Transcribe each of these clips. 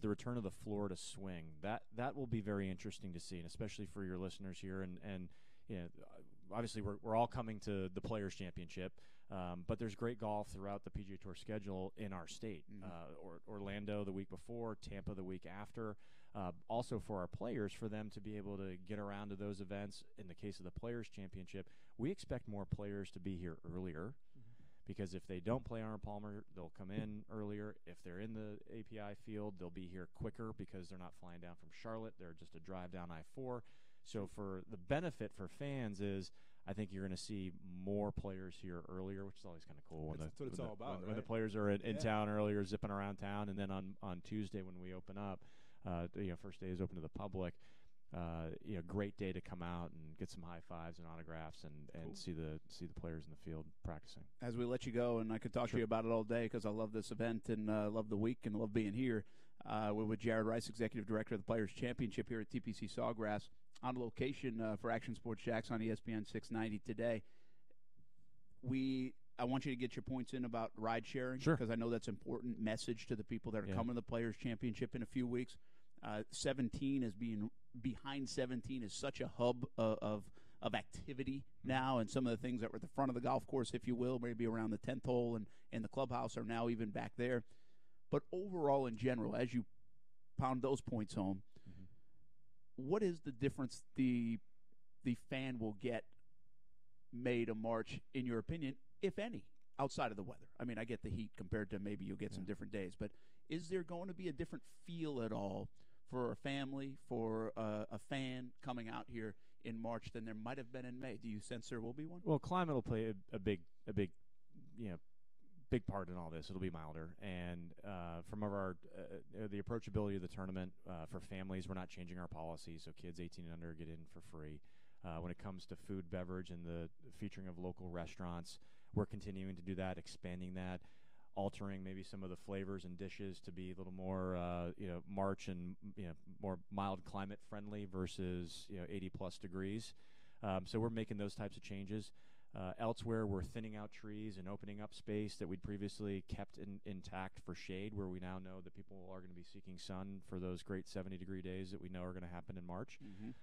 the return of the Florida swing. That will be very interesting to see, and especially for your listeners here. And obviously we're all coming to the Players Championship, but there's great golf throughout the PGA Tour schedule in our state. Orlando the week before, Tampa the week after. Also for our players, for them to be able to get around to those events. In the case of the Players Championship, we expect more players to be here earlier. Because if they don't play Arnold Palmer, they'll come in earlier. If they're in the API field, they'll be here quicker because they're not flying down from Charlotte. They're just a drive down I-4. So for the benefit for fans is I think you're going to see more players here earlier, which is always kind of cool. That's what it's all about, when the players are in town earlier, zipping around town. And then on Tuesday when we open up, first day is open to the public. Great day to come out and get some high fives and autographs and cool. see the players in the field practicing. As we let you go, and I could talk to you about it all day because I love this event and love the week and love being here. We're with Jared Rice, Executive Director of the Players Championship here at TPC Sawgrass, on location for Action Sports Jax on ESPN 690 today. I want you to get your points in about ride sharing because I know that's an important message to the people that are coming to the Players Championship in a few weeks. 17 is behind 17 is such a hub of activity now, and some of the things that were at the front of the golf course, if you will, maybe around the 10th hole and in the clubhouse are now even back there. But overall, in general, as you pound those points home, what is the difference the fan will get May to March, in your opinion, if any, outside of the weather? I mean, I get the heat compared to maybe you'll get some different days, but is there going to be a different feel at all for a family, for a fan coming out here in March than there might have been in May? Do you sense there will be one? Well, climate will play a big part in all this. It'll be milder, and from the approachability of the tournament for families, we're not changing our policy, so kids 18 and under get in for free. When it comes to food, beverage, and the featuring of local restaurants, we're continuing to do that, expanding that, altering maybe some of the flavors and dishes to be a little more, March and more mild climate friendly versus 80+ degrees. So we're making those types of changes. Elsewhere, we're thinning out trees and opening up space that we'd previously kept intact for shade, where we now know that people are going to be seeking sun for those great 70-degree days that we know are going to happen in March.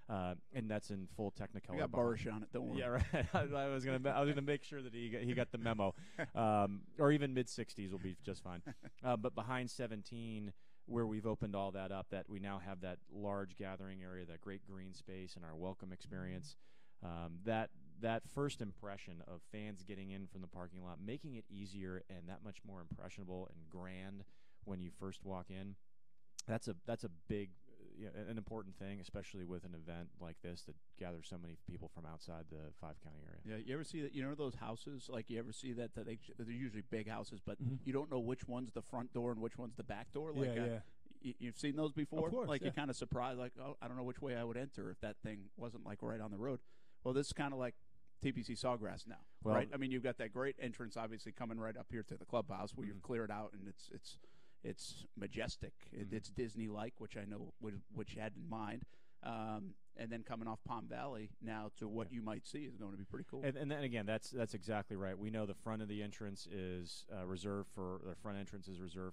And that's in full Technicolor. We got Barish on it, don't worry. Yeah, right. I was gonna make sure that he got the memo, or even mid-60s will be just fine. But behind 17, where we've opened all that up, that we now have that large gathering area, that great green space, and our welcome experience. That first impression of fans getting in from the parking lot, making it easier and that much more impressionable and grand when you first walk in, that's a big, an important thing, especially with an event like this that gathers so many people from outside the 5-county area. Yeah, you ever see that? You know those houses? Like, you ever see that they're usually big houses, but you don't know which one's the front door and which one's the back door? Like, you've seen those before? Of course, like, you're kind of surprised, like, oh, I don't know which way I would enter if that thing wasn't, like, right on the road. Well, this is kind of like TPC Sawgrass now, right? I mean, you've got that great entrance, obviously, coming right up here to the clubhouse where you've cleared out, and it's majestic. It's Disney-like, which I know which you had in mind. And then coming off Palm Valley now to what you might see is going to be pretty cool. And then again, that's exactly right. We know the front of the entrance is reserved for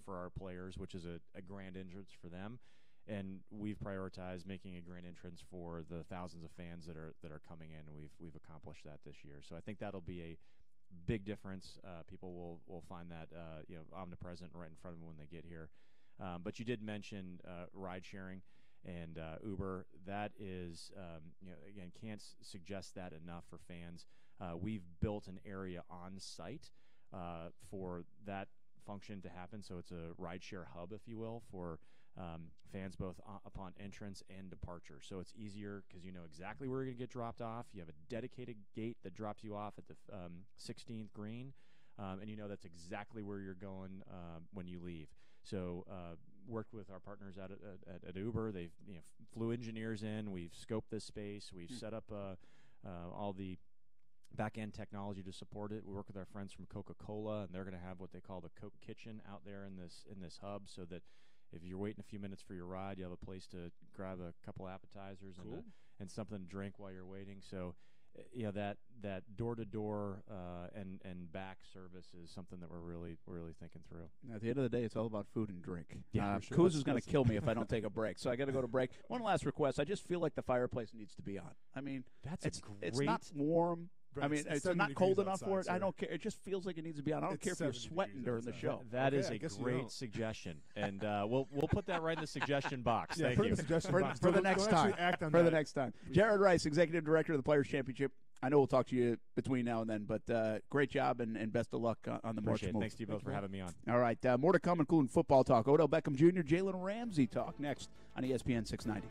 our players, which is a grand entrance for them. And we've prioritized making a grand entrance for the thousands of fans that are coming in. We've accomplished that this year. So I think that'll be a big difference. People will find that omnipresent right in front of them when they get here. But you did mention ride sharing and Uber. That is again, can't suggest that enough for fans. We've built an area on site for that function to happen. So it's a rideshare hub, if you will, for fans both upon entrance and departure. So it's easier because you know exactly where you're going to get dropped off. You have a dedicated gate that drops you off at the 16th green, and you know that's exactly where you're going when you leave. So worked with our partners at Uber. They've flew engineers in. We've scoped this space. We've set up all the back-end technology to support it. We work with our friends from Coca-Cola, and they're going to have what they call the Coke Kitchen out there in this hub, so that if you're waiting a few minutes for your ride, you have a place to grab a couple appetizers and something to drink while you're waiting. So that door-to-door and back service is something that we're really thinking through. At the end of the day, it's all about food and drink. Yeah, sure. Kuz is going to kill me if I don't take a break, so I got to go to break. One last request: I just feel like the fireplace needs to be on. I mean, it's not warm. Right, I mean, it's not cold enough for it. Sir. I don't care. It just feels like it needs to be on. I don't care if you're sweating during the show. That is a great suggestion, and we'll put that right in the suggestion box. Yeah, Thank you. For the next time. For the next time. Jared Rice, Executive Director of the Players Championship. I know we'll talk to you between now and then, but great job and best of luck on the March move. Thanks to you both for having me on. All right, more to come, including football talk. Odell Beckham Jr., Jalen Ramsey talk next on ESPN 690.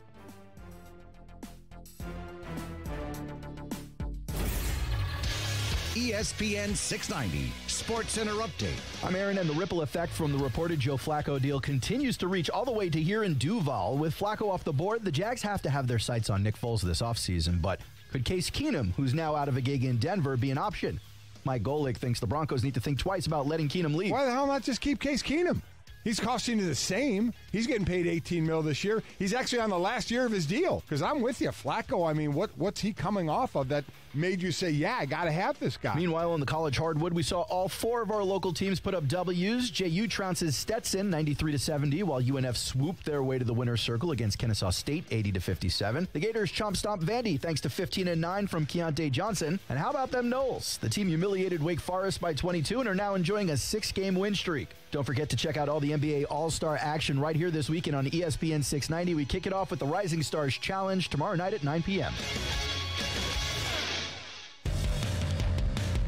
ESPN 690 Sports Center Update. I'm Aaron, and the ripple effect from the reported Joe Flacco deal continues to reach all the way to here in Duval. With Flacco off the board, the Jags have to have their sights on Nick Foles this offseason. But could Case Keenum, who's now out of a gig in Denver, be an option? Mike Golick thinks the Broncos need to think twice about letting Keenum leave. Why the hell not just keep Case Keenum? He's costing you the same. He's getting paid $18 million this year. He's actually on the last year of his deal. Because I'm with you, Flacco. I mean, what's he coming off of that made you say, yeah, I got to have this guy? Meanwhile, on the college hardwood, we saw all four of our local teams put up W's. JU trounces Stetson 93-70, while UNF swooped their way to the winner's circle against Kennesaw State 80-57. The Gators chomp stomp Vandy thanks to 15-9 from Keontae Johnson. And how about them Knowles? The team humiliated Wake Forest by 22 and are now enjoying a 6-game win streak. Don't forget to check out all the NBA All-Star action right here this weekend on ESPN 690. We kick it off with the Rising Stars Challenge tomorrow night at 9 p.m.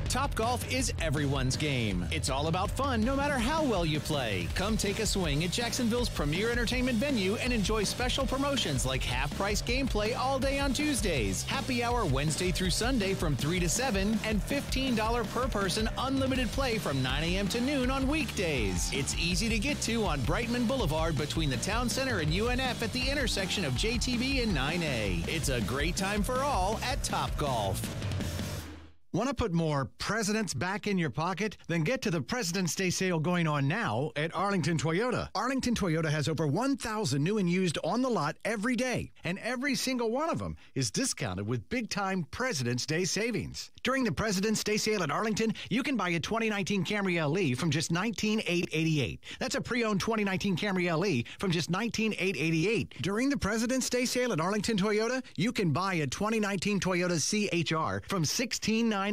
Topgolf is everyone's game. It's all about fun no matter how well you play. Come take a swing at Jacksonville's premier entertainment venue and enjoy special promotions like half-price gameplay all day on Tuesdays, happy hour Wednesday through Sunday from 3 to 7, and $15 per person unlimited play from 9 a.m. to noon on weekdays. It's easy to get to on Brightman Boulevard between the Town Center and UNF at the intersection of JTB and 9A. It's a great time for all at Topgolf. Want to put more presidents back in your pocket? Then get to the President's Day sale going on now at Arlington Toyota. Arlington Toyota has over 1,000 new and used on the lot every day, and every single one of them is discounted with big-time President's Day savings. During the President's Day sale at Arlington, you can buy a 2019 Camry LE from just $19,888. That's a pre-owned 2019 Camry LE from just $19,888. During the President's Day sale at Arlington Toyota, you can buy a 2019 Toyota CHR from $16,988.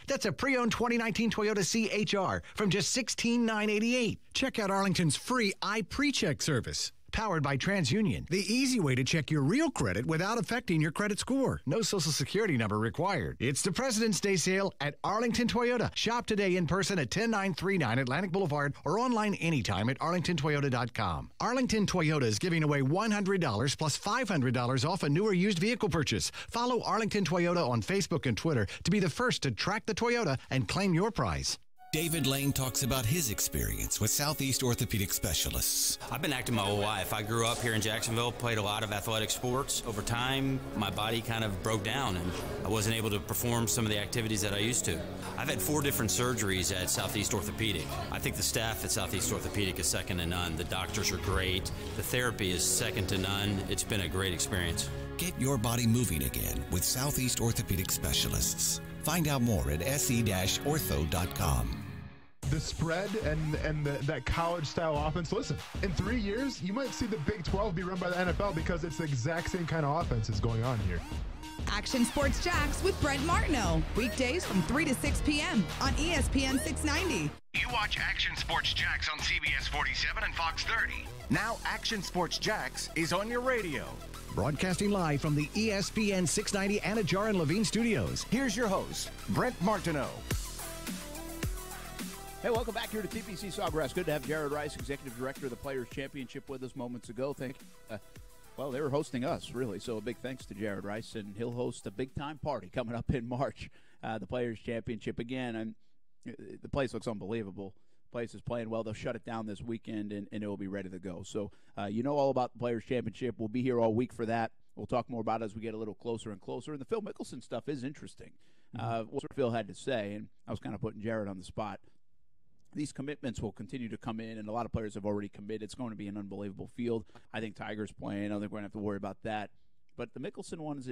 That's a pre-owned 2019 Toyota CHR from just $16,988. Check out Arlington's free iPrecheck service. Powered by TransUnion, the easy way to check your real credit without affecting your credit score. No Social Security number required. It's the President's Day sale at Arlington Toyota. Shop today in person at 10939 Atlantic Boulevard or online anytime at arlingtontoyota.com. Arlington Toyota is giving away $100 plus $500 off a new or used vehicle purchase. Follow Arlington Toyota on Facebook and Twitter to be the first to track the Toyota and claim your prize. David Lane talks about his experience with Southeast Orthopedic Specialists. I've been active my whole life. I grew up here in Jacksonville, played a lot of athletic sports. Over time, my body kind of broke down and I wasn't able to perform some of the activities that I used to. I've had 4 different surgeries at Southeast Orthopedic. I think the staff at Southeast Orthopedic is second to none. The doctors are great. The therapy is second to none. It's been a great experience. Get your body moving again with Southeast Orthopedic Specialists. Find out more at se-ortho.com. The spread and that college-style offense. Listen, in 3 years, you might see the Big 12 be run by the NFL because it's the exact same kind of offense is going on here. Action Sports Jax with Brent Martineau. Weekdays from 3 to 6 p.m. on ESPN 690. You watch Action Sports Jax on CBS 47 and Fox 30. Now Action Sports Jax is on your radio. Broadcasting live from the ESPN 690 Anajar and Levine studios. Here's your host, Brent Martineau. Hey, welcome back here to TPC Sawgrass. Good to have Jared Rice, Executive Director of the Players Championship, with us moments ago. Well, they were hosting us, really, so a big thanks to Jared Rice, and he'll host a big-time party coming up in March, the Players Championship again, and the place looks unbelievable. The place is playing well. They'll shut it down this weekend, and it will be ready to go. So you know all about the Players Championship. We'll be here all week for that. We'll talk more about it as we get a little closer and closer, and the Phil Mickelson stuff is interesting. What Phil had to say, and I was kind of putting Jared on the spot. These commitments will continue to come in, and a lot of players have already committed. It's going to be an unbelievable field. I think Tiger's playing. I don't think we're going to have to worry about that. But the Mickelson ones,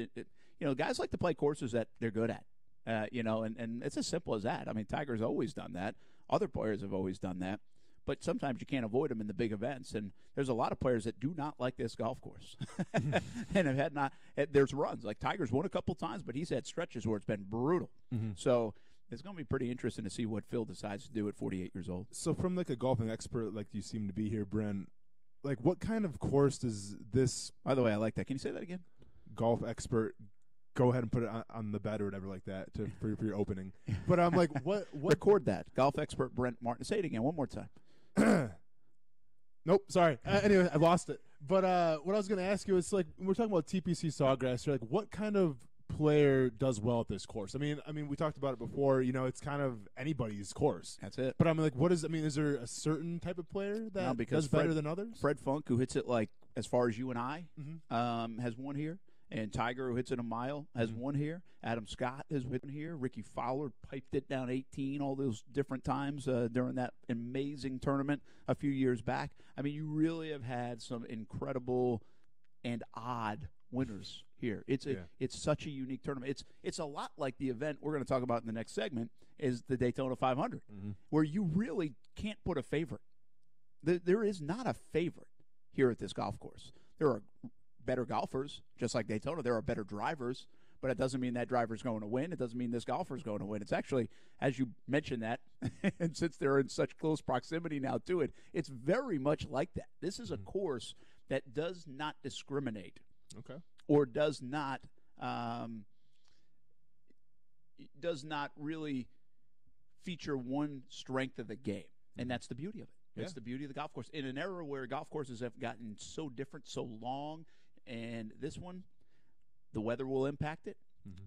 guys like to play courses that they're good at. And it's as simple as that. I mean, Tiger's always done that. Other players have always done that. But sometimes you can't avoid them in the big events. And there's a lot of players that do not like this golf course. And have had there's runs. Like Tiger's won a couple times, but he's had stretches where it's been brutal. Mm-hmm. So it's going to be pretty interesting to see what Phil decides to do at 48 years old. So from like a golfing expert like you seem to be here, Brent, like what kind of course does this... By the way, I like that. Can you say that again? Golf expert... Go ahead and put it on the bed or whatever like that for your opening. But I'm like, what? Record that. Golf expert Brent Martin. Say it again one more time. Nope, sorry. Anyway, I lost it. But what I was going to ask you is, like, we're talking about TPC Sawgrass. You're like, what kind of player does well at this course? I mean, we talked about it before. It's kind of anybody's course. That's it. But I'm like, is there a certain type of player that does better than others? Fred Funk, who hits it like as far as you and I, has won here. And Tiger, who hits it a mile, has won here. Adam Scott has won here. Ricky Fowler piped it down 18 all those different times during that amazing tournament a few years back. I mean, you really have had some incredible and odd winners here. It's such a unique tournament. It's a lot like the event we're going to talk about in the next segment is the Daytona 500, where you really can't put a favorite. There is not a favorite here at this golf course. There are better golfers, just like Daytona. There are better drivers, but it doesn't mean that driver's going to win. It doesn't mean this golfer's going to win. It's actually, as you mentioned that, and since they're in such close proximity now to it, it's very much like that. This is a course that does not discriminate, or does not really feature one strength of the game, and that's the beauty of it. It's the beauty of the golf course. In an era where golf courses have gotten so different, so long, and this one, the weather will impact it,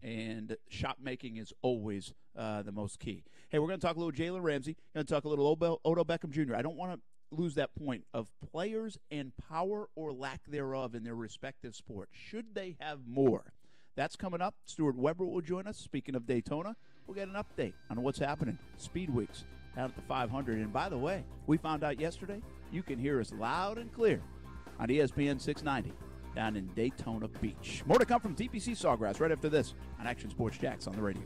and shot making is always the most key. Hey, we're going to talk a little Jalen Ramsey. Going to talk a little Odell Beckham Jr. I don't want to lose that point of players and power or lack thereof in their respective sports. Should they have more? That's coming up. Stuart Weber will join us. Speaking of Daytona, we'll get an update on what's happening. Speed Weeks out at the 500. And by the way, we found out yesterday you can hear us loud and clear on ESPN 690 down in Daytona Beach. More to come from TPC Sawgrass right after this on Action Sports Jax on the radio.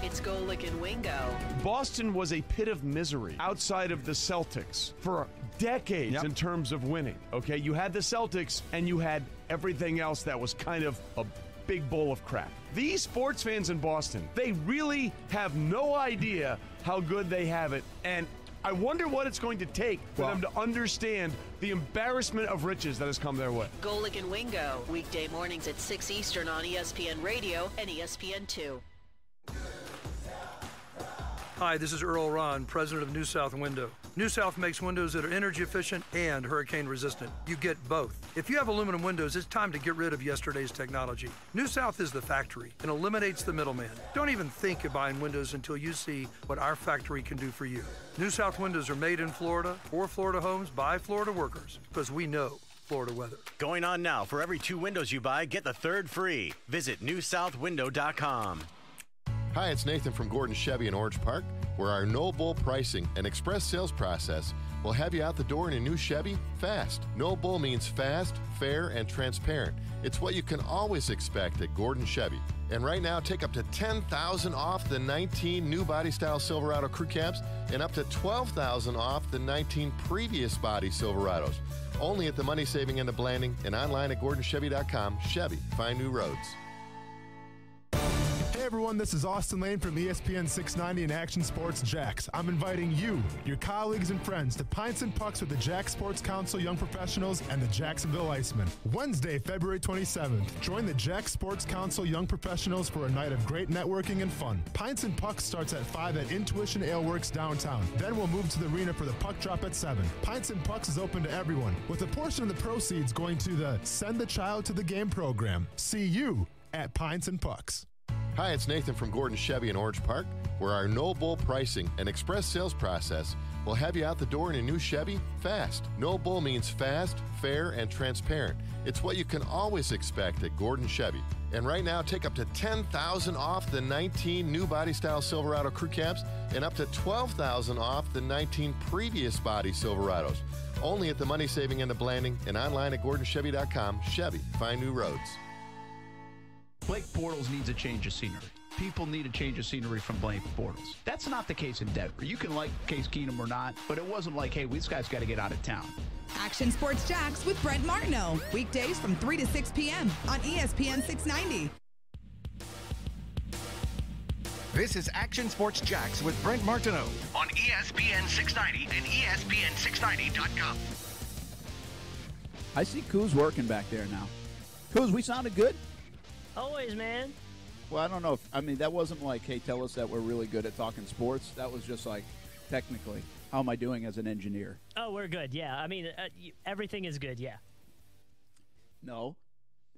It's Golick and Wingo. Boston was a pit of misery outside of the Celtics for decades in terms of winning. Okay, you had the Celtics and you had everything else that was kind of a big bowl of crap. These sports fans in Boston, they really have no idea how good they have it, and I wonder what it's going to take for them to understand the embarrassment of riches that has come their way. Golick and Wingo, weekday mornings at 6 Eastern on ESPN Radio and ESPN2. Hi, this is Earl Ron, president of New South Window. New South makes windows that are energy efficient and hurricane resistant. You get both. If you have aluminum windows, it's time to get rid of yesterday's technology. New South is the factory and eliminates the middleman. Don't even think of buying windows until you see what our factory can do for you. New South windows are made in Florida, for Florida homes, by Florida workers, because we know Florida weather. Going on now. For every 2 windows you buy, get the third free. Visit newsouthwindow.com. Hi, it's Nathan from Gordon Chevy in Orange Park, where our no bull pricing and express sales process will have you out the door in a new Chevy fast. No bull means fast, fair, and transparent. It's what you can always expect at Gordon Chevy. And right now, take up to $10,000 off the 19 new body-style Silverado crew cabs and up to $12,000 off the 19 previous body Silverados. Only at the money-saving end of Blanding and online at GordonChevy.com. Chevy, find new roads. Hey everyone, this is Austin Lane from ESPN 690 and Action Sports Jax. I'm inviting you, your colleagues and friends to Pints and Pucks with the Jax Sports Council Young Professionals and the Jacksonville Icemen. Wednesday, February 27th, join the Jax Sports Council Young Professionals for a night of great networking and fun. Pints and Pucks starts at 5 at Intuition Ale Works downtown. Then we'll move to the arena for the puck drop at 7. Pints and Pucks is open to everyone, with a portion of the proceeds going to the Send the Child to the Game program. See you at Pints and Pucks. Hi, it's Nathan from Gordon Chevy in Orange Park, where our no bull pricing and express sales process We'll have you out the door in a new Chevy fast. No bull means fast, fair, and transparent. It's what you can always expect at Gordon Chevy. And right now, take up to $10,000 off the 19 new body-style Silverado crew cabs and up to $12,000 off the 19 previous body Silverados. Only at the money-saving end of Blanding and online at GordonChevy.com. Chevy, find new roads. Blake Bortles needs a change of scenery. People need a change of scenery from Blake Bortles. That's not the case in Denver. You can like Case Keenum or not, but it wasn't like, hey, this guy's got to get out of town. Action Sports Jax with Brent Martineau. Weekdays from 3 to 6 p.m. on ESPN 690. This is Action Sports Jax with Brent Martineau on ESPN 690 and ESPN690.com. I see Kuz working back there now. Kuz, we sounded good? Always, man. Well, I don't know. That wasn't like, hey, tell us that we're really good at talking sports. That was just like, technically, how am I doing as an engineer? Oh, we're good, yeah. Everything is good, yeah. No.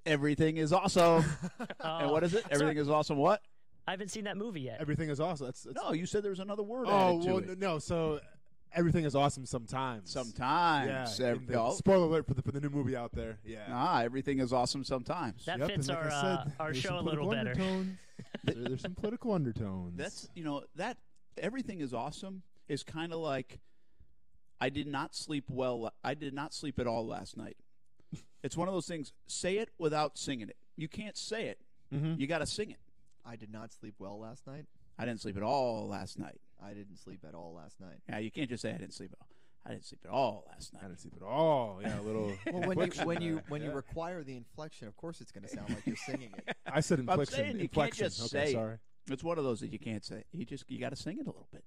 Everything is awesome. And what is it? Everything is awesome what? I haven't seen that movie yet. Everything is awesome. That's no, you said there was another word added to it. No, so everything is awesome sometimes. Sometimes. Yeah. Spoiler alert for the new movie out there. Yeah. Everything is awesome sometimes. That fits our show a little better. There's some political undertones. That's, that everything is awesome is kind of like I did not sleep well. I did not sleep at all last night. It's one of those things, say it without singing it. You can't say it. Mm-hmm. You got to sing it. I did not sleep well last night. I didn't sleep at all last night. I didn't sleep at all last night. Yeah, you can't just say I didn't sleep at all. I didn't sleep at all last night. I didn't sleep at all. Yeah, a little. Well, when you require the inflection, of course, it's going to sound like you're singing it. I said inflection. I'm saying you can't just okay, say sorry. It. It's one of those that you can't say. You got to sing it a little bit.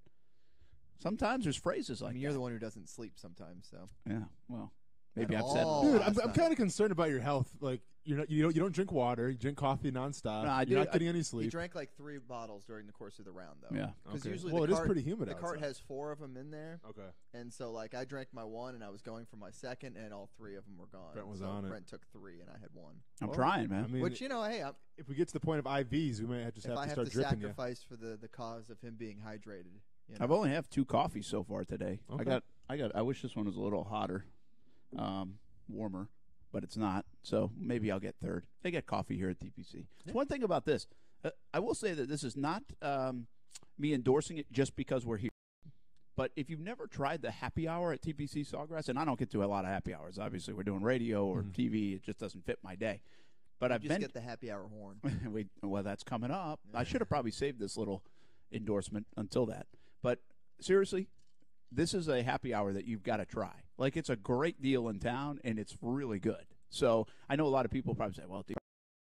Sometimes there's phrases like you're the one who doesn't sleep sometimes, so yeah. Well, maybe I've said. Dude, I'm kind of concerned about your health. Like you don't drink water. You drink coffee nonstop. No, you're not getting any sleep. He drank like 3 bottles during the course of the round, though. Yeah, because okay. usually it is pretty humid. The outside. cart has 4 of them in there. Okay, and so like I drank my 1, and I was going for my second, and all 3 of them were gone. Brent was so on it. Brent took 3, and I had 1. I'm trying, man. I mean, which hey, if we get to the point of IVs, we might just have to start dripping you. If I have to sacrifice for the cause of him being hydrated. I've only have 2 coffees so far today. Okay. I wish this one was a little hotter, warmer, but it's not. So maybe I'll get 3rd. They get coffee here at TPC. Yeah. One thing about this, I will say that this is not me endorsing it just because we're here. But if you've never tried the happy hour at TPC Sawgrass, and I don't get to a lot of happy hours. Obviously, we're doing radio or TV. It just doesn't fit my day. But I've just get the happy hour horn. Well, that's coming up. Yeah. I should have probably saved this little endorsement until that. But seriously, this is a happy hour that you've got to try. Like, it's a great deal in town, and it's really good. So I know a lot of people probably say, well, it's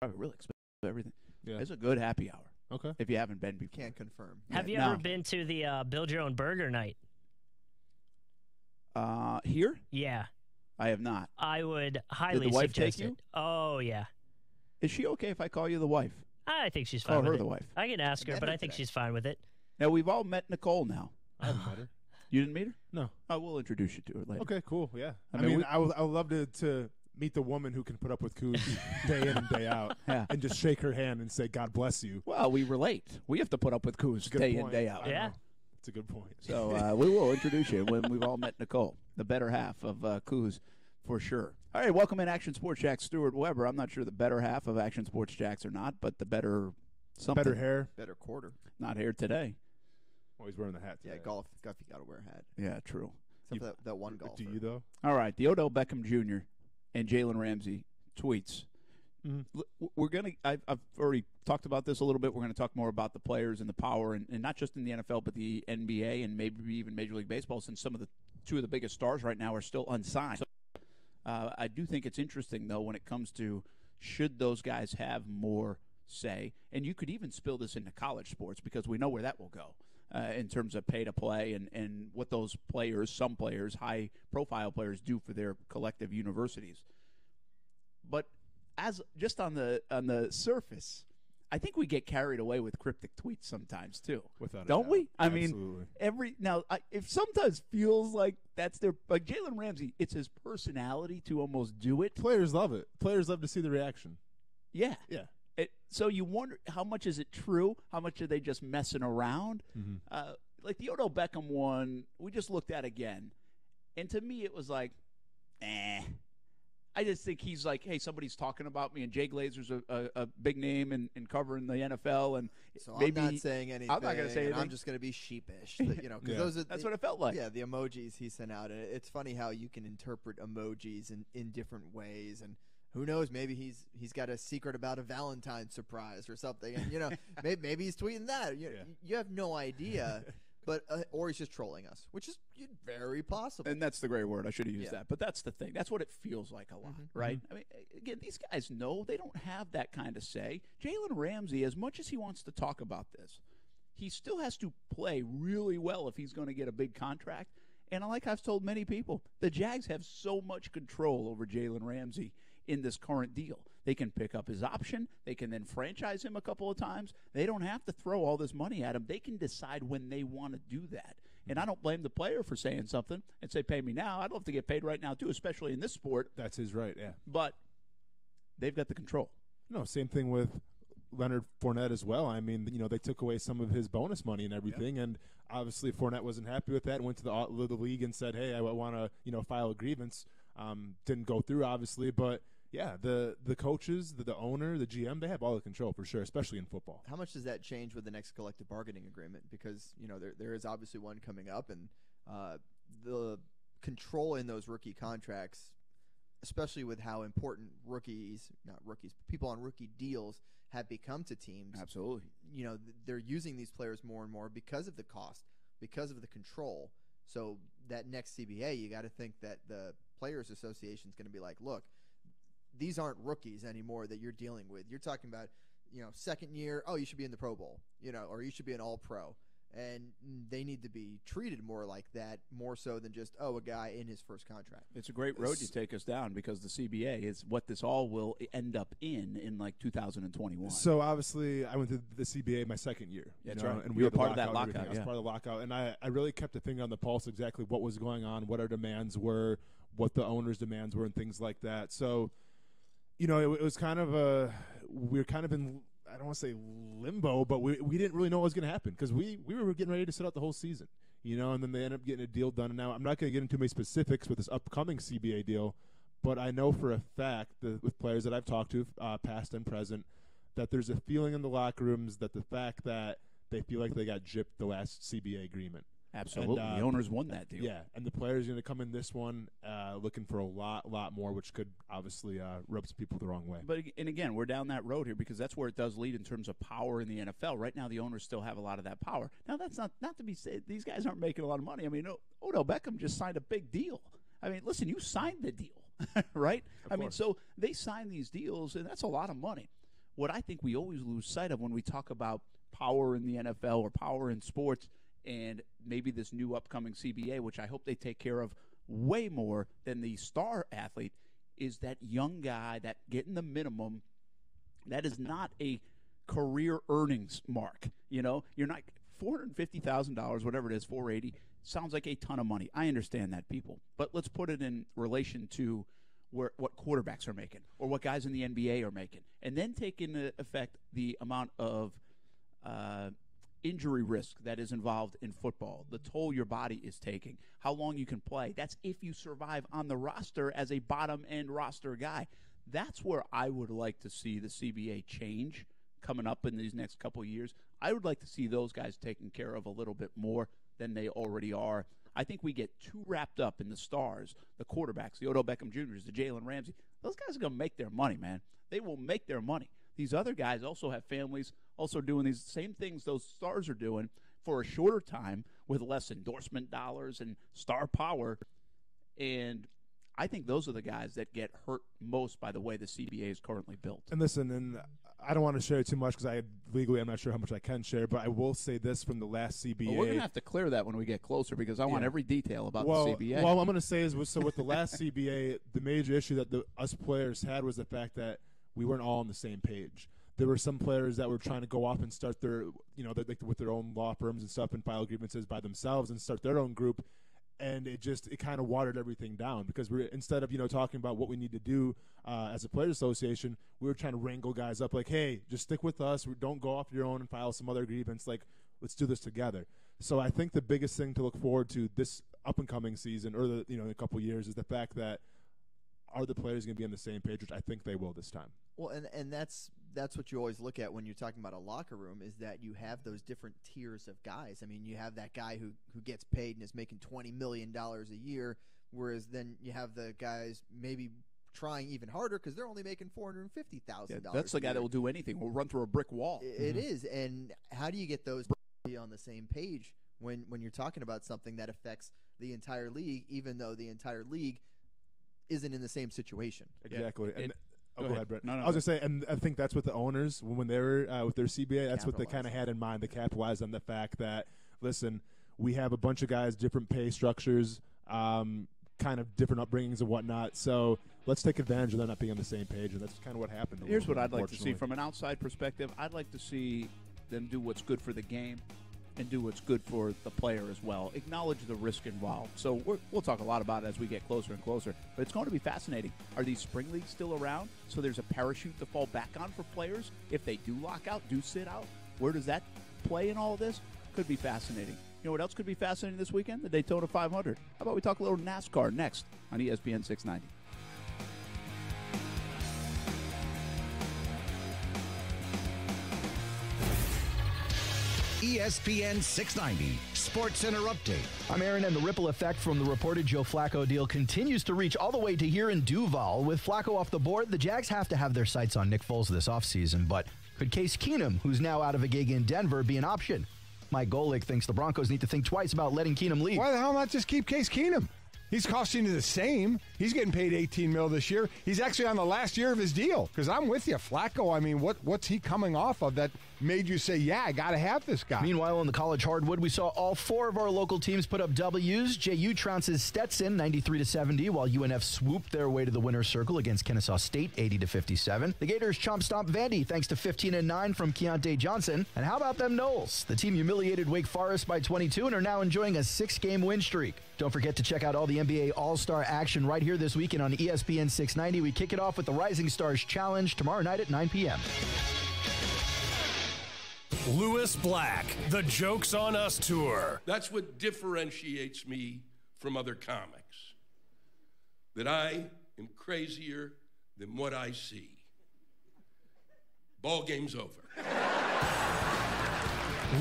probably really expensive, everything. Yeah. It's a good happy hour. Okay. If you haven't been before. Can't confirm. Have you ever been to the Build Your Own Burger night? Here? Yeah. I have not. I would highly Did the wife suggest take you? it. Oh, yeah. Is she okay if I call you the wife? I think she's fine with her it. the wife. I can ask her, but I think she's fine with it. Now, we've all met Nicole now. I haven't met her. You didn't meet her? No. Oh, we'll introduce you to her later. Okay, cool. Yeah. I mean, I would love to meet the woman who can put up with Kuz day in and day out and just shake her hand and say, God bless you. Well, we relate. We have to put up with Kuz day in, day out. Yeah. It's a good point. So we will introduce you when we've all met Nicole, the better half of Kuz for sure. All right, welcome in Action Sports Jax, Stuart Weber. I'm not sure the better half of Action Sports Jax or not, but the better something. Better hair. Better quarter. Not here today. Oh, he's wearing the hat today. Yeah, golf, you got to wear a hat. Yeah, true. Except for that one golfer. Do you, though? All right, the Odell Beckham Jr. and Jalen Ramsey tweets. Mm-hmm. We're going to – I've already talked about this a little bit. We're going to talk more about the players and the power, and not just in the NFL, but the NBA and maybe even Major League Baseball, since some of the two of the biggest stars right now are still unsigned. So, I do think it's interesting, though, when it comes to should those guys have more say. And you could even spill this into college sports because we know where that will go in terms of pay to play and what those players, some players, high-profile players, do for their collective universities. But as just on the surface, I think we get carried away with cryptic tweets sometimes too. Don't we? I mean, it sometimes feels like that's their like Jalen Ramsey. It's his personality to almost do it. Players love it. Players love to see the reaction. Yeah, yeah. So you wonder how much is it true? How much are they just messing around? Mm-hmm. like the Odell Beckham one, we just looked at again. And to me, it was like, I just think he's like, hey, somebody's talking about me, and Jay Glazer's a big name in covering the NFL, and so maybe I'm not saying anything. I'm not going to say anything. I'm just going to be sheepish, because that's what it felt like. Yeah, the emojis he sent out, and it's funny how you can interpret emojis in different ways, and who knows, maybe he's got a secret about a Valentine's surprise or something, and maybe he's tweeting that. You have no idea. But or he's just trolling us, which is very possible. And that's the great word. I should have used that. But that's the thing. That's what it feels like a lot, right? I mean, again, these guys know they don't have that kind of say. Jalen Ramsey, as much as he wants to talk about this, he still has to play really well if he's going to get a big contract. And like I've told many people, the Jags have so much control over Jalen Ramsey in this current deal. They can pick up his option. They can then franchise him a couple of times. They don't have to throw all this money at him. They can decide when they want to do that. And I don't blame the player for saying something and say, pay me now. I'd love to get paid right now, too, especially in this sport. That's his right, yeah. But they've got the control. No, same thing with Leonard Fournette as well. I mean, they took away some of his bonus money and everything, and obviously Fournette wasn't happy with that and went to the league and said, hey, I want to file a grievance. Didn't go through, obviously, but yeah, the coaches, the owner, the GM, they have all the control for sure, especially in football. How much does that change with the next collective bargaining agreement? Because there is obviously one coming up, and the control in those rookie contracts, especially with how important people on rookie deals have become to teams. Absolutely. They're using these players more and more because of the cost, because of the control. So that next CBA, you got to think that the Players Association is going to be like, look, these aren't rookies anymore that you're dealing with. You're talking about, second year, you should be in the Pro Bowl, or you should be an All-Pro. And they need to be treated more like that, more so than just, a guy in his first contract. It's a great road you take us down, because the CBA is what this all will end up in like 2021. So obviously I went to the CBA my second year. That's right. And we were part of that lockout. I was part of the lockout. And I really kept a finger on the pulse exactly what was going on, what our demands were, what the owner's demands were, and things like that. So, it was kind of we were kind of in, I don't want to say limbo, but we didn't really know what was going to happen, because we were getting ready to sit out the whole season, and then they ended up getting a deal done. And now I'm not going to get into many specifics with this upcoming CBA deal, but I know for a fact that with players that I've talked to, past and present, that there's a feeling in the locker rooms that the fact that they feel like they got gypped the last CBA agreement. Absolutely. The owners won that deal. Yeah, and the players are going to come in this one looking for a lot more, which could obviously rub some people the wrong way. But again, we're down that road here, because that's where it does lead in terms of power in the NFL. Right now, the owners still have a lot of that power. Now, that's not to be said. These guys aren't making a lot of money. I mean, Odell Beckham just signed a big deal. I mean, listen, you signed the deal, right? I mean, so they sign these deals, and that's a lot of money. What I think we always lose sight of when we talk about power in the NFL or power in sports, and maybe this new upcoming CBA, which I hope they take care of way more than the star athlete, is that young guy that getting the minimum. That is not a career earnings mark. You're not $450,000, whatever it is, $480. Sounds like a ton of money. I understand that, people, but let's put it in relation to what quarterbacks are making or what guys in the NBA are making, and then take into effect the amount of injury risk that is involved in football, the toll your body is taking, how long you can play. That's if you survive on the roster as a bottom-end roster guy. That's where I would like to see the CBA change coming up in these next couple of years. I would like to see those guys taken care of a little bit more than they already are. I think we get too wrapped up in the stars, the quarterbacks, the Odell Beckham Jr.'s, the Jalen Ramsey. Those guys are going to make their money, man. They will make their money. These other guys also have families, also doing these same things those stars are doing for a shorter time with less endorsement dollars and star power. And I think those are the guys that get hurt most by the way the CBA is currently built. And listen, and I don't want to share too much because I'm not sure how much I can share, but I will say this from the last CBA. Well, we're going to have to clear that when we get closer, because I want every detail about the CBA. Well, what I'm going to say is, so with the last CBA, the major issue that us players had was the fact that we weren't all on the same page. There were some players that were trying to go off and start their, with their own law firms and stuff and file grievances by themselves and start their own group. And it kind of watered everything down, because instead of, talking about what we need to do as a players association, we were trying to wrangle guys up like, hey, just stick with us. Don't go off your own and file some other grievance. Like, let's do this together. So I think the biggest thing to look forward to this up-and-coming season, or in a couple of years, is the fact that are the players going to be on the same page, which I think they will this time. Well, and that's what you always look at when you're talking about a locker room, is that you have those different tiers of guys. I mean, you have that guy who gets paid and is making $20 million a year, whereas then you have the guys maybe trying even harder because they're only making $450,000. That's the guy that will do anything. Will run through a brick wall. It is, and how do you get those on the same page when you're talking about something that affects the entire league, even though the entire league isn't in the same situation? Exactly. Yeah. Go ahead, Brett. No, I was going to say, and I think that's what the owners, when they were with their CBA, that's what they kind of had in mind. They capitalized on the fact that, listen, we have a bunch of guys, different pay structures, kind of different upbringings and whatnot. So let's take advantage of them not being on the same page, and that's kind of what happened. Here's what I'd like to see from an outside perspective. I'd like to see them do what's good for the game and do what's good for the player as well. Acknowledge the risk involved. So we'll talk a lot about it as we get closer and closer. But it's going to be fascinating. Are these spring leagues still around? So there's a parachute to fall back on for players if they do lock out, do sit out. Where does that play in all of this? Could be fascinating. You know what else could be fascinating this weekend? The Daytona 500. How about we talk a little NASCAR next on ESPN 690. ESPN 690 Sports Center Update. I'm Aaron, and the ripple effect from the reported Joe Flacco deal continues to reach all the way to here in Duval. With Flacco off the board, the Jags have to have their sights on Nick Foles this offseason. But could Case Keenum, who's now out of a gig in Denver, be an option? Mike Golick thinks the Broncos need to think twice about letting Keenum leave. Why the hell not just keep Case Keenum? He's costing you the same. He's getting paid $18 million this year. He's actually on the last year of his deal. Because I'm with you, Flacco. I mean, what's he coming off of that made you say, yeah, I got to have this guy? Meanwhile, in the college hardwood, we saw all four of our local teams put up W's. JU trounces Stetson 93-70, while UNF swooped their way to the winner's circle against Kennesaw State 80-57. The Gators chomp stomp Vandy thanks to 15-9 from Keontae Johnson. And how about them Knowles? The team humiliated Wake Forest by 22 and are now enjoying a 6-game win streak. Don't forget to check out all the NBA All-Star action right here this weekend on ESPN 690. We kick it off with the Rising Stars Challenge tomorrow night at 9 p.m. Lewis Black, the Jokes on Us tour. That's what differentiates me from other comics. That I am crazier than what I see. Ball game's over.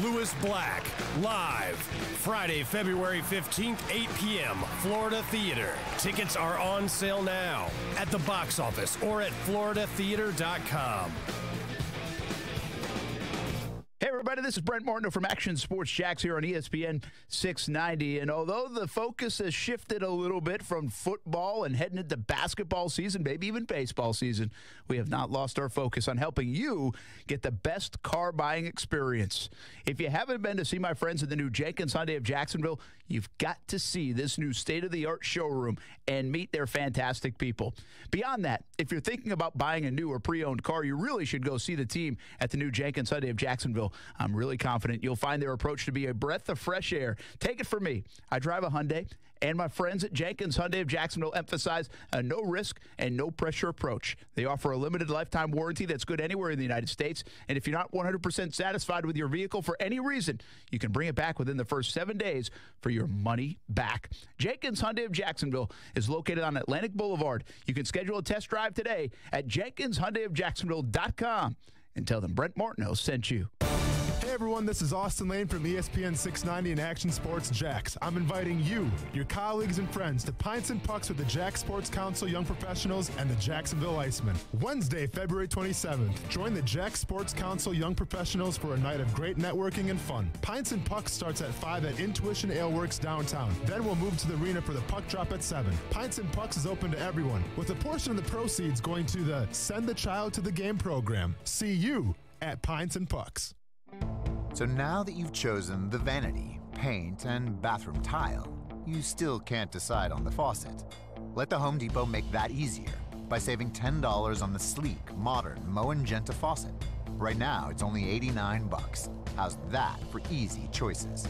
Lewis Black, live, Friday, February 15th, 8 p.m., Florida Theater. Tickets are on sale now at the box office or at floridatheater.com. Hey, everybody, this is Brent Martineau from Action Sports Jax here on ESPN 690. And although the focus has shifted a little bit from football and heading into basketball season, maybe even baseball season, we have not lost our focus on helping you get the best car buying experience. If you haven't been to see my friends at the new Jenkins Hyundai of Jacksonville, you've got to see this new state-of-the-art showroom and meet their fantastic people. Beyond that, if you're thinking about buying a new or pre-owned car, you really should go see the team at the new Jenkins Hyundai of Jacksonville. I'm really confident you'll find their approach to be a breath of fresh air. Take it from me. I drive a Hyundai, and my friends at Jenkins Hyundai of Jacksonville emphasize a no-risk and no-pressure approach. They offer a limited lifetime warranty that's good anywhere in the United States, and if you're not 100% satisfied with your vehicle for any reason, you can bring it back within the first 7 days for your money back. Jenkins Hyundai of Jacksonville is located on Atlantic Boulevard. You can schedule a test drive today at JenkinsHyundaiofJacksonville.com and tell them Brent Martineau sent you. Hey everyone, this is Austin Lane from ESPN 690 and Action Sports Jax. I'm inviting you, your colleagues and friends to Pints and Pucks with the Jax Sports Council Young Professionals and the Jacksonville Icemen. Wednesday, February 27th, join the Jax Sports Council Young Professionals for a night of great networking and fun. Pints and Pucks starts at 5 at Intuition Ale Works downtown. Then we'll move to the arena for the puck drop at 7. Pints and Pucks is open to everyone, with a portion of the proceeds going to the Send the Child to the Game program. See you at Pints and Pucks. So now that you've chosen the vanity, paint, and bathroom tile, you still can't decide on the faucet. Let the Home Depot make that easier by saving $10 on the sleek, modern Moen Genta faucet. Right now, it's only $89. How's that for easy choices?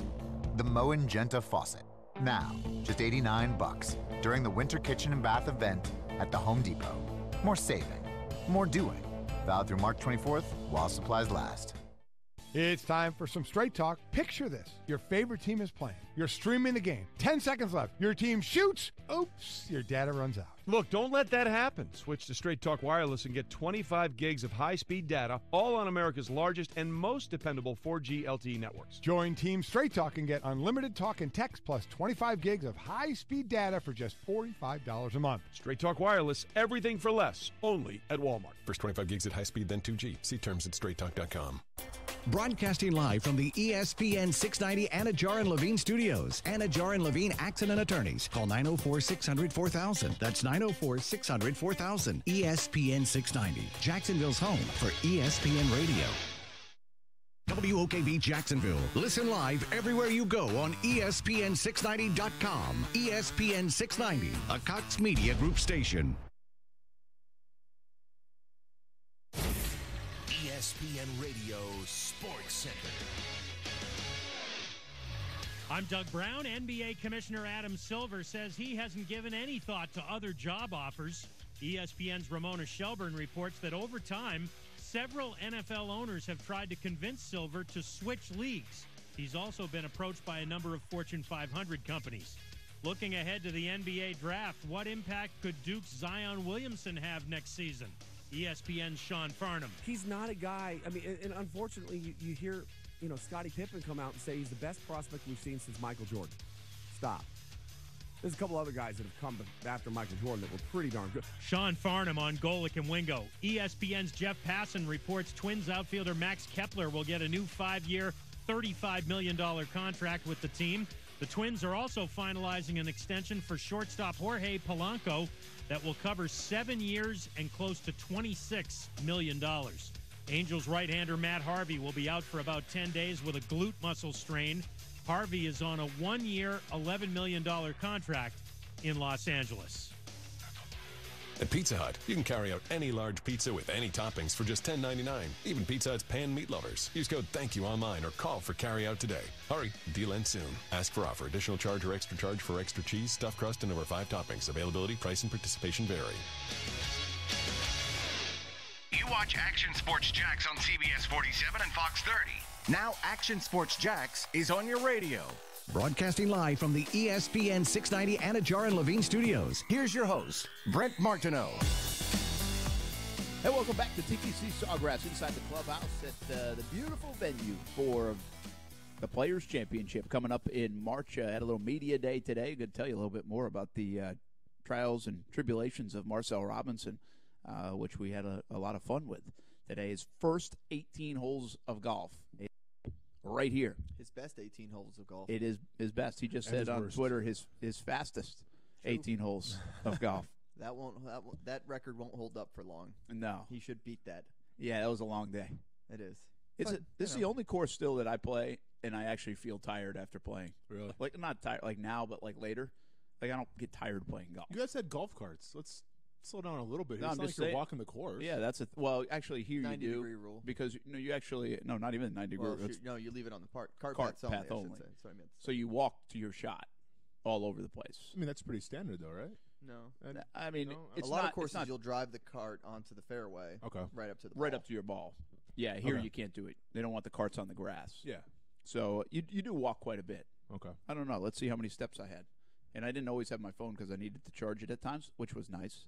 The Moen Genta faucet. Now, just $89 during the Winter Kitchen and Bath event at the Home Depot. More saving, more doing. Valid through March 24th while supplies last. It's time for some straight talk. Picture this. Your favorite team is playing. You're streaming the game. 10 seconds left. Your team shoots. Oops, your data runs out. Look, don't let that happen. Switch to Straight Talk Wireless and get 25 gigs of high-speed data, all on America's largest and most dependable 4G LTE networks. Join Team Straight Talk and get unlimited talk and text plus 25 gigs of high-speed data for just $45 a month. Straight Talk Wireless, everything for less, only at Walmart. First 25 gigs at high speed, then 2G. See terms at straighttalk.com. Broadcasting live from the ESPN 690 Anajar and Levine studios. Anajar and Levine Accident Attorneys. Call 904-600-4000. That's 904-600-4000. ESPN 690. Jacksonville's home for ESPN Radio. WOKV Jacksonville. Listen live everywhere you go on ESPN690.com. ESPN 690, a Cox Media Group station. ESPN Radio Sports Center. I'm Doug Brown. NBA Commissioner Adam Silver says he hasn't given any thought to other job offers. ESPN's Ramona Shelburne reports that over time, several NFL owners have tried to convince Silver to switch leagues. He's also been approached by a number of Fortune 500 companies. Looking ahead to the NBA draft, what impact could Duke's Zion Williamson have next season? ESPN's Sean Farnham. He's not a guy. I mean, and unfortunately, you hear, Scottie Pippen come out and say he's the best prospect we've seen since Michael Jordan. Stop. There's a couple other guys that have come after Michael Jordan that were pretty darn good. Sean Farnham on Golick and Wingo. ESPN's Jeff Passan reports Twins outfielder Max Kepler will get a new 5-year, $35 million contract with the team. The Twins are also finalizing an extension for shortstop Jorge Polanco that will cover 7 years and close to $26 million. Angels right-hander Matt Harvey will be out for about 10 days with a glute muscle strain. Harvey is on a 1-year, $11 million contract in Los Angeles. At Pizza Hut, you can carry out any large pizza with any toppings for just $10.99. Even Pizza Hut's pan meat lovers. Use code THANKYOU online or call for carryout today. Hurry, deal ends soon. Ask for offer. Additional charge or extra charge for extra cheese, stuffed crust, and over 5 toppings. Availability, price, and participation vary. You watch Action Sports Jax on CBS 47 and Fox 30. Now Action Sports Jax is on your radio. Broadcasting live from the ESPN 690 Anajar and Levine studios. Here's your host, Brent Martineau. Hey, welcome back to TPC Sawgrass inside the clubhouse at the beautiful venue for the Players' Championship coming up in March. Had a little media day today. Going to tell you a little bit more about the trials and tribulations of Marcel Robinson, which we had a lot of fun with today. His first 18 holes of golf. Right here. His best 18 holes of golf. It is his best. He just said on Twitter his fastest 18 holes of golf. That record won't hold up for long. No. He should beat that. Yeah, that was a long day. It is. This is the only course still that I play, and I actually feel tired after playing. Really? Like, not tired like now, but like later. Like, I don't get tired playing golf. You guys had golf carts. Let's slow down a little bit. No, it's I'm not just like saying, you're walking the course. Yeah, that's well, actually here you do 90-degree rule. because you actually not even 90-degree. No, you leave it on the cart path only. only. That's what I meant. So you walk to your shot all over the place. I mean, that's pretty standard, though, right? No, I mean, a lot of courses you'll drive the cart onto the fairway. Okay, right up to the right up to your ball. Yeah, here you can't do it. They don't want the carts on the grass. Yeah, so you do walk quite a bit. Okay, I don't know. Let's see how many steps I had, and I didn't always have my phone because I needed to charge it at times, which was nice.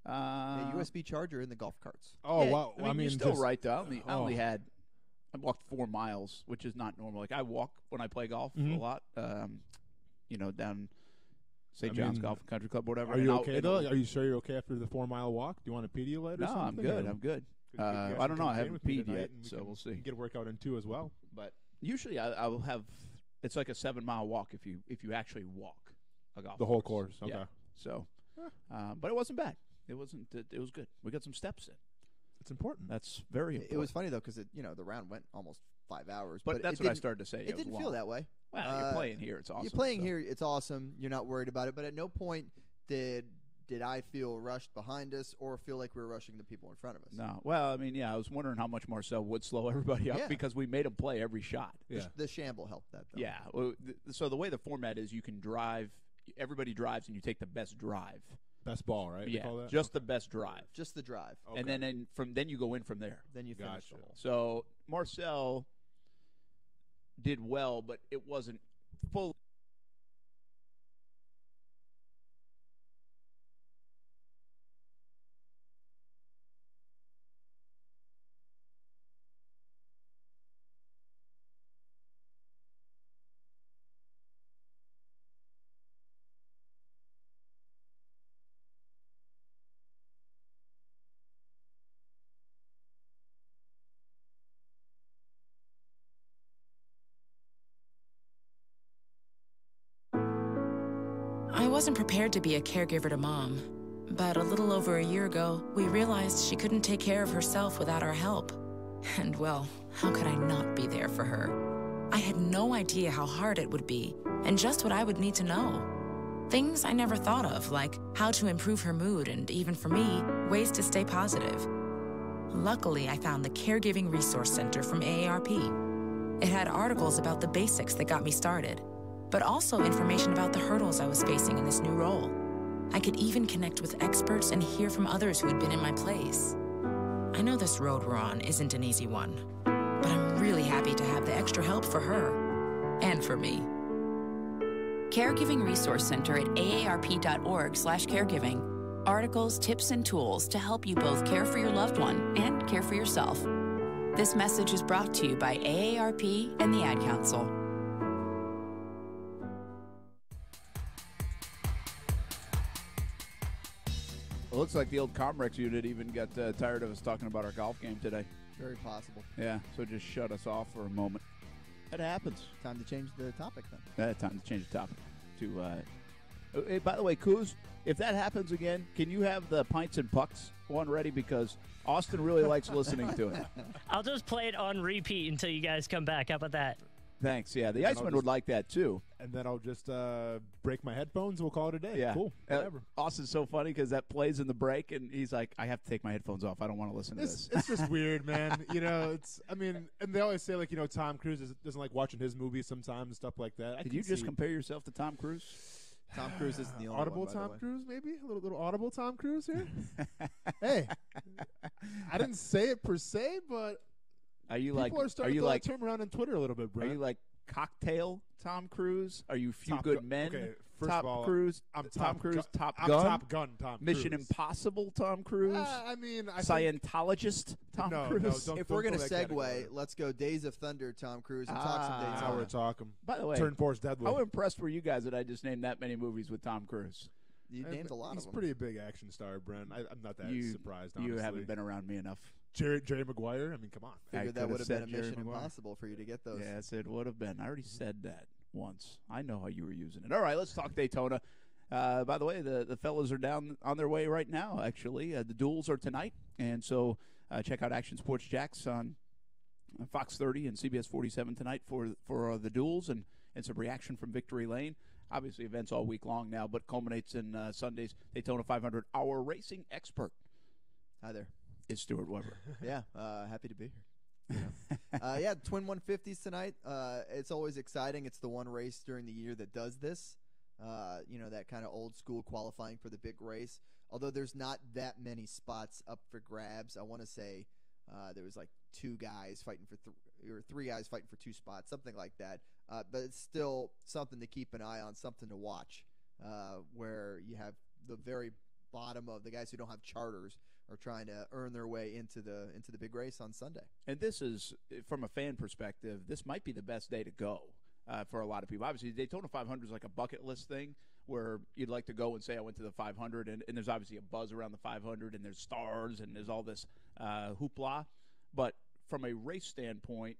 USB charger in the golf carts. Oh, yeah, wow. I mean, you're still right, though. I walked 4 miles, which is not normal. Like, I walk when I play golf a lot, down St. John's Golf and Country Club or whatever. Are you okay, though? Are you sure you're okay after the 4-mile walk? Do you want a Pedialyte or something? No, I'm good. I'm good. I don't know. I haven't peed yet, so we'll see. Get a workout in, too, as well. But usually I will have – it's like a 7-mile walk if you actually walk a golf The whole course. Okay. Yeah. So, but it wasn't bad. It wasn't. It was good. We got some steps in. It's important. That's very important. It was funny though because the round went almost 5 hours. But that's what I started to say. It didn't feel that way. Well, you're playing here. It's awesome. You're playing here. It's awesome. You're not worried about it. But at no point did I feel rushed behind us or feel like we were rushing the people in front of us. No. Well, I mean, I was wondering how much Marcel would slow everybody up because we made him play every shot. Yeah. The shamble helped that, though. Yeah. Well, so the way the format is, you can drive. Everybody drives, and you take the best drive. Best ball, right? Yeah, just the best drive. Just the drive. Okay. And then you go in from there. Then you finish the hole. So Marcel did well, but it wasn't full. I wasn't prepared to be a caregiver to Mom, but a little over a year ago, we realized she couldn't take care of herself without our help. And well, how could I not be there for her? I had no idea how hard it would be, and just what I would need to know. Things I never thought of, like how to improve her mood and, even for me, ways to stay positive. Luckily, I found the Caregiving Resource Center from AARP. It had articles about the basics that got me started, but also information about the hurdles I was facing in this new role. I could even connect with experts and hear from others who had been in my place. I know this road we're on isn't an easy one, but I'm really happy to have the extra help for her and for me. Caregiving Resource Center at aarp.org/caregiving. Articles, tips, and tools to help you both care for your loved one and care for yourself. This message is brought to you by AARP and the Ad Council. It looks like the old Comrex unit even got tired of us talking about our golf game today. Very possible. Yeah, so just shut us off for a moment. That happens. Time to change the topic then. Time to change the topic. Hey, by the way, Kuz, if that happens again, can you have the Pints and Pucks one ready? Because Austin really likes listening to it. I'll just play it on repeat until you guys come back. How about that? Thanks. Yeah, the Iceman would like that too. And then I'll just break my headphones. We'll call it a day. Yeah. Cool. Whatever. Austin's so funny because that plays in the break, and he's like, I have to take my headphones off. I don't want to listen to this. It's just weird, man. And they always say, like, Tom Cruise doesn't like watching his movies sometimes and stuff like that. Did you just compare yourself to Tom Cruise? Tom Cruise isn't the only Audible one, Tom Cruise, maybe? A little Audible Tom Cruise here? Hey, I didn't say it per se, but people are starting to turn around on Twitter a little bit, bro. Are you like Cocktail Tom Cruise? Are you Few Good Men? Okay, first Top of all, Cruise? I'm Tom Cruise? Top I'm Gun? Top Gun Tom Cruise. Mission Impossible Tom Cruise? I Scientologist Tom Cruise? If we're going to segue, let's go Days of Thunder Tom Cruise and talk some Days Now we're talking. By the way, Turn Force Deadly. how impressed were you guys that I just named that many movies with Tom Cruise? You named a lot of them. He's pretty big action star, Brent. I'm not that surprised, honestly. You haven't been around me enough. Jerry Maguire? I mean, come on. Figured that would have been a mission impossible for you to get those. Yes, it would have been. I already said that once. I know how you were using it. All right, let's talk Daytona. By the way, the fellas are down on their way right now, actually. The duels are tonight, and so check out Action Sports Jax on Fox 30 and CBS 47 tonight for the duels and some reaction from Victory Lane. Obviously, events all week long now, but culminates in Sunday's Daytona 500. Our racing expert. Hi there. Is Stuart Weber. Yeah, happy to be here. Twin 150s tonight. It's always exciting. It's the one race during the year that does this. That kind of old school qualifying for the big race. Although there's not that many spots up for grabs. I want to say there was like three guys fighting for 2 spots, something like that. But it's still something to keep an eye on, something to watch. Where you have the very bottom of the guys who don't have charters are trying to earn their way into the big race on Sunday. And this is, from a fan perspective, this might be the best day to go for a lot of people. Obviously, Daytona 500 is like a bucket list thing where you'd like to go and say, I went to the 500, and there's obviously a buzz around the 500, and there's stars, and there's all this hoopla. But from a race standpoint,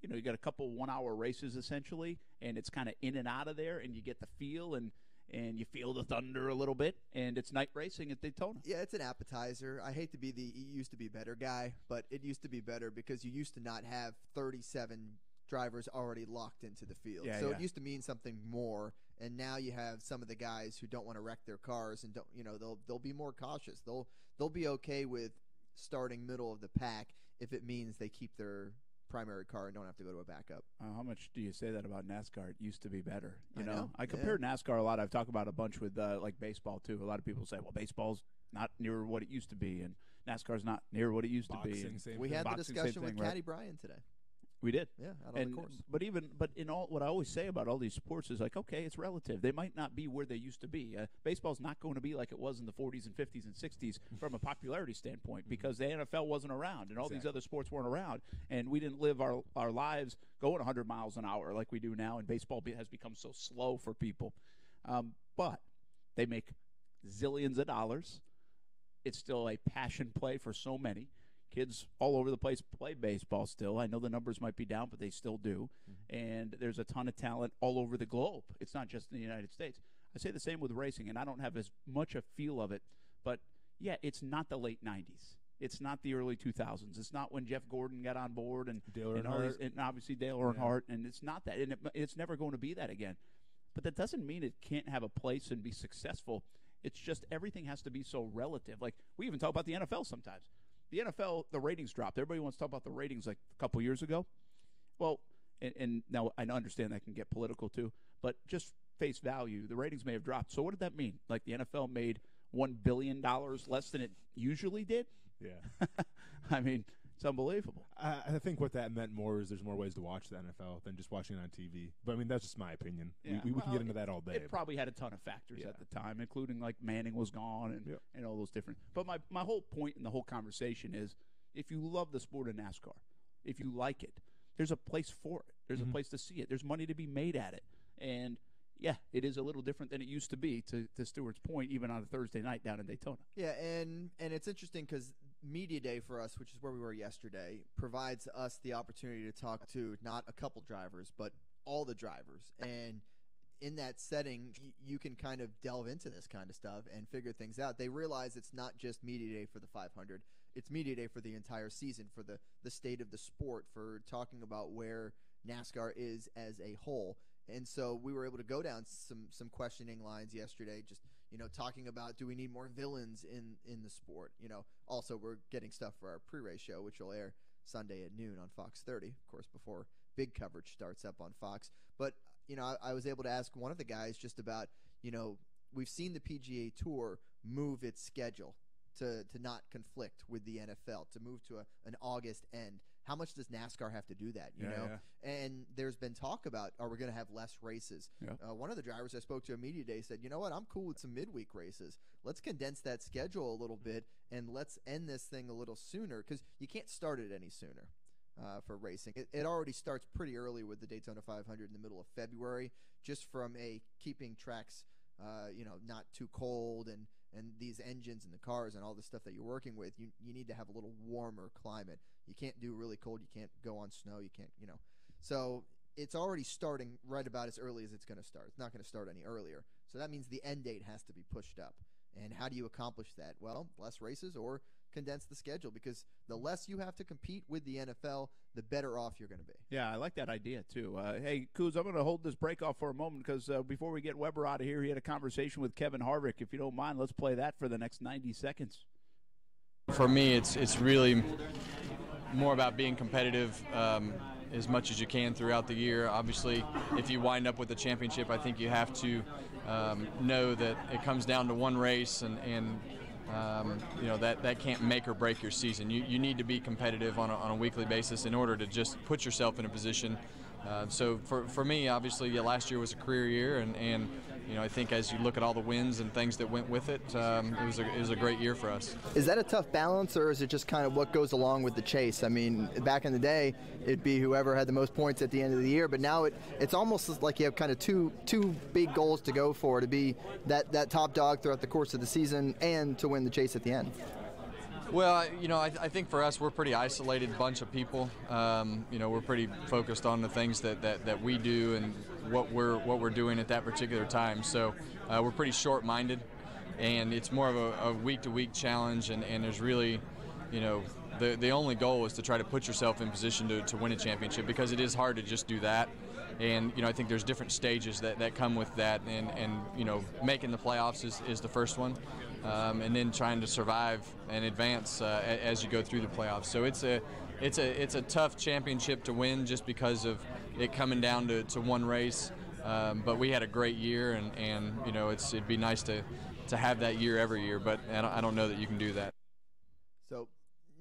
you got a couple 1-hour races essentially, and it's kind of in and out of there, and you get the feel, and you feel the thunder a little bit, and it's night racing at Daytona. Yeah, it's an appetizer. I hate to be the used to be better guy, but it used to be better because you used to not have 37 drivers already locked into the field. It used to mean something more, and now you have some of the guys who don't want to wreck their cars and they'll be more cautious. They'll be okay with starting middle of the pack if it means they keep their primary car and don't have to go to a backup. How much do you say that about NASCAR? It used to be better. I know. I compare NASCAR a lot. I've talked about a bunch with like baseball too. A lot of people say, well, baseball's not near what it used to be, and NASCAR's not near what it used to be. We had the discussion with Caddy Bryan today. We did. Yeah, out on the course. But in all, what I always say about all these sports is like, okay, it's relative. They might not be where they used to be. Baseball's not going to be like it was in the 40s and 50s and 60s from a popularity standpoint because the NFL wasn't around and all these other sports weren't around, and we didn't live our lives going 100 miles an hour like we do now. And baseball has become so slow for people, but they make zillions of dollars. It's still a passion play for so many. Kids all over the place play baseball still. I know the numbers might be down, but they still do. And there's a ton of talent all over the globe. It's not just in the United States. I say the same with racing, and I don't have as much a feel of it. But, yeah, it's not the late 90s. It's not the early 2000s. It's not when Jeff Gordon got on board and obviously Dale Earnhardt. And it's not that. And it's never going to be that again. But that doesn't mean it can't have a place and be successful. It's just everything has to be so relative. Like, we even talk about the NFL sometimes. The NFL, the ratings dropped. Everybody wants to talk about the ratings like a couple years ago. Well, and now I understand that can get political too, but just face value, the ratings may have dropped. So what did that mean? Like the NFL made $1 billion less than it usually did? Yeah. I mean, it's unbelievable. I think what that meant more is there's more ways to watch the NFL than just watching it on TV. But, I mean, that's just my opinion. Yeah. We can get into that all day. It probably had a ton of factors at the time, including like Manning was gone and all those different. But my whole point in the whole conversation is if you love the sport of NASCAR, if you like it, there's a place for it. There's a place to see it. There's money to be made at it. And, yeah, it is a little different than it used to be, to Stewart's point, even on a Thursday night down in Daytona. Yeah, and it's interesting because Media Day for us, which is where we were yesterday, provides us the opportunity to talk to not a couple drivers, but all the drivers. And in that setting, you can kind of delve into this kind of stuff and figure things out. They realize it's not just Media Day for the 500. It's Media Day for the entire season, for the state of the sport, for talking about where NASCAR is as a whole. And so we were able to go down some questioning lines yesterday, just, talking about, do we need more villains in the sport? Also we're getting stuff for our pre-race show, which will air Sunday at noon on Fox 30, of course, before big coverage starts up on Fox. But, I was able to ask one of the guys just about, we've seen the PGA Tour move its schedule to not conflict with the NFL, to move to an August end. How much does NASCAR have to do that, you know? Yeah. And there's been talk about, are we going to have less races? Yeah. One of the drivers I spoke to at Media Day said, you know what, I'm cool with some midweek races. Let's condense that schedule a little bit, and let's end this thing a little sooner, because you can't start it any sooner for racing. It already starts pretty early with the Daytona 500 in the middle of February, just from keeping tracks, not too cold, and these engines and the cars and all the stuff that you're working with, you need to have a little warmer climate. You can't do really cold. You can't go on snow. You can't, So it's already starting right about as early as it's going to start. It's not going to start any earlier. So that means the end date has to be pushed up. And how do you accomplish that? Well, less races or condense the schedule, because the less you have to compete with the NFL, the better off you're going to be. Yeah, I like that idea, too. Hey, Kuz, I'm going to hold this break off for a moment because before we get Weber out of here, he had a conversation with Kevin Harvick. If you don't mind, let's play that for the next 90 seconds. For me, it's really more about being competitive as much as you can throughout the year. Obviously, if you wind up with a championship, I think you have to know that it comes down to one race, and that can't make or break your season. You need to be competitive on a weekly basis in order to just put yourself in a position. So for me, obviously, last year was a career year, and I think as you look at all the wins and things that went with it, it was a great year for us. Is that a tough balance, or is it just kind of what goes along with the chase? I mean, back in the day, it'd be whoever had the most points at the end of the year, but now it's almost like you have kind of two big goals to go for, to be that top dog throughout the course of the season and to win the chase at the end. Well, I think for us, we're a pretty isolated bunch of people. We're pretty focused on the things that we do and what we're doing at that particular time. So we're pretty short-minded, and it's more of a week-to-week challenge. And there's really, the only goal is to try to put yourself in position to win a championship, because it is hard to just do that. And I think there's different stages that come with that, and making the playoffs is the first one. And then trying to survive and advance as you go through the playoffs. So it's a tough championship to win, just because of it coming down to one race. But we had a great year, and it'd be nice to have that year every year. But I don't know that you can do that. So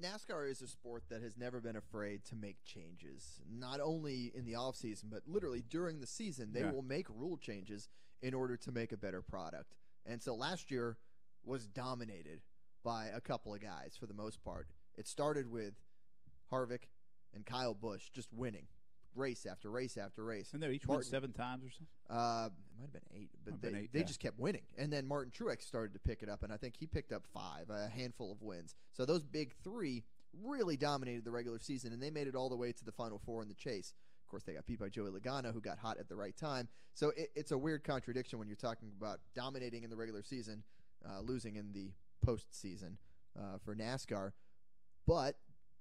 NASCAR is a sport that has never been afraid to make changes, not only in the offseason, but literally during the season. They will make rule changes in order to make a better product. And so last year was dominated by a couple of guys for the most part. It started with Harvick and Kyle Busch just winning race after race after race. And they each won 7 times or something? It might have been 8, but they just kept winning. And then Martin Truex started to pick it up, and I think he picked up 5, a handful of wins. So those big 3 really dominated the regular season, and they made it all the way to the Final 4 in the chase. Of course, they got beat by Joey Logano, who got hot at the right time. So it's a weird contradiction when you're talking about dominating in the regular season, losing in the postseason for NASCAR. But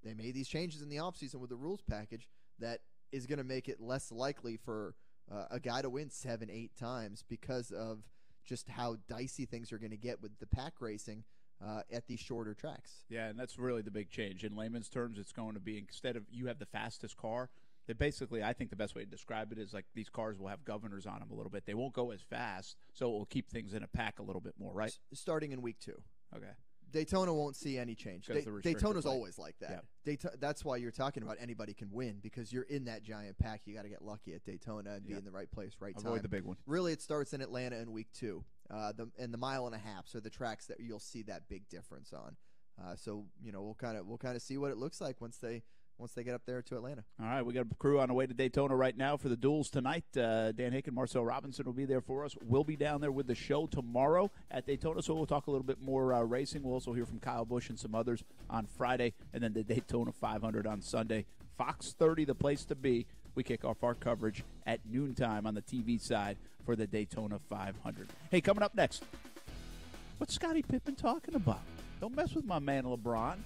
they made these changes in the offseason with the rules package that is going to make it less likely for a guy to win 7-8 times because of just how dicey things are going to get with the pack racing at these shorter tracks. Yeah, and that's really the big change. In layman's terms, it's going to be, instead of you have the fastest car, that basically, I think the best way to describe it is like these cars will have governors on them a little bit. They won't go as fast, so it will keep things in a pack a little bit more, right? Starting in week 2. Okay. Daytona won't see any change. Daytona's always like that. Yep. That's why you're talking about anybody can win, because you're in that giant pack. You got to get lucky at Daytona and be in the right place, right time. Avoid the big one. Really, it starts in Atlanta in week 2. And the mile and a half, so the tracks that you'll see that big difference on. So we'll kind of see what it looks like once they get up there to Atlanta. All right, we got a crew on the way to Daytona right now for the duels tonight. Dan Hick and Marcel Robinson will be there for us. We'll be down there with the show tomorrow at Daytona, so we'll talk a little bit more racing. We'll also hear from Kyle Busch and some others on Friday, and then the Daytona 500 on Sunday. Fox 30, the place to be. We kick off our coverage at noontime on the TV side for the Daytona 500. Hey, coming up next, what's Scottie Pippen talking about? Don't mess with my man LeBron.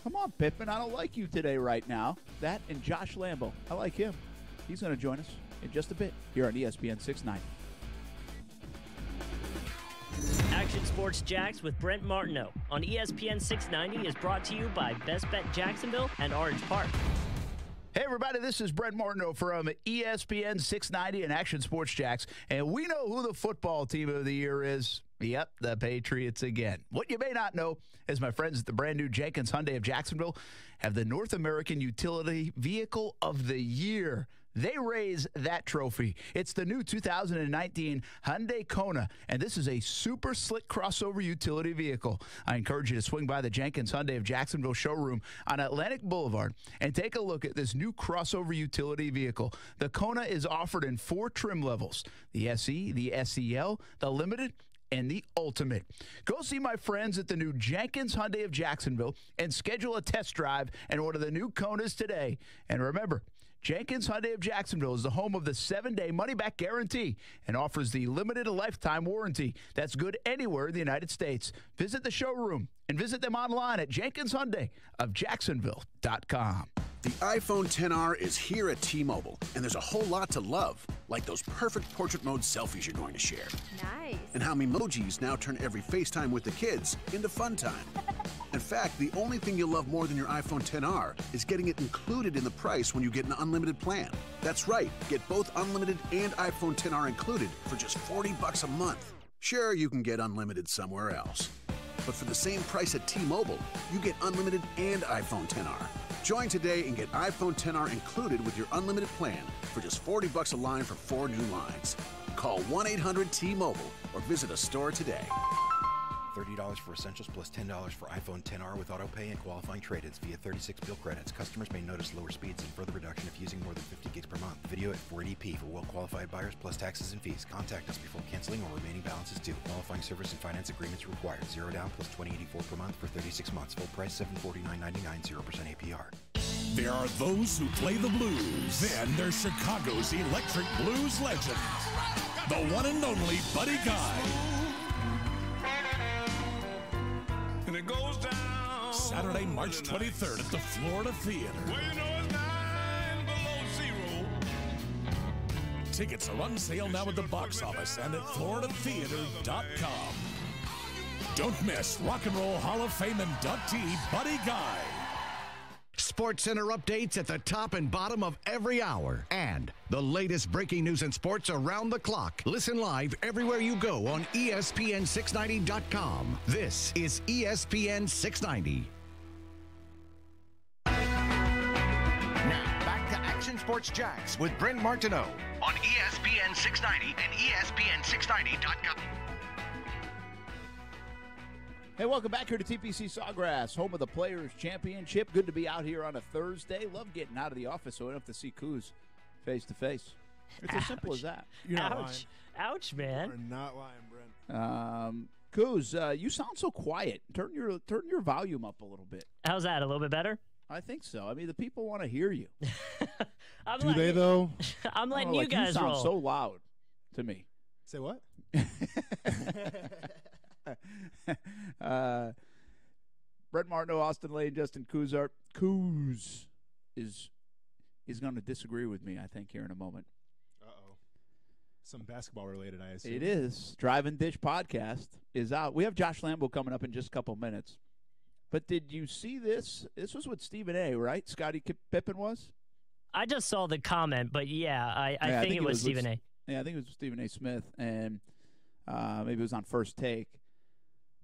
Come on, Pippen, I don't like you today right now. That and Josh Lambo. I like him. He's going to join us in just a bit here on ESPN 690. Action Sports Jax with Brent Martineau on ESPN 690 is brought to you by Best Bet Jacksonville and Orange Park. Hey, everybody, this is Brent Martineau from ESPN 690 and Action Sports Jax, and we know who the football team of the year is. Yep, the Patriots again. What you may not know is my friends at the brand new Jenkins Hyundai of Jacksonville have the North American Utility Vehicle of the Year. They raise that trophy. It's the new 2019 Hyundai Kona, and this is a super slick crossover utility vehicle. I encourage you to swing by the Jenkins Hyundai of Jacksonville showroom on Atlantic Boulevard and take a look at this new crossover utility vehicle. The Kona is offered in 4 trim levels: the SE, the SEL, the Limited, and the Ultimate. Go see my friends at the new Jenkins Hyundai of Jacksonville and schedule a test drive and order the new Konas today. And remember, Jenkins Hyundai of Jacksonville is the home of the 7-day money-back guarantee and offers the limited lifetime warranty. That's good anywhere in the United States. Visit the showroom and visit them online at JenkinsHyundaiofJacksonville.com. The iPhone XR is here at T-Mobile, and there's a whole lot to love, like those perfect portrait mode selfies you're going to share. Nice. And how Memojis now turn every FaceTime with the kids into fun time. In fact, the only thing you'll love more than your iPhone XR is getting it included in the price when you get an unlimited plan. That's right, get both unlimited and iPhone XR included for just $40 a month. Sure, you can get unlimited somewhere else, but for the same price at T-Mobile, you get unlimited and iPhone XR. Join today and get iPhone XR included with your unlimited plan for just $40 a line for 4 new lines. Call 1-800-T-Mobile or visit a store today. $30 for Essentials plus $10 for iPhone XR with autopay and qualifying trade-ins via 36 bill credits. Customers may notice lower speeds and further reduction if using more than 50 gigs per month. Video at 480p for well-qualified buyers plus taxes and fees. Contact us before canceling or remaining balance is due. Qualifying service and finance agreements required. 0 down plus $20.84 per month for 36 months. Full price $749.99, 0% APR. There are those who play the blues. Then there's Chicago's electric blues legend, the one and only Buddy Guy. And it goes down Saturday, March 23rd at the Florida Theater. Well, you know it's 9 below zero. Tickets are on sale now at the box office and at floridatheater.com. Don't miss Rock and Roll Hall of Fame inductee Buddy Guy. Sports Center updates at the top and bottom of every hour. And the latest breaking news in sports around the clock. Listen live everywhere you go on ESPN690.com. This is ESPN 690. Action Sports Jax with Brent Martineau on ESPN 690 and ESPN690.com. Hey, welcome back here to TPC Sawgrass, home of the Players' Championship. Good to be out here on a Thursday. Love getting out of the office so I don't have to see Coos face to face. It's as simple as that. You're not Ouch. lying. Ouch, man. You're not lying, Brent. Coos, you sound so quiet. Turn your volume up a little bit. How's that? A little bit better? I think so. I mean, the people want to hear you. Do they, though? I'm letting you guys sound roll. so loud to me. Say what? Brett Martineau, Austin Lane, Justin Coos is going to disagree with me, I think, here in a moment. Uh-oh. Some basketball related, I assume. It is. Drive and Dish podcast is out. We have Josh Lambo coming up in just a couple of minutes. But did you see this? This was with Stephen A., right? Scottie Pippen was? I just saw the comment, but yeah, I think it was Stephen A. Yeah, I think it was Stephen A. Smith, and maybe it was on First Take.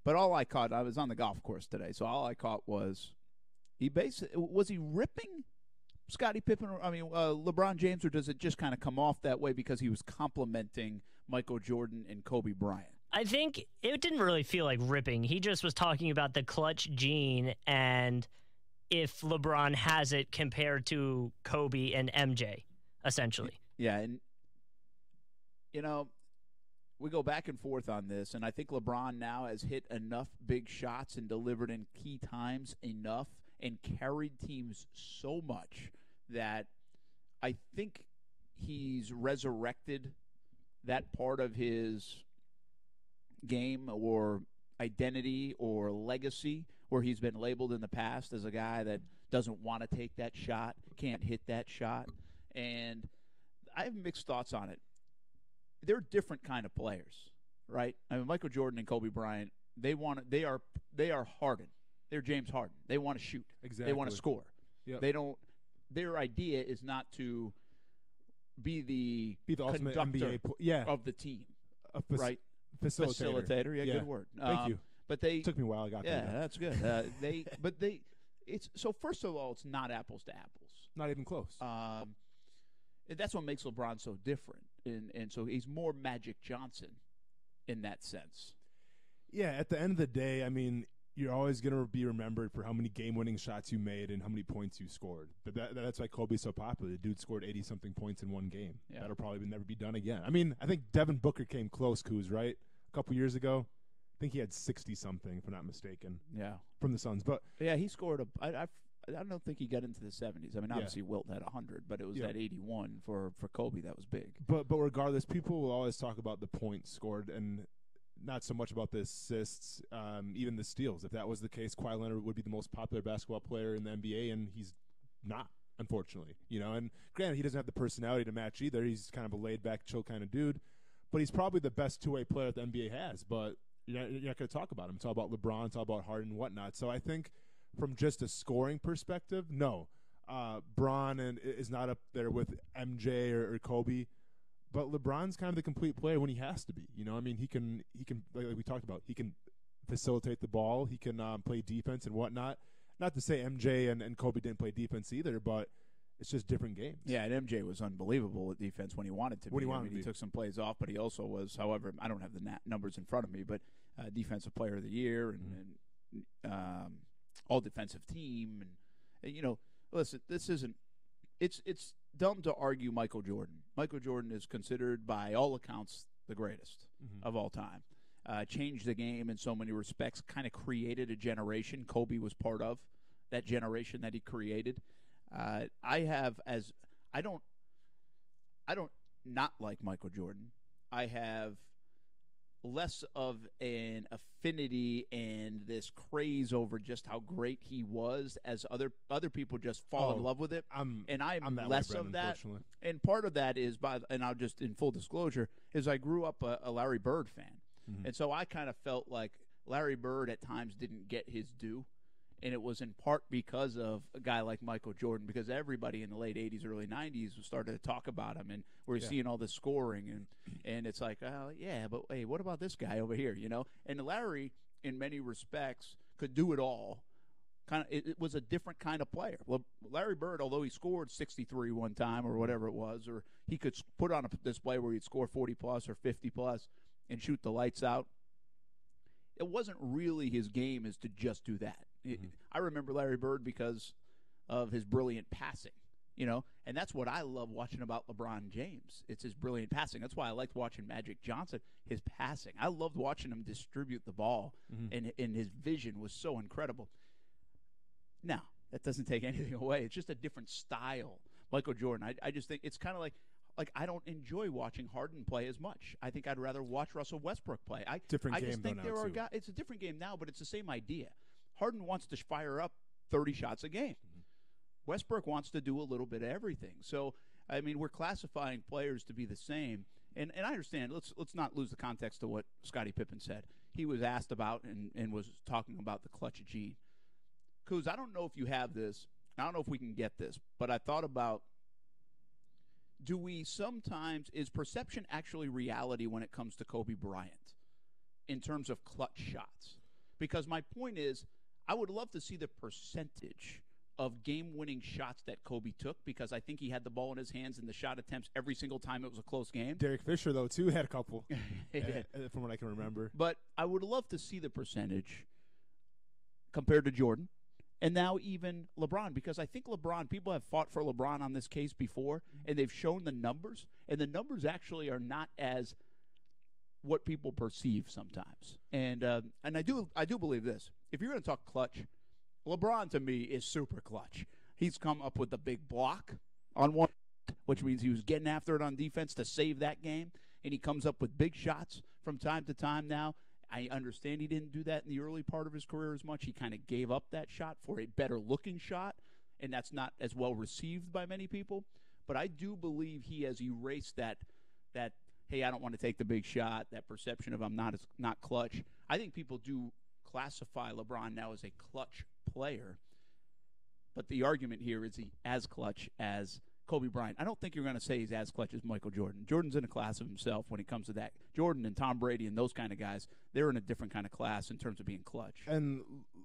But all I caught, I was on the golf course today, so all I caught was was he ripping Scottie Pippen, LeBron James, or does it just kind of come off that way because he was complimenting Michael Jordan and Kobe Bryant? I think it didn't really feel like ripping. He just was talking about the clutch gene and if LeBron has it compared to Kobe and MJ, essentially. Yeah, and, we go back and forth on this, and I think LeBron now has hit enough big shots and delivered in key times enough and carried teams so much that I think he's resurrected that part of his game or identity or legacy where he's been labeled in the past as a guy that doesn't want to take that shot, can't hit that shot. And I have mixed thoughts on it. They're different kind of players, right? I mean, Michael Jordan and Kobe Bryant, they are Harden. They're James Harden. They want to shoot. Exactly. They want to score. Yep. They don't. Their idea is not to be the ultimate conductor NBA of the team, right? Facilitator. Yeah, good word. Thank you. But they took me a while. I got yeah, there. that's good. It's so. First of all, it's not apples to apples. Not even close. That's what makes LeBron so different, and so he's more Magic Johnson in that sense. Yeah, at the end of the day, I mean, you're always going to be remembered for how many game-winning shots you made and how many points you scored. But that's why Kobe's so popular. The dude scored 80-something points in one game. Yeah. That'll probably never be done again. I mean, I think Devin Booker came close, Kuz, right? A couple years ago. I think he had 60-something, if I'm not mistaken. Yeah. From the Suns. But yeah, he scored I don't think he got into the 70s. I mean, obviously Wilt had 100, but it was that 81 for Kobe that was big. But regardless, people will always talk about the points scored and not so much about the assists, even the steals. If that was the case, Kawhi Leonard would be the most popular basketball player in the NBA, and he's not, unfortunately. And granted, he doesn't have the personality to match either. He's kind of a laid-back, chill kind of dude. But he's probably the best two-way player that the NBA has. But you're not going to talk about him. It's all about LeBron. It's all about Harden and whatnot. So I think from just a scoring perspective, no. Bron is not up there with MJ or Kobe. But LeBron's kind of the complete player when he has to be. I mean, he can like we talked about, he can facilitate the ball. He can play defense and whatnot. Not to say MJ and Kobe didn't play defense either, but it's just different games. Yeah, and MJ was unbelievable at defense when he wanted to be. He took some plays off, but he also was, however, I don't have the numbers in front of me, but Defensive Player of the Year and all defensive team. And listen, this isn't – it's dumb to argue Michael Jordan. Michael Jordan is considered, by all accounts, the greatest of all time. Changed the game in so many respects, kind of created a generation. Kobe was part of that generation that he created. I don't not like Michael Jordan. I have less of an affinity and this craze over just how great he was as other people just fall in love with it. I'm less of that. And part of that is and I'll just in full disclosure is I grew up a Larry Bird fan. And so I kind of felt like Larry Bird at times didn't get his due. And it was in part because of a guy like Michael Jordan, because everybody in the late 80s, early 90s started to talk about him, and we're seeing all this scoring, and it's like, oh, yeah, but hey, what about this guy over here, And Larry, in many respects, could do it all, it was a different kind of player. Larry Bird, although he scored 63 one time or whatever it was, or he could put on a display where he'd score 40-plus or 50-plus and shoot the lights out, it wasn't really his game is to just do that. I remember Larry Bird because of his brilliant passing, and that's what I love watching about LeBron James. It's his brilliant passing. That's why I liked watching Magic Johnson, his passing. I loved watching him distribute the ball, and his vision was so incredible. Now, that doesn't take anything away. It's just a different style. Michael Jordan, I just think it's kind of like I don't enjoy watching Harden play as much. I think I'd rather watch Russell Westbrook play. Different I game just think there are guys. It's a different game now, but it's the same idea. Harden wants to fire up 30 shots a game. Westbrook wants to do a little bit of everything. So, I mean, we're classifying players to be the same. And I understand. Let's not lose the context of what Scottie Pippen said. He was asked about and was talking about the clutch gene. Kuz, I don't know if you have this. I don't know if we can get this, but I thought about, do we sometimes, is perception actually reality when it comes to Kobe Bryant in terms of clutch shots? Because my point is, I would love to see the percentage of game-winning shots that Kobe took, because I think he had the ball in his hands in the shot attempts every single time it was a close game. Derek Fisher, though, too, had a couple, from what I can remember. But I would love to see the percentage compared to Jordan. And now even LeBron, because I think LeBron, people have fought for LeBron on this case before, and they've shown the numbers, and the numbers actually are not as what people perceive sometimes. And I do believe this. If you're going to talk clutch, LeBron to me is super clutch. He's come up with the big block on one, which means he was getting after it on defense to save that game, and he comes up with big shots from time to time now. I understand he didn't do that in the early part of his career as much. He kind of gave up that shot for a better-looking shot, and that's not as well received by many people. But I do believe he has erased that hey, I don't want to take the big shot, that perception of I'm not clutch. I think people do classify LeBron now as a clutch player, but the argument here is he as clutch as Kobe Bryant. I don't think you're going to say he's as clutch as Michael Jordan. Jordan's in a class of himself when it comes to that. Jordan and Tom Brady and those kind of guys, they're in a different kind of class in terms of being clutch. And,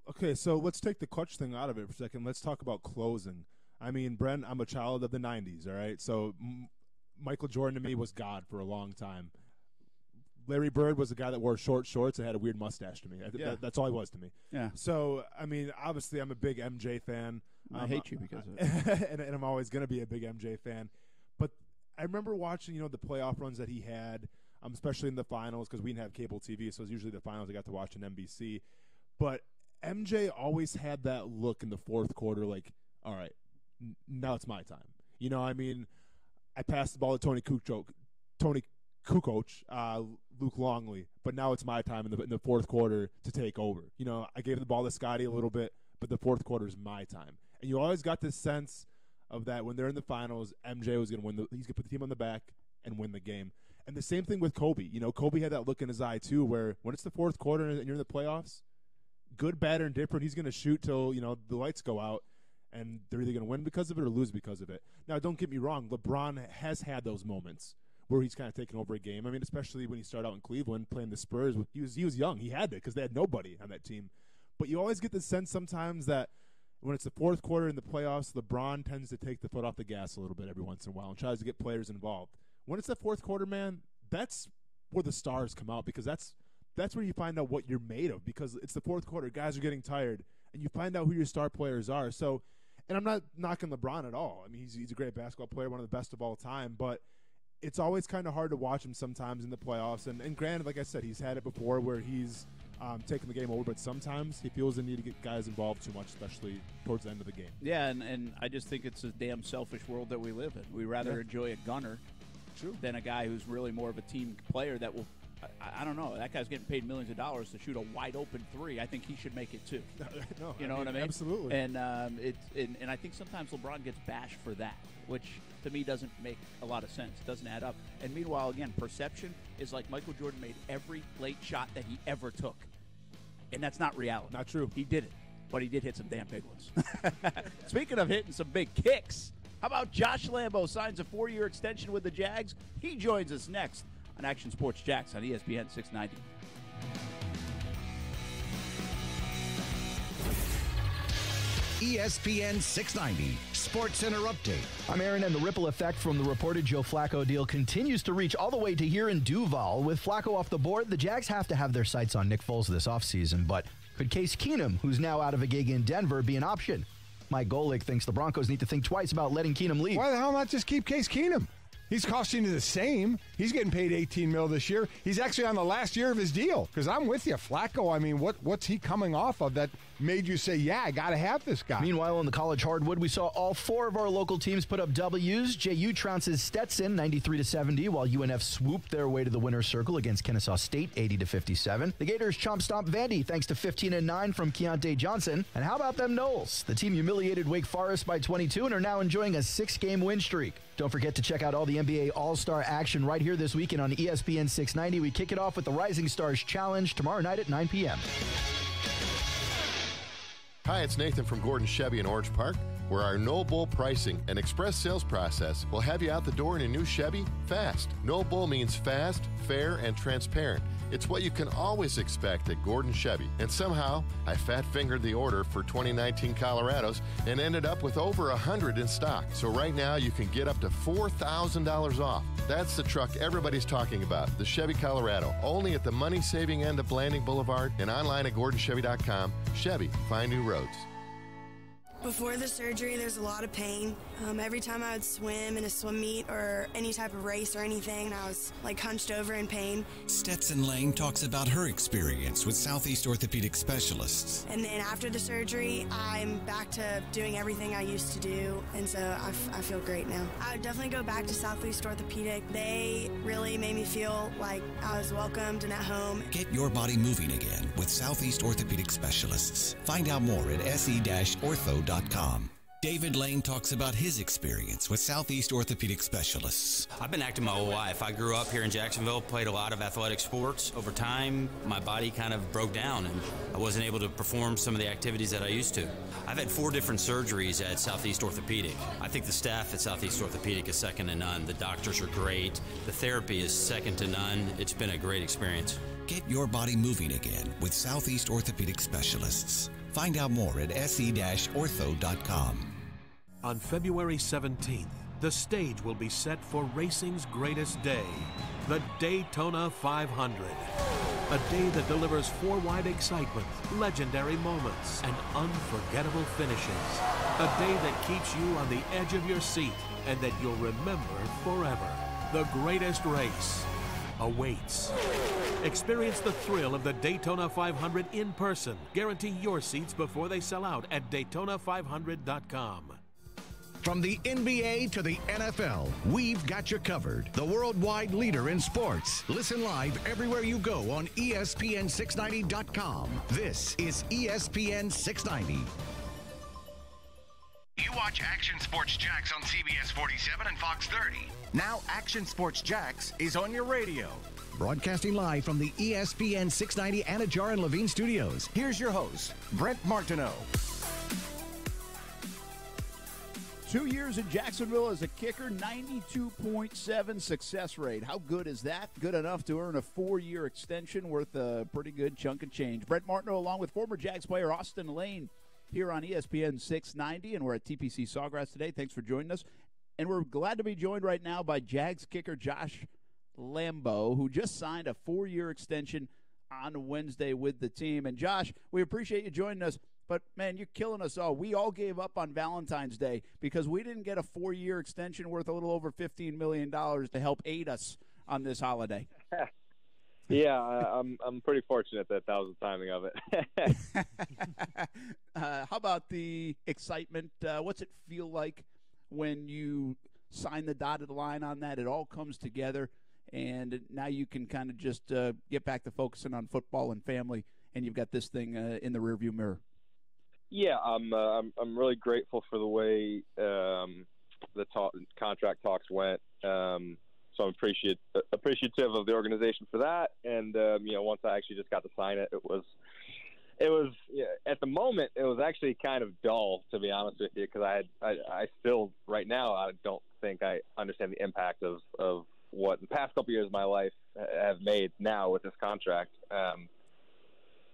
okay, so let's take the clutch thing out of it for a second. Let's talk about closing. I mean, Brent, I'm a child of the 90s, all right? So Michael Jordan to me was God for a long time. Larry Bird was a guy that wore short shorts and had a weird mustache to me. That's all he was to me. Yeah. So, I mean, obviously I'm a big MJ fan. I hate you because of it. and I'm always going to be a big MJ fan. But I remember watching, the playoff runs that he had, especially in the finals, because we didn't have cable TV, so it was usually the finals I got to watch on NBC. But MJ always had that look in the fourth quarter like, all right, now it's my time. I mean, I passed the ball to Tony Kukoc, Luke Longley, but now it's my time in the fourth quarter to take over. I gave the ball to Scotty a little bit, but the fourth quarter is my time. And you always got this sense of that when they're in the finals, MJ was going to win. He's going to put the team on the back and win the game. And the same thing with Kobe. Kobe had that look in his eye too, where when it's the fourth quarter and you're in the playoffs, good, bad, or indifferent, he's going to shoot till the lights go out, and they're either going to win because of it or lose because of it. Now, don't get me wrong, LeBron has had those moments where he's kind of taken over a game. I mean, especially when he started out in Cleveland playing the Spurs. He was young. He had it because they had nobody on that team. But you always get the sense sometimes that when it's the fourth quarter in the playoffs, LeBron tends to take the foot off the gas a little bit every once in a while and tries to get players involved. When it's the fourth quarter, man, that's where the stars come out, because that's where you find out what you're made of, because it's the fourth quarter. Guys are getting tired, and you find out who your star players are. So, and I'm not knocking LeBron at all. I mean, he's a great basketball player, one of the best of all time, but it's always kind of hard to watch him sometimes in the playoffs. And granted, like I said, he's had it before where he's taking the game over, but sometimes he feels the need to get guys involved too much, especially towards the end of the game. Yeah, and I just think it's a damn selfish world that we live in. We rather enjoy a gunner than a guy who's really more of a team player that will I don't know. That guy's getting paid millions of dollars to shoot a wide open three. I think he should make it too. No, you know what I mean? Absolutely. And and I think sometimes LeBron gets bashed for that, which to me doesn't make a lot of sense. It doesn't add up. And meanwhile, again, perception is like Michael Jordan made every late shot that he ever took, and that's not reality. Not true. He did it, but he did hit some damn big ones. Speaking of hitting some big kicks, how about Josh Lambo signs a 4-year extension with the Jags? He joins us next on Action Sports Jax on ESPN 690. ESPN 690 Sports Center Update. I'm Aaron, and the ripple effect from the reported Joe Flacco deal continues to reach all the way to here in Duval. With Flacco off the board, the Jags have to have their sights on Nick Foles this offseason, but could Case Keenum, who's now out of a gig in Denver, be an option? Mike Golick thinks the Broncos need to think twice about letting Keenum leave. Why the hell not just keep Case Keenum? He's costing you the same. He's getting paid $18 million this year. He's actually on the last year of his deal. Because I'm with you, Flacco. I mean, what's he coming off of that made you say, yeah, I got to have this guy? Meanwhile, on the college hardwood, we saw all four of our local teams put up W's. JU trounces Stetson 93-70, while UNF swooped their way to the winner's circle against Kennesaw State 80-57. The Gators chomp stomp Vandy thanks to 15-9 from Keontae Johnson. And how about them Knowles? The team humiliated Wake Forest by 22 and are now enjoying a 6-game win streak. Don't forget to check out all the NBA All-Star action right here this weekend on ESPN 690. We kick it off with the Rising Stars Challenge tomorrow night at 9 p.m. Hi, it's Nathan from Gordon Chevy in Orange Park, where our no bull pricing and express sales process will have you out the door in a new Chevy fast. No bull means fast, fair, and transparent. It's what you can always expect at Gordon Chevy. And somehow, I fat-fingered the order for 2019 Colorados and ended up with over 100 in stock. So right now, you can get up to $4,000 off. That's the truck everybody's talking about, the Chevy Colorado. Only at the money-saving end of Blanding Boulevard and online at GordonChevy.com. Chevy, find new roads. Before the surgery, there's a lot of pain. Every time I would swim in a swim meet or any type of race or anything, I was like hunched over in pain. Stetson Lane talks about her experience with Southeast Orthopedic Specialists. And then after the surgery, I'm back to doing everything I used to do, and so I feel great now. I would definitely go back to Southeast Orthopedic. They really made me feel like I was welcomed and at home. Get your body moving again with Southeast Orthopedic Specialists. Find out more at se-ortho.com. David Lane talks about his experience with Southeast Orthopedic Specialists. I've been active my whole life. I grew up here in Jacksonville, played a lot of athletic sports. Over time, my body kind of broke down and I wasn't able to perform some of the activities that I used to. I've had 4 different surgeries at Southeast Orthopedic. I think the staff at Southeast Orthopedic is second to none. The doctors are great. The therapy is second to none. It's been a great experience. Get your body moving again with Southeast Orthopedic Specialists. Find out more at se-ortho.com. On February 17th, the stage will be set for racing's greatest day, the Daytona 500. A day that delivers 4-wide excitement, legendary moments, and unforgettable finishes. A day that keeps you on the edge of your seat and that you'll remember forever. The greatest race awaits. Experience the thrill of the Daytona 500 in person. Guarantee your seats before they sell out at Daytona500.com. From the NBA to the NFL, we've got you covered. The worldwide leader in sports. Listen live everywhere you go on ESPN690.com. This is ESPN 690. You watch Action Sports Jax on CBS 47 and Fox 30. Now Action Sports Jax is on your radio. Broadcasting live from the ESPN 690 Anajar and Levine studios. Here's your host, Brent Martineau. 2 years in Jacksonville as a kicker, 92.7 success rate. How good is that? Good enough to earn a 4-year extension worth a pretty good chunk of change. Brent Martineau along with former Jags player Austin Lane here on ESPN 690, and we're at TPC Sawgrass today. Thanks for joining us. And we're glad to be joined right now by Jags kicker Josh Lambo, who just signed a 4-year extension on Wednesday with the team. And Josh, we appreciate you joining us. But, man, you're killing us all. We all gave up on Valentine's Day because we didn't get a 4-year extension worth a little over $15 million to help aid us on this holiday. Yeah, I'm pretty fortunate that was the timing of it. How about the excitement? What's it feel like when you sign the dotted line on that? It all comes together, and now you can kind of just get back to focusing on football and family, and you've got this thing in the rearview mirror. Yeah, I'm really grateful for the way the contract talks went. So I'm appreciative of the organization for that. And once I actually just got to sign it, it was at the moment it was actually kind of dull, to be honest with you, because I still right now I don't think I understand the impact of what the past couple years of my life have made now with this contract.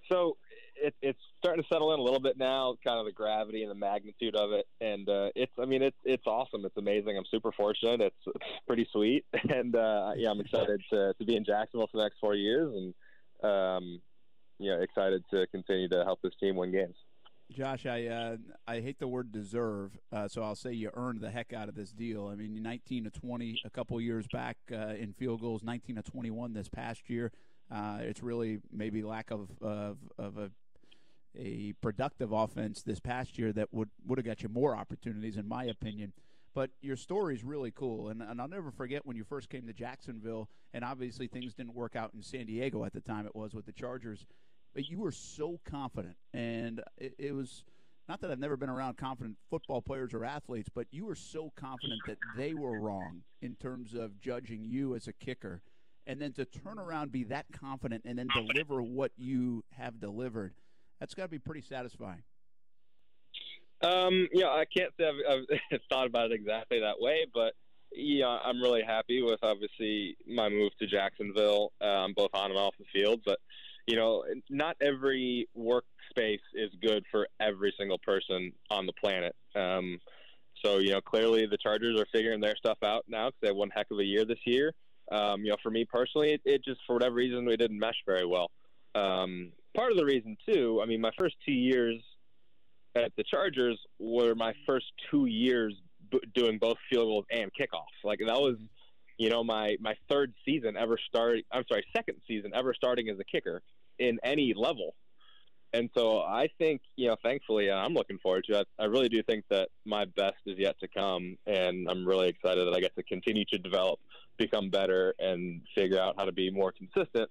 So it's starting to settle in a little bit now, kind of the gravity and the magnitude of it. And it's awesome. It's amazing. I'm super fortunate. It's pretty sweet. And I'm excited to be in Jacksonville for the next 4 years, and excited to continue to help this team win games. Josh, I hate the word deserve, so I'll say you earned the heck out of this deal. I mean, 19 to 20 a couple years back in field goals, 19 to 21 this past year. It's really maybe lack of a productive offense this past year that would have got you more opportunities, in my opinion. But your story is really cool, and I'll never forget when you first came to Jacksonville, and obviously things didn't work out in San Diego at the time it was with the Chargers. But you were so confident, and it was not that I've never been around confident football players or athletes, but you were so confident that they were wrong in terms of judging you as a kicker, and then to turn around, be that confident, and then deliver what you have delivered, that's got to be pretty satisfying. I can't say I've thought about it exactly that way, but I'm really happy with obviously my move to Jacksonville, both on and off the field, but not every workspace is good for every single person on the planet. So clearly the Chargers are figuring their stuff out now because they had one heck of a year this year. For me personally, it just, for whatever reason, we didn't mesh very well. Part of the reason, too, I mean, my first 2 years at the Chargers were my first 2 years doing both field goals and kickoffs. Like, that was, my second season ever starting as a kicker in any level. And so I think, thankfully, I'm looking forward to it. I really do think that my best is yet to come, and I'm really excited that I get to continue to develop, become better, and figure out how to be more consistent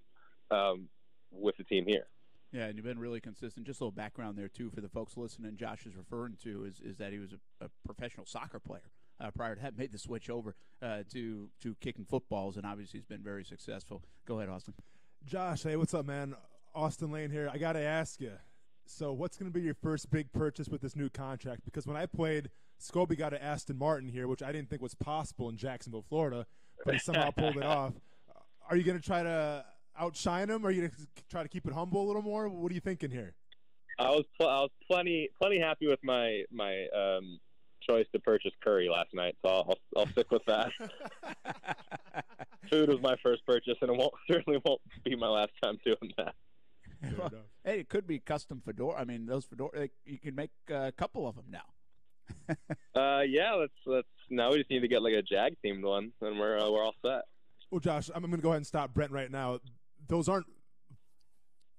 with the team here. Yeah, and you've been really consistent. Just a little background there, too, for the folks listening. Josh is referring to is that he was a professional soccer player prior to that, made the switch over to kicking footballs, and obviously he's been very successful. Go ahead, Austin. Josh, hey, what's up, man? Austin Lane here. I got to ask you, so what's going to be your first big purchase with this new contract? Because when I played, Scobie got to Aston Martin here, which I didn't think was possible in Jacksonville, Florida, but he somehow pulled it off. Are you going to try to outshine him? Or are you going to try to keep it humble a little more? What are you thinking here? I was plenty happy with my choice to purchase curry last night, so I'll stick with that. Food was my first purchase, and it certainly won't be my last time doing that. Well, hey, it could be custom fedora. I mean, those fedora, you can make a couple of them now. Let's now we just need to get like a Jag themed one, and we're all set. Well, Josh, I'm going to go ahead and stop Brent right now. Those aren't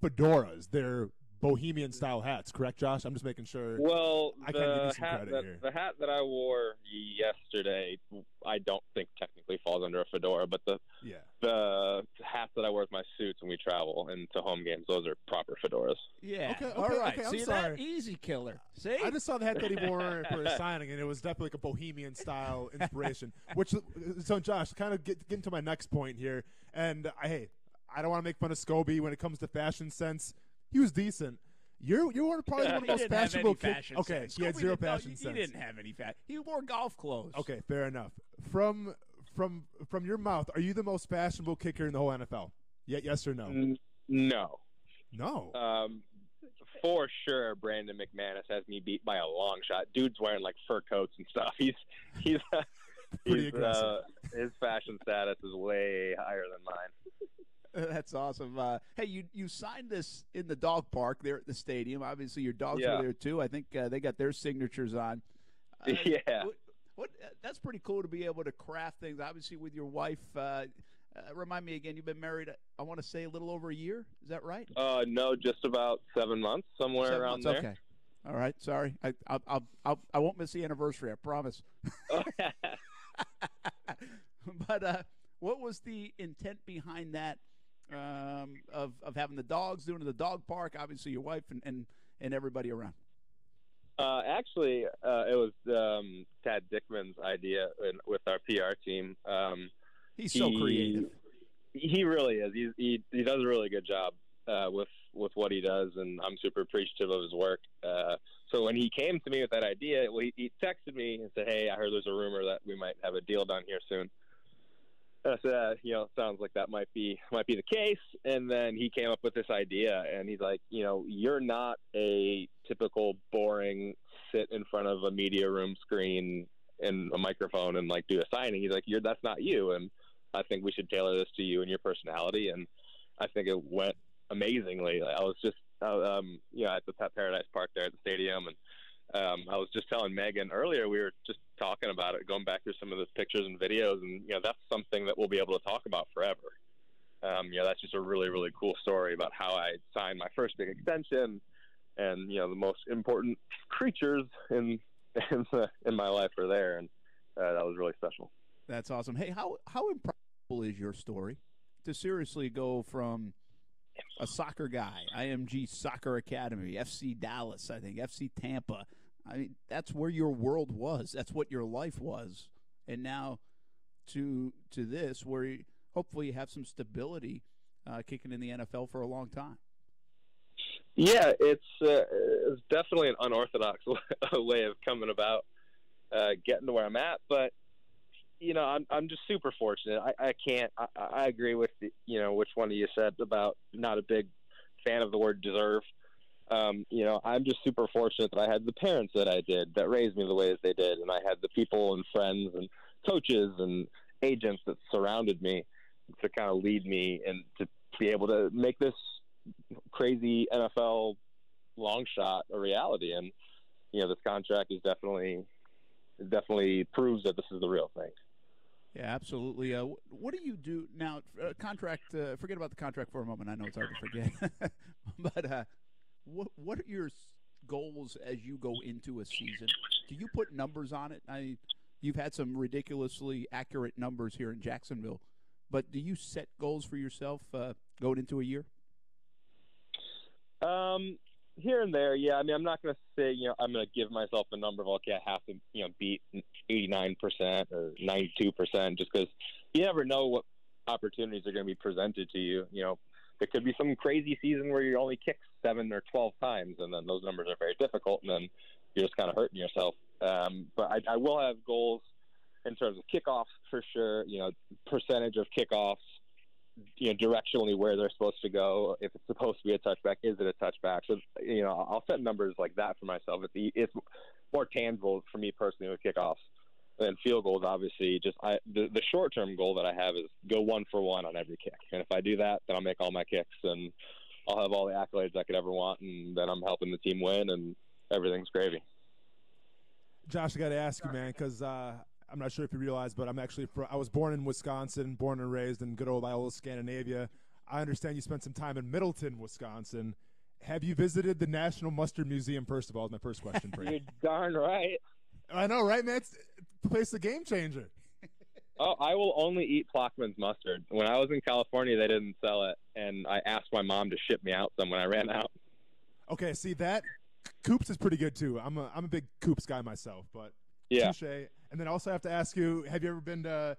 fedoras; they're Bohemian-style hats, correct, Josh? I'm just making sure. Well, I can give you some credit here. The hat that I wore yesterday, I don't think technically falls under a fedora, but the hats that I wear with my suits when we travel and to home games, those are proper fedoras. Yeah. Okay, all right. Okay, See, I'm sorry. that easy killer. See? I just saw the hat that he wore for his signing, and it was definitely like a Bohemian-style inspiration. So, Josh, kind of get into my next point here, and I don't want to make fun of Scobie when it comes to fashion sense. He was decent. You're probably one of the most fashionable kids. Okay, he had zero fashion sense. He didn't have any fashion. He wore golf clothes. Okay, fair enough. From your mouth, are you the most fashionable kicker in the whole NFL? Yes or no? No. No. For sure, Brandon McManus has me beat by a long shot. Dude's wearing like fur coats and stuff. He's pretty aggressive. His fashion status is way higher than mine. That's awesome. Hey, you signed this in the dog park there at the stadium. Obviously, your dogs were there too. I think they got their signatures on. What that's pretty cool to be able to craft things. Obviously, with your wife. Remind me again. You've been married, I want to say, a little over a year. Is that right? No, just about 7 months, somewhere around there. Okay. All right. Sorry. I won't miss the anniversary. I promise. But what was the intent behind that? Of having the dogs, doing the dog park, obviously your wife and everybody around. Actually, it was Tad Dickman's idea with our PR team. He's so creative. He really is. He does a really good job with what he does, and I'm super appreciative of his work. So when he came to me with that idea, he texted me and said, "Hey, I heard there's a rumor that we might have a deal done here soon." I said, sounds like that might be the case. And then he came up with this idea, and he's like, you're not a typical boring sit in front of a media room screen and a microphone and like do a signing. He's like, that's not you. And I think we should tailor this to you and your personality. And I think it went amazingly. I was just, at the Pet Paradise Park there at the stadium, and I was just telling Megan earlier, we were just talking about it, going back through some of the pictures and videos, and that's something that we'll be able to talk about forever. That's just a really, really cool story about how I signed my first big extension, and the most important creatures in my life are there, and that was really special. That's awesome. Hey, how improbable is your story to seriously go from a soccer guy, IMG Soccer Academy, FC Dallas, I think, FC Tampa. I mean, that's where your world was. That's what your life was. And now to this, where hopefully you have some stability kicking in the NFL for a long time. Yeah, it's definitely an unorthodox way of coming about getting to where I'm at. But, I'm just super fortunate. I agree with, which one of you said about not a big fan of the word deserve. I'm just super fortunate that I had the parents that I did that raised me the way that they did. And I had the people and friends and coaches and agents that surrounded me to kind of lead me and to be able to make this crazy NFL long shot a reality. And, this contract is definitely proves that this is the real thing. Yeah, absolutely. What do you do now? Contract. Forget about the contract for a moment. I know it's hard to forget. But what are your goals as you go into a season? Do you put numbers on it? You've had some ridiculously accurate numbers here in Jacksonville, but do you set goals for yourself going into a year? Here and there, yeah. I mean, I'm not going to say, I'm going to give myself a number of, okay, I have to, beat 89% or 92%, just because you never know what opportunities are going to be presented to you. There could be some crazy season where you only kick 7 or 12 times, and then those numbers are very difficult, and then you're just kind of hurting yourself. But I will have goals in terms of kickoffs for sure, percentage of kickoffs, directionally where they're supposed to go. If it's supposed to be a touchback, is it a touchback? So, I'll set numbers like that for myself. It's more tangible for me personally with kickoffs. And then field goals, obviously, the short-term goal that I have is go 1 for 1 on every kick. And if I do that, then I'll make all my kicks, and I'll have all the accolades I could ever want, and then I'm helping the team win, and everything's gravy. Josh, I got to ask you, man, because I'm not sure if you realize, but I was born in Wisconsin, born and raised in good old Iowa, Scandinavia. I understand you spent some time in Middleton, Wisconsin. Have you visited the National Mustard Museum, first of all, is my first question for you. You're darn right. I know, right, man? It's the place, a game changer. Oh, I will only eat Plockman's mustard. When I was in California, they didn't sell it, and I asked my mom to ship me out some when I ran out. Okay, see, that Coops is pretty good, too. I'm a big Coops guy myself, but yeah. Touche. And then also I have to ask you, have you ever been to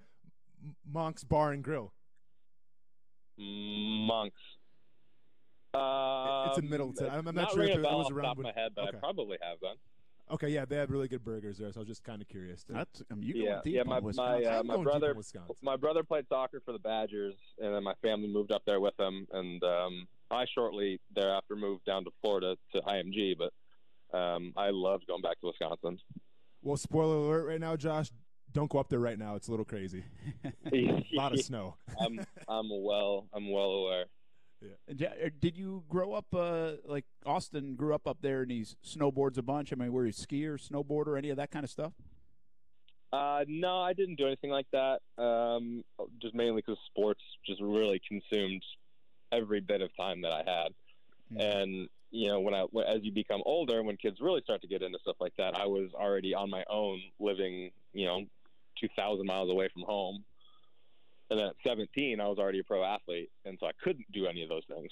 Monk's Bar and Grill? Monk's. It's in Middleton. I'm not sure if it was around. Off the top of my head, but okay. I probably have been. Okay, yeah, they have really good burgers there, so I was just kind of curious. My brother played soccer for the Badgers, and then my family moved up there with him, and I shortly thereafter moved down to Florida to IMG, but I loved going back to Wisconsin. Well, spoiler alert right now, Josh, don't go up there right now. It's a little crazy. A lot of snow. I'm well aware. Yeah. Did you grow up like Austin grew up there and he snowboards a bunch? I mean, were you a skier, snowboarder, any of that kind of stuff? No, I didn't do anything like that. Just mainly because sports just really consumed every bit of time that I had. And as you become older, when kids really start to get into stuff like that, I was already on my own, living 2,000 miles away from home. And then at 17, I was already a pro athlete, and so I couldn't do any of those things,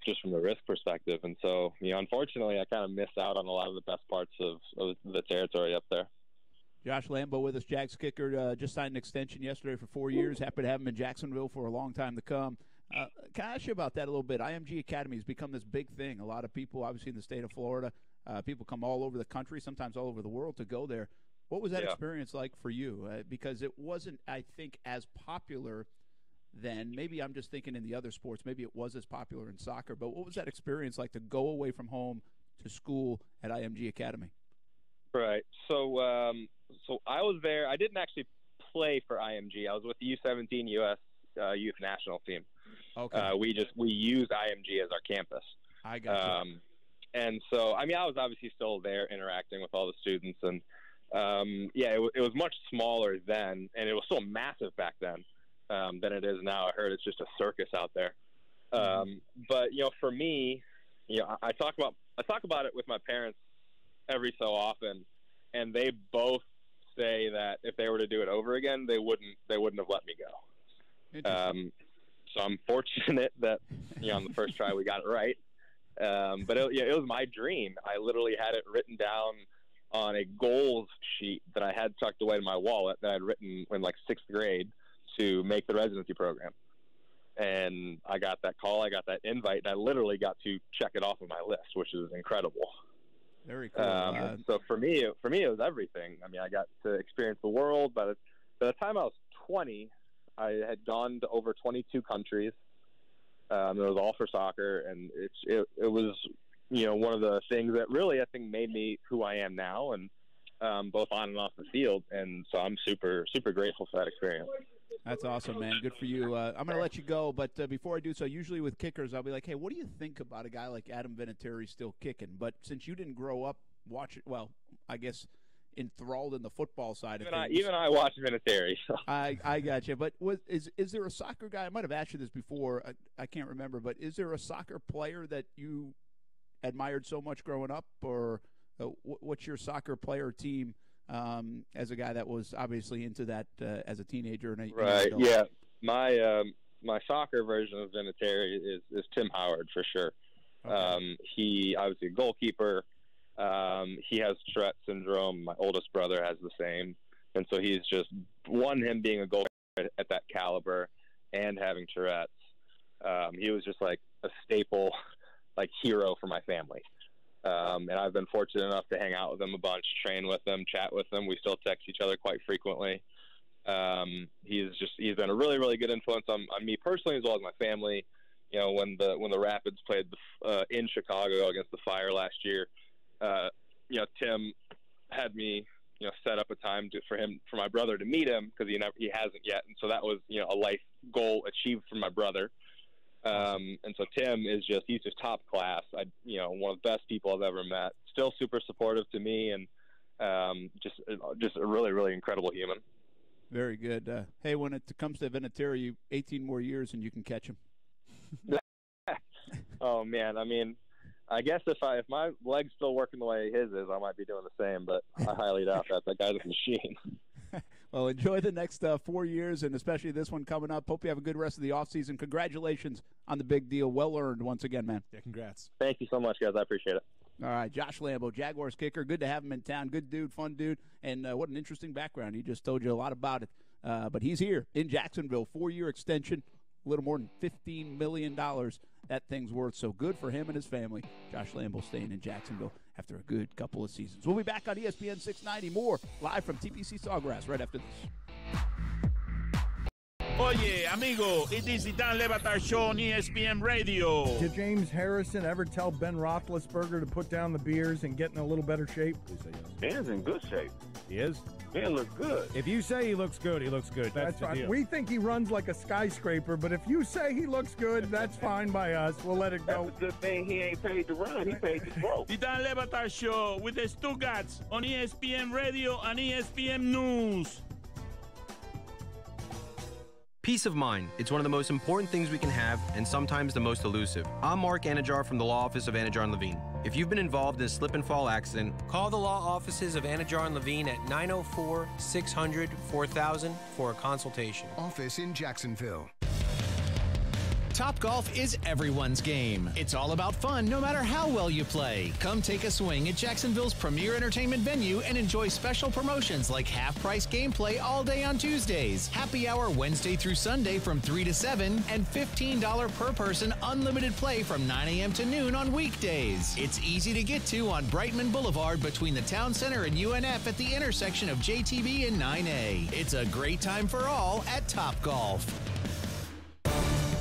just from the risk perspective. And so, unfortunately, I kind of missed out on a lot of the best parts of the territory up there. Josh Lambo with us, Jags kicker, just signed an extension yesterday for 4 years. Happy to have him in Jacksonville for a long time to come. Can I ask you about that a little bit? IMG Academy has become this big thing. A lot of people, obviously in the state of Florida, people come all over the country, sometimes all over the world to go there. What was that experience like for you? Because it wasn't, I think, as popular then. Maybe I'm just thinking in the other sports, maybe it was as popular in soccer, but what was that experience like to go away from home to school at IMG Academy? Right. So so I was there. I didn't actually play for IMG. I was with the U17 U.S. Youth National Team. Okay. We used IMG as our campus. I got you. And so, I mean, I was obviously still there interacting with all the students, and it was much smaller then, and it was still massive back then than it is now. I heard it's just a circus out there. But for me, I talk about it with my parents every so often, and they both say that if they were to do it over again, they wouldn't have let me go. So I'm fortunate that on the first try we got it right. But it was my dream. I literally had it written down on a goals sheet that I had tucked away in my wallet that I'd written in like 6th grade to make the residency program. And I got that call, I got that invite, and I literally got to check it off of my list, which is incredible. Very cool. So for me, it was everything. I mean, I got to experience the world. By the time I was 20, I had gone to over 22 countries. It was all for soccer, and it was one of the things that really I think made me who I am now, and both on and off the field. And so I'm super super grateful for that experience. That's awesome, man. Good for you. I'm going to let you go, but before I do so, usually with kickers, I'll be like, hey, what do you think about a guy like Adam Vinatieri still kicking? But since you didn't grow up I guess enthralled in the football side of things. Even I watch Vinatieri. So. I got you. But is there a soccer guy? I might have asked you this before. I can't remember. But is there a soccer player that you admired so much growing up? Or what's your soccer player team as a guy that was obviously into that as a teenager? Right, yeah. My soccer version of Vinatieri is Tim Howard for sure. Okay. He obviously a goalkeeper. He has Tourette syndrome. My oldest brother has the same. And so he's just, him being a goalkeeper at that caliber and having Tourette's, he was just like a staple, like hero for my family. And I've been fortunate enough to hang out with him a bunch, train with him, chat with him. We still text each other quite frequently. He's been a really, really good influence on me personally as well as my family. When the Rapids played in Chicago against the Fire last year, Tim had me, set up a time for my brother to meet him because he hasn't yet, and so that was a life goal achieved for my brother. And so Tim he's just top class. One of the best people I've ever met. Still super supportive to me, and just a really, really incredible human. Very good. Hey, when it comes to Vinatieri, 18 more years and you can catch him. Oh man, I mean, I guess if my leg's still working the way his is, I might be doing the same, but I highly doubt that. That guy's a machine. Well, enjoy the next 4 years, and especially this one coming up. Hope you have a good rest of the offseason. Congratulations on the big deal. Well earned once again, man. Yeah, congrats. Thank you so much, guys. I appreciate it. All right, Josh Lambo, Jaguars kicker. Good to have him in town. Good dude, fun dude, and what an interesting background. He just told you a lot about it. But he's here in Jacksonville, 4-year extension, a little more than $15 million. That thing's worth. So good for him and his family. Josh Lambo staying in Jacksonville after a good couple of seasons. We'll be back on ESPN 690. More live from TPC Sawgrass right after this. Oye, amigo, it is the Dan Le Batard Show on ESPN Radio. Did James Harrison ever tell Ben Roethlisberger to put down the beers and get in a little better shape? Please say yes. Ben's in good shape. He is? Ben looks good. If you say he looks good, he looks good. That's right. We think he runs like a skyscraper, but if you say he looks good, that's fine by us. We'll let it go. That's a good thing he ain't paid to run. He paid to throw. The Dan Le Batard Show with the Stugatz on ESPN Radio and ESPN News. Peace of mind. It's one of the most important things we can have, and sometimes the most elusive. I'm Mark Anajar from the Law Office of Anajar & Levine. If you've been involved in a slip and fall accident, call the law offices of Anajar & Levine at 904-600-4000 for a consultation. Office in Jacksonville. Topgolf is everyone's game. It's all about fun no matter how well you play. Come take a swing at Jacksonville's premier entertainment venue and enjoy special promotions like half-price gameplay all day on Tuesdays, happy hour Wednesday through Sunday from 3 to 7, and $15 per person unlimited play from 9 a.m. to noon on weekdays. It's easy to get to on Brightman Boulevard between the Town Center and UNF at the intersection of JTB and 9A. It's a great time for all at Topgolf.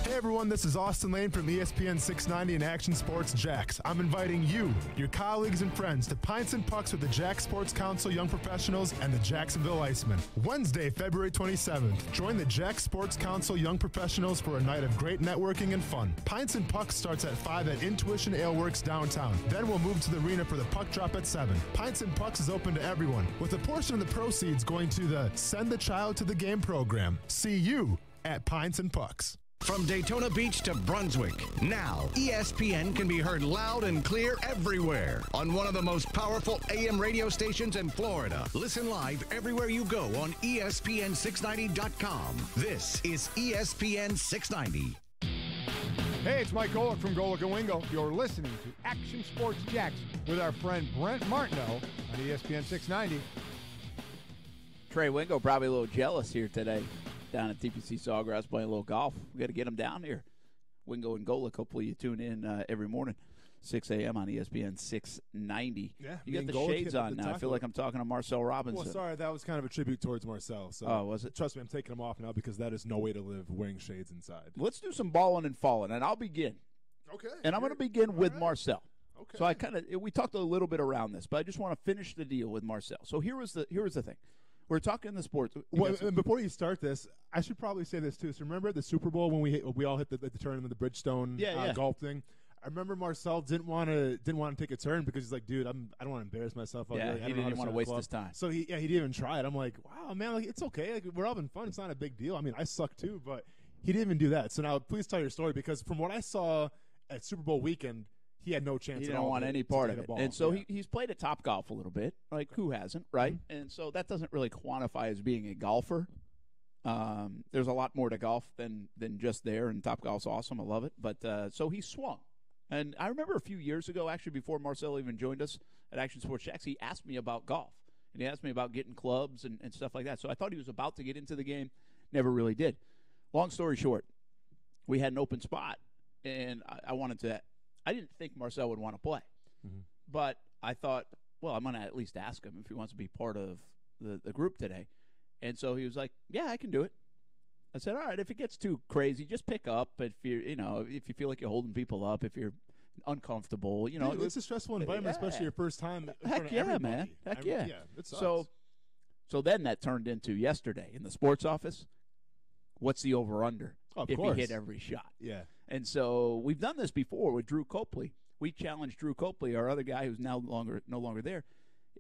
Hey everyone, this is Austin Lane from ESPN 690 and Action Sports Jax. I'm inviting you, your colleagues and friends to Pints and Pucks with the Jax Sports Council Young Professionals and the Jacksonville Icemen. Wednesday, February 27th, join the Jax Sports Council Young Professionals for a night of great networking and fun. Pints and Pucks starts at 5 at Intuition Ale Works downtown. Then we'll move to the arena for the puck drop at 7. Pints and Pucks is open to everyone, with a portion of the proceeds going to the Send the Child to the Game program. See you at Pints and Pucks. From Daytona Beach to Brunswick, now ESPN can be heard loud and clear everywhere on one of the most powerful AM radio stations in Florida. Listen live everywhere you go on ESPN690.com. This is ESPN 690. Hey, it's Mike Golick from Golick & Wingo. You're listening to Action Sports Jax with our friend Brent Martineau on ESPN 690. Trey Wingo probably a little jealous here today. Down at TPC Sawgrass playing a little golf. We got to get them down here. Wingo and Golick. Hopefully you tune in every morning, 6 a.m. on ESPN 690. Yeah, you got the shades on now. I feel like I'm talking to Marcel Robinson. Well, sorry, that was kind of a tribute towards Marcel. So was it? Trust me, I'm taking them off now because that is no way to live wearing shades inside. Let's do some balling and falling, and I'll begin. Okay. And I'm going to begin with Marcel. Okay. So we talked a little bit around this, but I just want to finish the deal with Marcel. So here was the thing. We're talking the sports. Well, and before you start this, I should probably say this too. So remember the Super Bowl when we all hit the turn in the Bridgestone golf thing? I remember Marcel didn't want to take a turn because he's like, dude, I don't want to embarrass myself. He didn't want to waste his time. So he didn't even try it. I'm like, wow, man, like it's okay. Like we're having fun. It's not a big deal. I mean, I suck too, but he didn't even do that. So now please tell your story because from what I saw at Super Bowl weekend, he had no chance. He didn't want any part of it. And so he's played at Topgolf a little bit. Like, who hasn't, right? Mm-hmm. And so that doesn't really quantify as being a golfer. There's a lot more to golf than just there, and Topgolf's awesome. I love it. But so he swung. And I remember a few years ago, actually, before Marcel even joined us at Action Sports Jax, he asked me about golf. And he asked me about getting clubs and stuff like that. So I thought he was about to get into the game. Never really did. Long story short, we had an open spot, and I didn't think Marcel would want to play. Mm-hmm. But I thought, well, I'm going to at least ask him if he wants to be part of the group today. And so he was like, yeah, I can do it. I said, all right, if it gets too crazy, just pick up. If you feel like you're holding people up, if you're uncomfortable, Dude, it's a stressful environment, especially your first time. Heck yeah, everybody. man. Heck yeah. It sucks. So then that turned into yesterday in the sports office. What's the over/under if he hit every shot? Yeah. And so we've done this before with Drew Copley. We challenged Drew Copley, our other guy who's no longer there,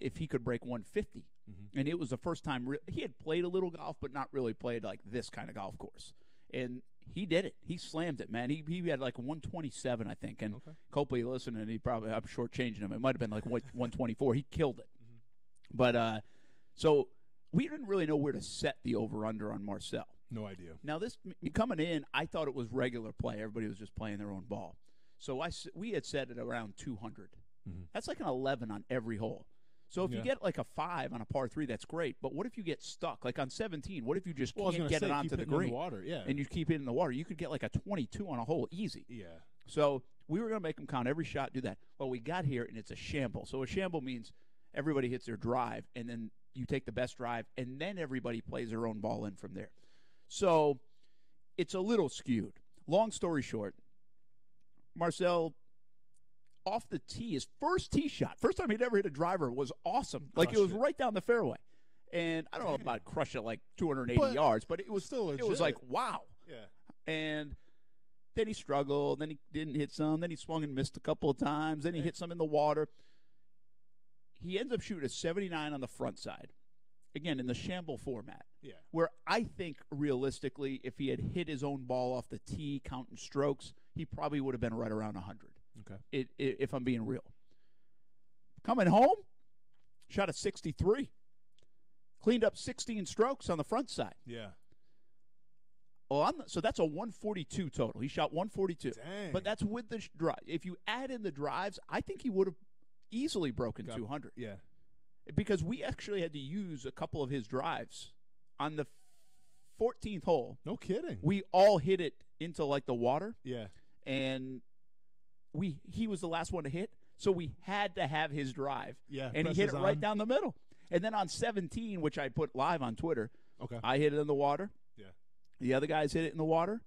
if he could break 150. Mm-hmm. And it was the first time he had played a little golf, but not really played like this kind of golf course. And he did it. He slammed it, man. He had like 127, I think. And Copley listened, and I'm shortchanging him. It might have been like 124. He killed it. Mm-hmm. But so we didn't really know where to set the over/under on Marcel. No idea. Now, this coming in, I thought it was regular play. Everybody was just playing their own ball. So we had set it around 200. Mm-hmm. That's like an 11 on every hole. So if you get like a 5 on a par 3, that's great. But what if you get stuck? Like on 17, what if you just can't get it onto the green? And you keep it in the water. You could get like a 22 on a hole easy. Yeah. So we were going to make them count every shot, do that. Well, we got here, and it's a shamble. So a shamble means everybody hits their drive, and then you take the best drive, and then everybody plays their own ball in from there. So it's a little skewed. Long story short, Marcel, off the tee, his first tee shot, first time he'd ever hit a driver, was awesome. Like, it was right down the fairway. And I don't know about crush it like 280 yards, but it was still legit. It was like, wow. Yeah. And then he struggled. Then he didn't hit some. Then he swung and missed a couple of times. Then he hit some in the water. He ends up shooting a 79 on the front side. Again, in the shamble format. Yeah. Where I think, realistically, if he had hit his own ball off the tee, counting strokes, he probably would have been right around 100. Okay. If I'm being real. Coming home, shot a 63. Cleaned up 16 strokes on the front side. Yeah. Oh, so that's a 142 total. He shot 142. Dang. But that's with the drive. If you add in the drives, I think he would have easily broken 200. Yeah. Because we actually had to use a couple of his drives on the 14th hole. No kidding. We all hit it into like the water. Yeah. And he was the last one to hit, so we had to have his drive. Yeah. And he hit it right down the middle. And then on 17, which I put live on Twitter, I hit it in the water. Yeah. The other guys hit it in the water.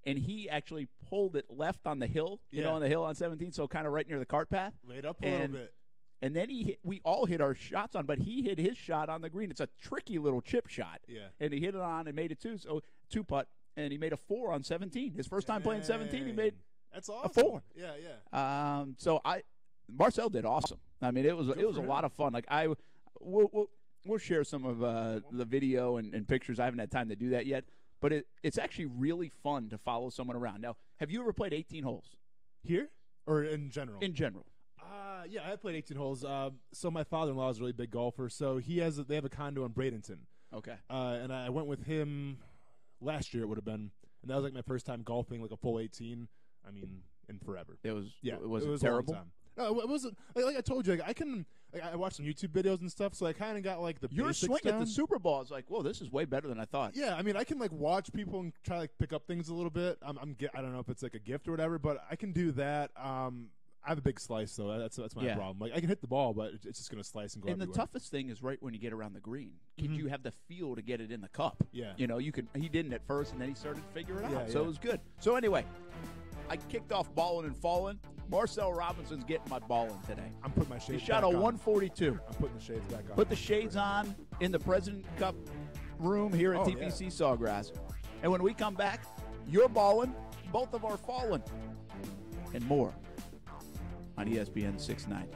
And he actually pulled it left on the hill, you know, on the hill on 17, so kind of right near the cart path. Laid up a little bit. And then we all hit our shots on, but he hit his shot on the green. It's a tricky little chip shot. Yeah. And he hit it on and made it two putt, and he made a 4 on 17. His first time playing 17, he made That's awesome. a 4. Yeah. So Marcel did awesome. I mean, it was a lot of fun. Like we'll share some of the video and pictures. I haven't had time to do that yet, but it's actually really fun to follow someone around. Now, have you ever played 18 holes? Here or in general? In general. Yeah, I played 18 holes. So my father-in-law is a really big golfer. So they have a condo in Bradenton. Okay. And I went with him last year. It would have been, and that was like my first time golfing, like a full 18. I mean, in forever. It was. Yeah. It was a long terrible. time. No, it wasn't. Like I told you, I watched some YouTube videos and stuff, so I kind of got like the Your basics swing down. at the Super Bowl is like, whoa, this is way better than I thought. Yeah, I mean, I can like watch people and try like pick up things a little bit. I don't know if it's like a gift or whatever, but I can do that. I have a big slice, though. That's my problem. Like I can hit the ball, but it's just going to slice and go. And everywhere. the toughest thing is right when you get around the green. Can you have the feel to get it in the cup? Yeah. You know, he didn't at first, and then he started to figure it out. Yeah, so yeah. it was good. So anyway, I kicked off balling and falling. Marcel Robinson's getting my balling today. I'm putting my shades. He shot back a on. 142. I'm putting the shades back on. Put the shades on in the President Cup room here at TPC Sawgrass. And when we come back, you're balling, both of our falling, and more on ESPN 690.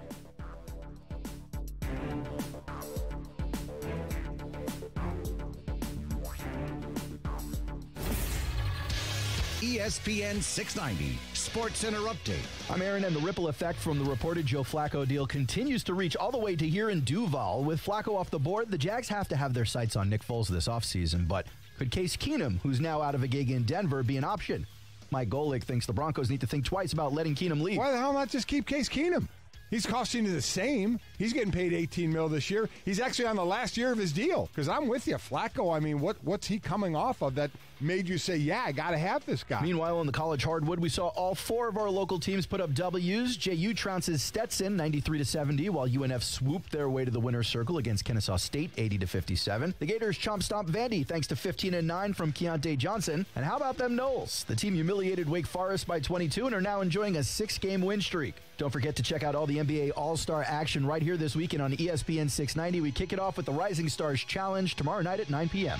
ESPN 690 Sports Center Update. I'm Aaron, and the ripple effect from the reported Joe Flacco deal continues to reach all the way to here in Duval. With Flacco off the board, the Jags have to have their sights on Nick Foles this offseason. But could Case Keenum, who's now out of a gig in Denver, be an option? Mike Golick thinks the Broncos need to think twice about letting Keenum leave. Why the hell not just keep Case Keenum? He's costing you the same. He's getting paid $18 million this year. He's actually on the last year of his deal. Because I'm with you, Flacco. I mean, what's he coming off of that made you say, yeah, I got to have this guy? Meanwhile, on the college hardwood, we saw all four of our local teams put up W's. JU trounces Stetson 93-70, while UNF swooped their way to the winner's circle against Kennesaw State 80-57. The Gators chomp stomp Vandy thanks to 15-9 from Keontae Johnson. And how about them Knowles? The team humiliated Wake Forest by 22 and are now enjoying a 6-game win streak. Don't forget to check out all the NBA All-Star action right here this weekend on ESPN 690. We kick it off with the Rising Stars Challenge tomorrow night at 9 p.m.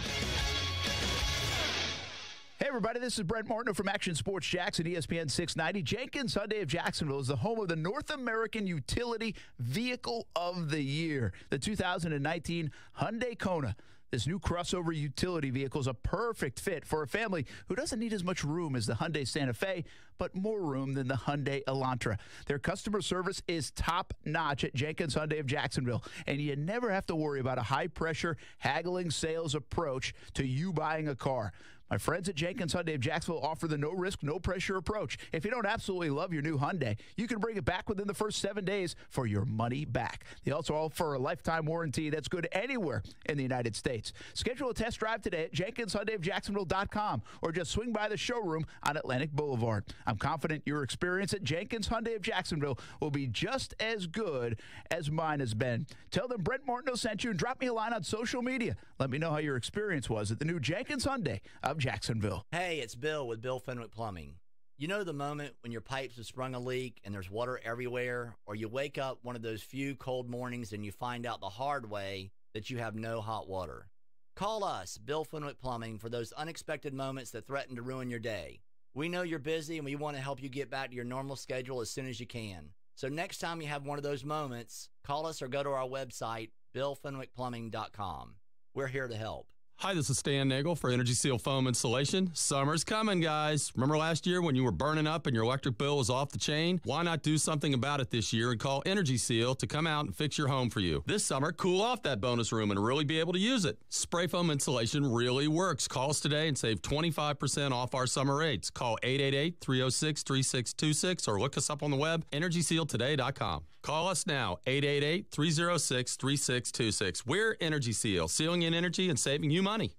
Hey, everybody, this is Brent Martineau from Action Sports Jax at ESPN 690. Jenkins Hyundai of Jacksonville is the home of the North American Utility Vehicle of the Year, the 2019 Hyundai Kona. This new crossover utility vehicle is a perfect fit for a family who doesn't need as much room as the Hyundai Santa Fe, but more room than the Hyundai Elantra. Their customer service is top-notch at Jenkins Hyundai of Jacksonville, and you never have to worry about a high-pressure, haggling sales approach to you buying a car. My friends at Jenkins Hyundai of Jacksonville offer the no-risk, no-pressure approach. If you don't absolutely love your new Hyundai, you can bring it back within the first 7 days for your money back. They also offer a lifetime warranty that's good anywhere in the United States. Schedule a test drive today at JenkinsHyundaiofJacksonville.com or just swing by the showroom on Atlantic Boulevard. I'm confident your experience at Jenkins Hyundai of Jacksonville will be just as good as mine has been. Tell them Brent Martineau sent you and drop me a line on social media. Let me know how your experience was at the new Jenkins Hyundai of Jacksonville. Hey, it's Bill with Bill Fenwick Plumbing. You know the moment when your pipes have sprung a leak and there's water everywhere, or you wake up one of those few cold mornings and you find out the hard way that you have no hot water. Call us, Bill Fenwick Plumbing, for those unexpected moments that threaten to ruin your day. We know you're busy and we want to help you get back to your normal schedule as soon as you can. So next time you have one of those moments, call us or go to our website, BillFenwickPlumbing.com. We're here to help. Hi, this is Stan Nagel for Energy Seal Foam Insulation. Summer's coming, guys. Remember last year when you were burning up and your electric bill was off the chain? Why not do something about it this year and call Energy Seal to come out and fix your home for you? This summer, cool off that bonus room and really be able to use it. Spray foam insulation really works. Call us today and save 25% off our summer rates. Call 888-306-3626 or look us up on the web, EnergySealToday.com. Call us now, 888-306-3626. We're Energy Seal, sealing in energy and saving you money.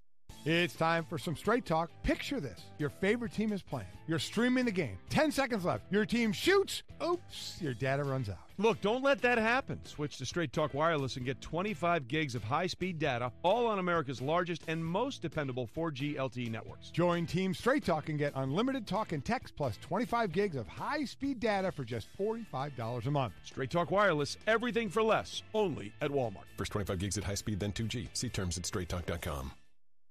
It's time for some straight talk. Picture this. Your favorite team is playing. You're streaming the game. 10 seconds left. Your team shoots. Oops, your data runs out. Look, don't let that happen. Switch to Straight Talk Wireless and get 25 gigs of high-speed data, all on America's largest and most dependable 4G LTE networks. Join Team Straight Talk and get unlimited talk and text plus 25 gigs of high-speed data for just $45 a month. Straight Talk Wireless, everything for less, only at Walmart. First 25 gigs at high speed, then 2G. See terms at straighttalk.com.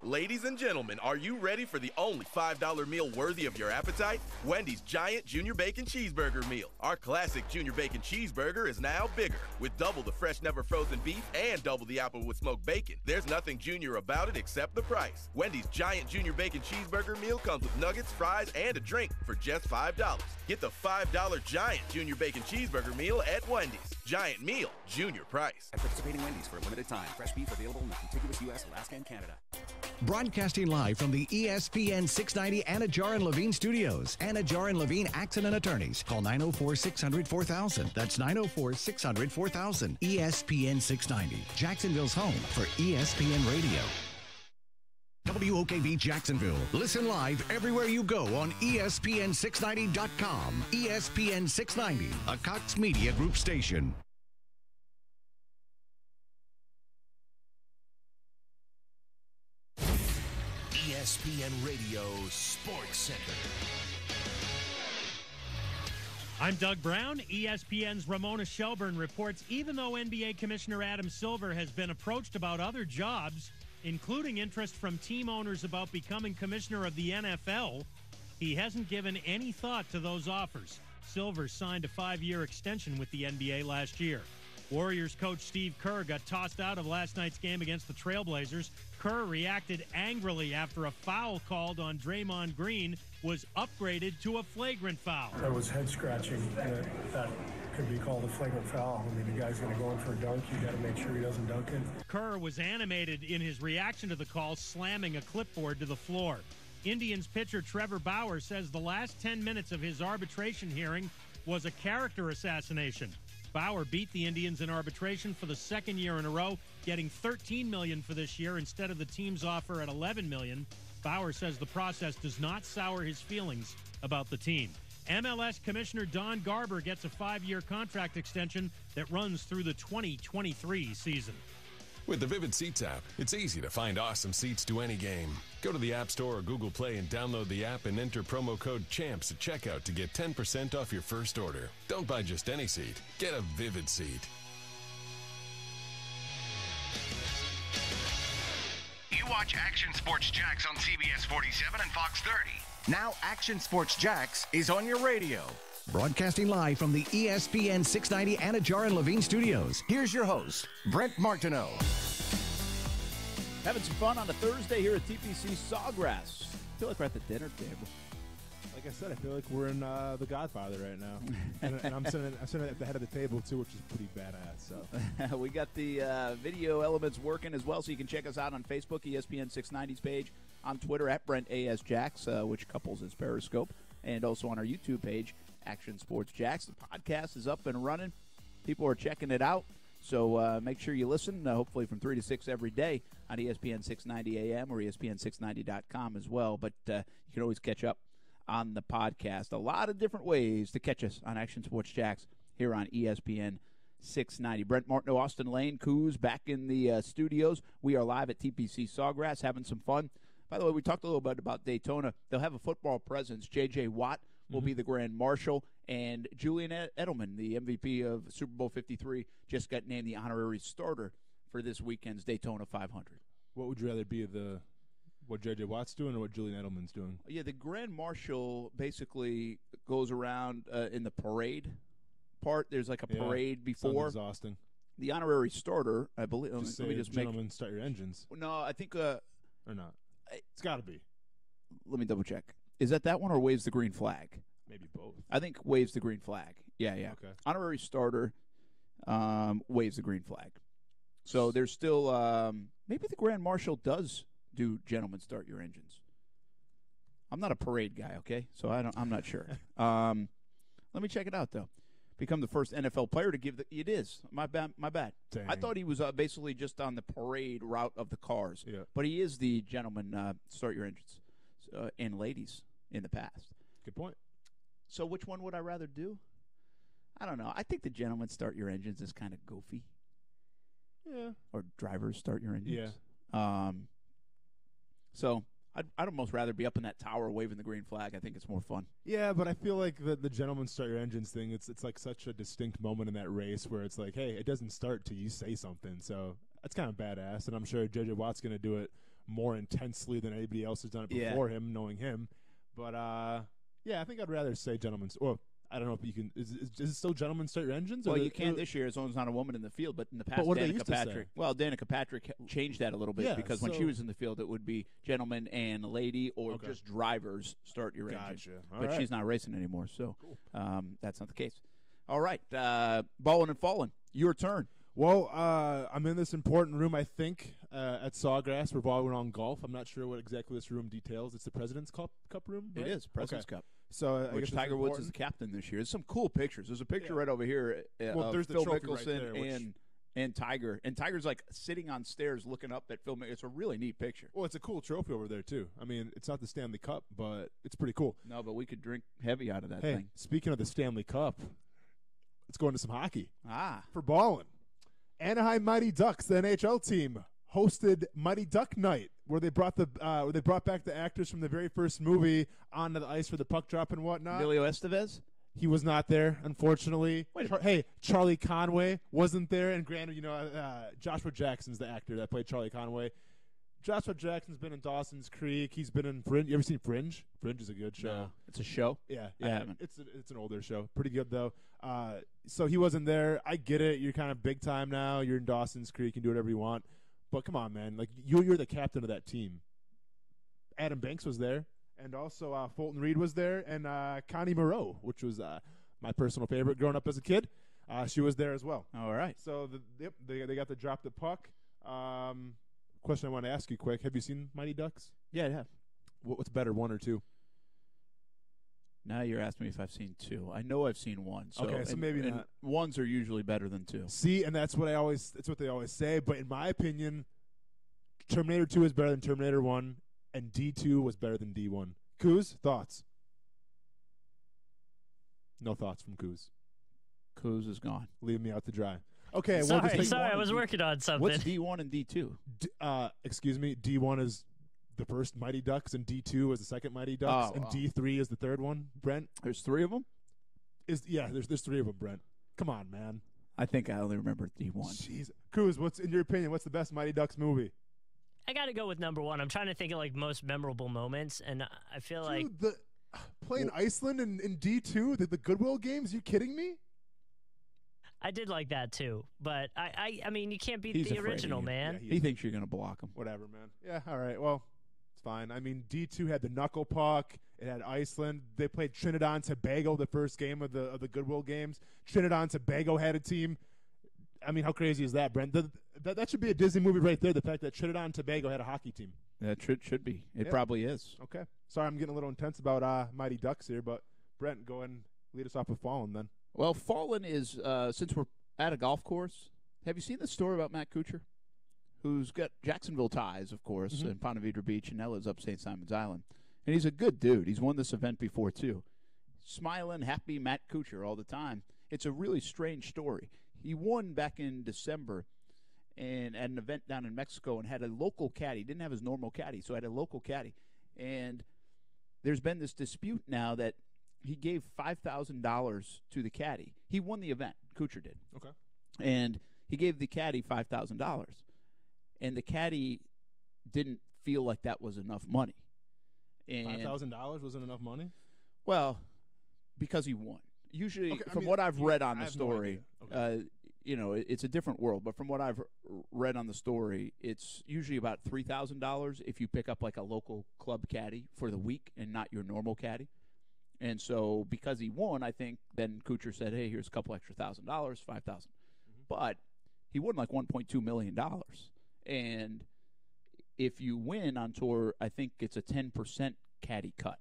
Ladies and gentlemen, are you ready for the only $5 meal worthy of your appetite? Wendy's Giant Junior Bacon Cheeseburger Meal. Our classic Junior Bacon Cheeseburger is now bigger, with double the fresh, never frozen beef and double the apple with smoked bacon. There's nothing junior about it except the price. Wendy's Giant Junior Bacon Cheeseburger Meal comes with nuggets, fries, and a drink for just $5. Get the $5 Giant Junior Bacon Cheeseburger Meal at Wendy's. Giant Meal, junior price. At participating Wendy's for a limited time. Fresh beef available in the contiguous U.S., Alaska, and Canada. Broadcasting live from the ESPN 690 Anajar and Levine studios. Anajar and Levine Accident Attorneys. Call 904-600-4000. That's 904-600-4000. ESPN 690. Jacksonville's home for ESPN Radio. WOKV Jacksonville. Listen live everywhere you go on ESPN690.com. ESPN 690, a Cox Media Group station. ESPN Radio Sports Center. I'm Doug Brown. ESPN's Ramona Shelburne reports even though NBA Commissioner Adam Silver has been approached about other jobs, including interest from team owners about becoming commissioner of the NFL, he hasn't given any thought to those offers. Silver signed a 5-year extension with the NBA last year. Warriors coach Steve Kerr got tossed out of last night's game against the Trailblazers. Kerr reacted angrily after a foul called on Draymond Green was upgraded to a flagrant foul. That was head-scratching. That could be called a flagrant foul. I mean, the guy's going to go in for a dunk. You got to make sure he doesn't dunk it. Kerr was animated in his reaction to the call, slamming a clipboard to the floor. Indians pitcher Trevor Bauer says the last 10 minutes of his arbitration hearing was a character assassination. Bauer beat the Indians in arbitration for the second year in a row, getting $13 million for this year instead of the team's offer at $11 million. Bauer says the process does not sour his feelings about the team. MLS Commissioner Don Garber gets a 5-year contract extension that runs through the 2023 season. With the Vivid Seats app, it's easy to find awesome seats to any game. Go to the App Store or Google Play and download the app and enter promo code CHAMPS at checkout to get 10% off your first order. Don't buy just any seat. Get a Vivid seat. You watch Action Sports Jax on CBS 47 and Fox 30. Now Action Sports Jax is on your radio. Broadcasting live from the ESPN 690 Anajar and Levine studios. Here's your host, Brent Martineau. Having some fun on a Thursday here at TPC Sawgrass. I feel like we're at the dinner table. Like I said, I feel like we're in The Godfather right now. and I'm sitting at the head of the table, too, which is pretty badass. So we got the video elements working as well, so you can check us out on Facebook, ESPN 690's page, on Twitter, at Brent A.S. Jax, which couples as Periscope, and also on our YouTube page, Action Sports Jax. The podcast is up and running. People are checking it out. So make sure you listen, hopefully from 3 to 6 every day on ESPN 690 AM or ESPN690.com as well. But you can always catch up on the podcast. A lot of different ways to catch us on Action Sports Jax here on ESPN 690. Brent Martineau, Austin Lane, Coos back in the studios. We are live at TPC Sawgrass having some fun. By the way, we talked a little bit about Daytona. They'll have a football presence. J.J. Watt will be the Grand Marshal, and Julian Edelman, the MVP of Super Bowl 53, just got named the honorary starter for this weekend's Daytona 500. what would you rather be, what J.J. Watt's doing or what Julian Edelman's doing? Yeah, the Grand Marshal basically goes around in the parade part. There's like a parade before. Sounds exhausting. The honorary starter, I believe. Let me just gentlemen, start your engines. No, I think or not? It's got to be. Let me double check. Is that one or waves the green flag? Maybe both. I think waves the green flag. Yeah. Okay. Honorary starter waves the green flag. So there's still maybe the Grand Marshal does do gentlemen start your engines. I'm not a parade guy, okay? So I'm not sure. Let me check it out though. Become the first NFL player to give it is. My bad. Dang. I thought he was basically just on the parade route of the cars. Yeah. But he is the gentleman start your engines and ladies in the past. Good point. So which one would I rather do? I don't know. I think the gentleman start your engines is kind of goofy. Yeah. Or drivers start your engines. Yeah. So I'd almost rather be up in that tower waving the green flag. I think it's more fun. Yeah, but I feel like the gentleman start your engines thing, it's like such a distinct moment in that race where it's like, hey, it doesn't start till you say something. So that's kind of badass, and I'm sure J.J. Watt's going to do it more intensely than anybody else has done it before him, knowing him. But, yeah, I think I'd rather say gentlemen. Well, I don't know if you can. Is it still gentlemen start your engines? Well, you can this year as long as not a woman in the field. But in the past, what Danica Patrick. Well, Danica Patrick changed that a little bit because when she was in the field, it would be gentleman and lady or just drivers start your engine. But she's not racing anymore, so that's not the case. All right, balling and falling. Your turn. Well, I'm in this important room, I think, at Sawgrass. We're balling on golf. I'm not sure what exactly this room details. It's the President's Cup room, right? It is President's Cup. So, which Tiger Woods is the captain this year. There's some cool pictures. There's a picture right over here of there's Phil the trophy Mickelson right there, and Tiger. And Tiger's like sitting on stairs looking up at Phil Mickelson. It's a really neat picture. Well, it's a cool trophy over there, too. I mean, it's not the Stanley Cup, but it's pretty cool. No, but we could drink heavy out of that thing. Speaking of the Stanley Cup, let's go into some hockey. For balling. Anaheim Mighty Ducks, the NHL team, hosted Mighty Duck Night, where they brought back the actors from the very first movie onto the ice for the puck drop and whatnot. Emilio Estevez? He was not there, unfortunately. Charlie Conway wasn't there, and granted, Joshua Jackson's the actor that played Charlie Conway. Joshua Jackson's been in Dawson's Creek. He's been in Fringe. You ever seen Fringe? Fringe is a good show. No. It's a show? Yeah. I haven't. It's an older show. Pretty good, though. So he wasn't there. I get it. You're kind of big time now. You're in Dawson's Creek. You can do whatever you want. But come on, man. Like you're the captain of that team. Adam Banks was there. And also Fulton Reed was there. And Connie Moreau, which was my personal favorite growing up as a kid. She was there as well. All right. So, they got to drop the puck. Question I want to ask you quick. Have you seen Mighty Ducks? Yeah, I have. What's better, 1 or 2? Now you're asking me if I've seen 2. I know I've seen 1. So okay, so maybe not. 1s are usually better than 2. See, and that's what they always say. But in my opinion, Terminator 2 is better than Terminator 1, and D2 was better than D1. Kuz, thoughts? No thoughts from Kuz. Kuz is gone. Leave me out to dry. Okay, sorry, I was working on something. What's D1 and D2? Excuse me, D1 is the first Mighty Ducks, and D2 is the second Mighty Ducks, and D3 is the third one. Brent, there's 3 of them. There's 3 of them. Brent, come on, man. I think I only remember D1. Jeez, Cruz, what's in your opinion? What's the best Mighty Ducks movie? I got to go with number 1. I'm trying to think of like most memorable moments, and I feel like playing Iceland in D2, the Goodwill games. You kidding me? I did like that too, but I mean, you can't beat the original, man. Yeah, he thinks you're gonna block him. Whatever, man. Yeah, all right. Well, it's fine. I mean, D2 had the knuckle puck. It had Iceland. They played Trinidad and Tobago the first game of the Goodwill games. Trinidad and Tobago had a team. I mean, how crazy is that, Brent? That should be a Disney movie right there. The fact that Trinidad and Tobago had a hockey team. That should be. It probably is. Okay. Sorry, I'm getting a little intense about Mighty Ducks here, but Brent, go ahead and lead us off with Fallen then. Well, Fallen is, since we're at a golf course, have you seen the story about Matt Kuchar? Who's got Jacksonville ties, of course, in Ponte Vedra Beach, and now lives up St. Simon's Island. And he's a good dude. He's won this event before, too. Smiling, happy Matt Kuchar all the time. It's a really strange story. He won back in December and at an event down in Mexico and had a local caddy. He didn't have his normal caddy, so had a local caddy. And there's been this dispute now that he gave $5,000 to the caddy. He won the event. Kuchar did. Okay. And he gave the caddy $5,000. And the caddy didn't feel like that was enough money. And $5,000 wasn't enough money? Well, because he won. Usually, from what I've read on the story, it's a different world. But from what I've read on the story, it's usually about $3,000 if you pick up like a local club caddy for the week and not your normal caddy. And so because he won, I think then Kuchar said, hey, here's a couple extra $1,000, $5,000. But he won like $1.2 million. And if you win on tour, I think it's a 10% caddy cut.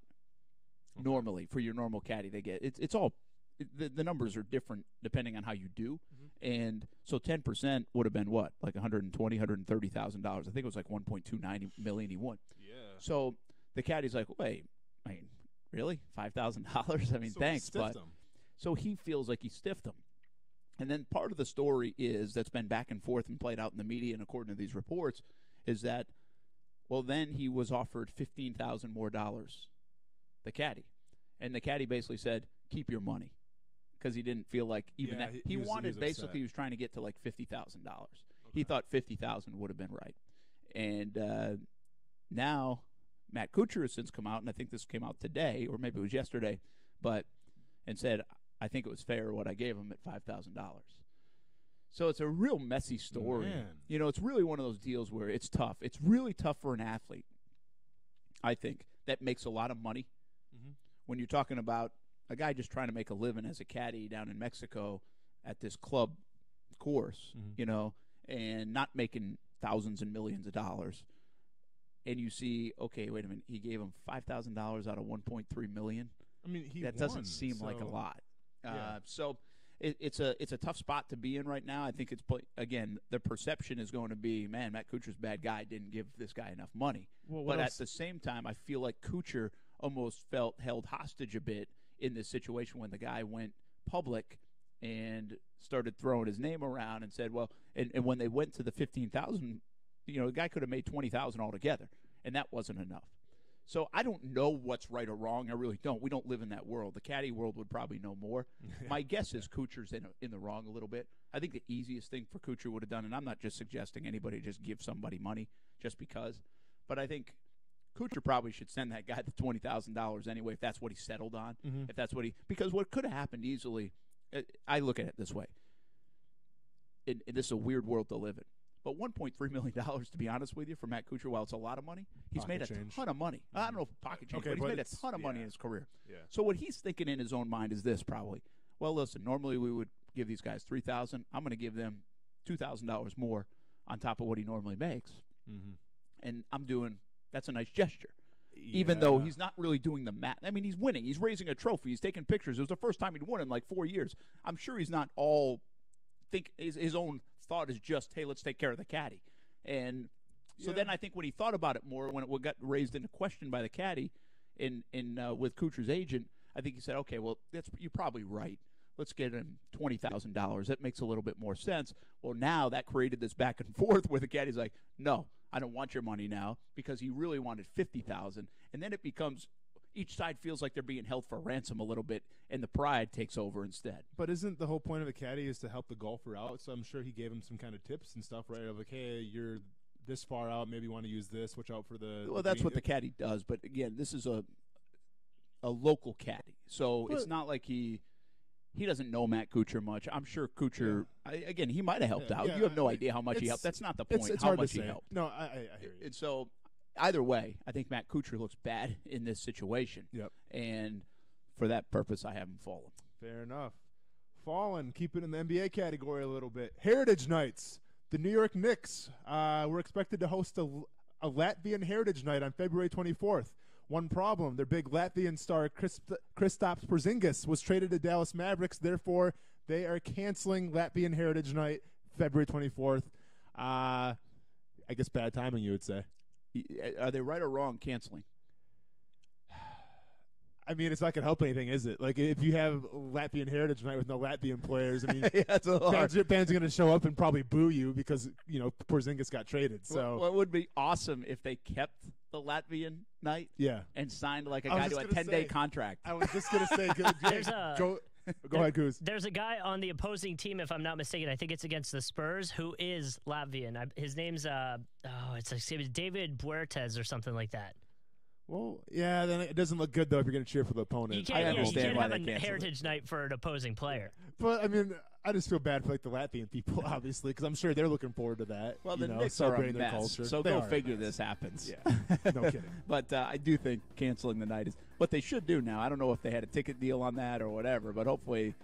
Normally, for your normal caddy, they get it's all the numbers are different depending on how you do, and so 10% would have been what, like $130,000. I think it was like $1.29 million he won. Yeah. So the caddy's like, wait, I mean, really, $5,000? I mean, so thanks, but so he feels like he stiffed him. And then part of the story is that's been back and forth and played out in the media, and according to these reports, is that then he was offered $15,000 more, the caddy, and the caddy basically said, keep your money. Because he didn't feel like even that. He wanted basically, he was trying to get to like $50,000. He thought $50,000 would have been right. And now Matt Kuchar has since come out, and I think this came out today, or maybe it was yesterday, and said, I think it was fair what I gave him at $5,000. So it's a real messy story. Man. It's really one of those deals where it's tough. It's really tough for an athlete, I think, that makes a lot of money. When you're talking about a guy just trying to make a living as a caddy down in Mexico at this club course, and not making thousands and millions of dollars. And you see, okay, wait a minute, he gave him $5,000 out of $1.3 million. I mean, that doesn't seem like a lot. So it's a tough spot to be in right now. I think it's, again, the perception is going to be, man, Matt Kuchar's a bad guy, didn't give this guy enough money. But at the same time, I feel like Kuchar almost felt held hostage a bit in this situation when the guy went public and started throwing his name around and said, well, and when they went to the $15,000, the guy could have made $20,000 altogether, and that wasn't enough. So I don't know what's right or wrong. I really don't. We don't live in that world. The caddy world would probably know more. My guess is Kuchar's in the wrong a little bit. I think the easiest thing for Kuchar would have done, and I'm not just suggesting anybody just give somebody money just because, but I think Kuchar probably should send that guy the $20,000 anyway if that's what he settled on. If that's what because what could have happened easily, I look at it this way. This is a weird world to live in. But $1.3 million, to be honest with you, for Matt Kuchar, while it's a lot of money, he's made a ton of money. I don't know if pocket change, but he's made a ton of money in his career. Yeah. So what he's thinking in his own mind is this probably. Well, listen, normally we would give these guys $3,000. I'm going to give them $2,000 more on top of what he normally makes. And that's a nice gesture. Even though he's not really doing the math. I mean, he's winning. He's raising a trophy. He's taking pictures. It was the first time he'd won in like 4 years. I'm sure he's not all his own thought is just, hey, let's take care of the caddy. And so then I think when he thought about it more, when it got raised into question by the caddy with Kuchar's agent, I think he said, okay, well, you're probably right. Let's get him $20,000. That makes a little bit more sense. Well, now that created this back and forth where the caddy's like, no, I don't want your money now, because he really wanted $50,000. And then it becomes each side feels like they're being held for ransom a little bit, and the pride takes over instead. But isn't the whole point of a caddy is to help the golfer out? So I'm sure he gave him some kind of tips and stuff, right? Of like, hey, you're this far out, maybe you want to use this. Watch out for the. Well, that's what the caddy does. But again, this is a local caddy, so it's not like he doesn't know Matt Kuchar much. I'm sure Kuchar, again, he might have helped out. You have no idea how much he helped. That's not the point. It's how hard much to say. He helped. No, I hear you. And so, either way, I think Matt Kuchar looks bad in this situation. Yep. And for that purpose, I have him fallen. Fair enough. Fallen, keep it in the NBA category a little bit. Heritage Nights. The New York Knicks were expected to host a Latvian Heritage Night on February 24th. One problem, their big Latvian star Kristaps Porzingis was traded to Dallas Mavericks. Therefore, they are canceling Latvian Heritage Night February 24th. I guess bad timing, you would say. Are they right or wrong canceling? I mean, it's not going to help anything, is it? Like, if you have Latvian Heritage Night with no Latvian players, I mean, fans are going to show up and probably boo you because, Porzingis got traded. So, well, it would be awesome if they kept the Latvian night and signed like a guy to a 10-day contract. I was just going to say, go ahead, Goose. There's a guy on the opposing team, if I'm not mistaken. I think it's against the Spurs, who is Latvian. His name's it's David Buertes or something like that. Well, yeah, then it doesn't look good, though, if you're going to cheer for the opponent. You can't have a heritage night for an opposing player. But, I mean, I just feel bad for like the Latvian people, obviously, because I'm sure they're looking forward to that. Well, the Knicks are a their mess, culture. so They go are a figure mess. this happens. Yeah, no kidding. But I do think canceling the night is what they should do now. I don't know if they had a ticket deal on that or whatever, but hopefully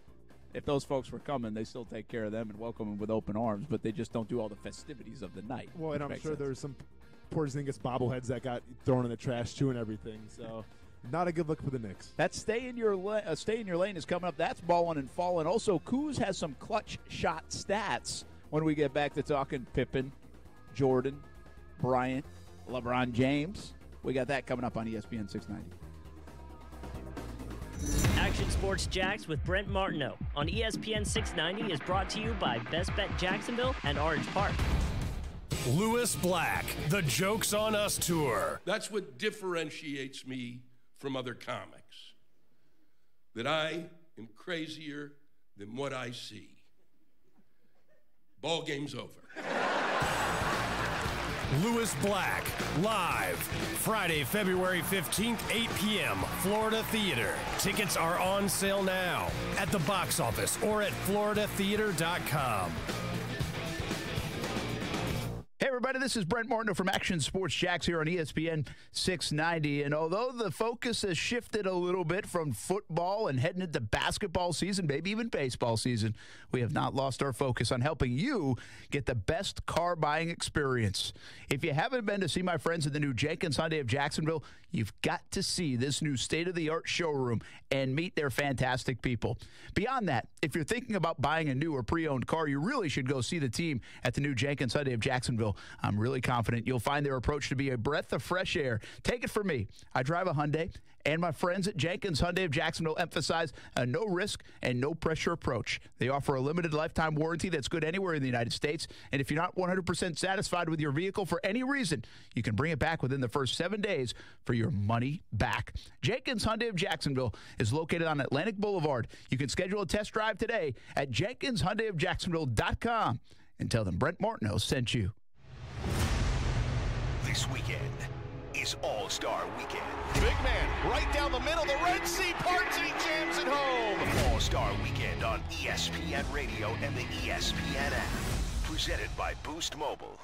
if those folks were coming, they still take care of them and welcome them with open arms, but they just don't do all the festivities of the night. Well, and I'm sure there's some Porzingis bobbleheads that got thrown in the trash too and everything. So, not a good look for the Knicks. That stay in your lane is coming up. That's balling and falling. Also, Kuz has some clutch shot stats when we get back to talking Pippen, Jordan, Bryant, LeBron James. We got that coming up on ESPN 690. Action Sports Jax with Brent Martineau on ESPN 690 is brought to you by Best Bet Jacksonville and Orange Park. Lewis Black, the Joke's on Us tour. That's what differentiates me from other comics. That I am crazier than what I see. Ball game's over. Lewis Black, live, Friday, February 15th, 8 p.m., Florida Theater. Tickets are on sale now at the box office or at floridatheater.com. Hey, everybody, this is Brent Martineau from Action Sports Jax here on ESPN 690. And although the focus has shifted a little bit from football and heading into basketball season, maybe even baseball season, we have not lost our focus on helping you get the best car buying experience. If you haven't been to see my friends at the new Jenkins Hyundai of Jacksonville, you've got to see this new state-of-the-art showroom and meet their fantastic people. Beyond that, if you're thinking about buying a new or pre-owned car, you really should go see the team at the new Jenkins Hyundai of Jacksonville. I'm really confident you'll find their approach to be a breath of fresh air. Take it from me. I drive a Hyundai, and my friends at Jenkins Hyundai of Jacksonville emphasize a no-risk and no-pressure approach. They offer a limited lifetime warranty that's good anywhere in the United States, and if you're not 100% satisfied with your vehicle for any reason, you can bring it back within the first 7 days for your money back. Jenkins Hyundai of Jacksonville is located on Atlantic Boulevard. You can schedule a test drive today at JenkinsHyundaiofJacksonville.com and tell them Brent Martineau sent you. This weekend is All-Star Weekend. Big man, right down the middle, the Red Sea parts, and he jams it home. All-Star Weekend on ESPN Radio and the ESPN app. Presented by Boost Mobile.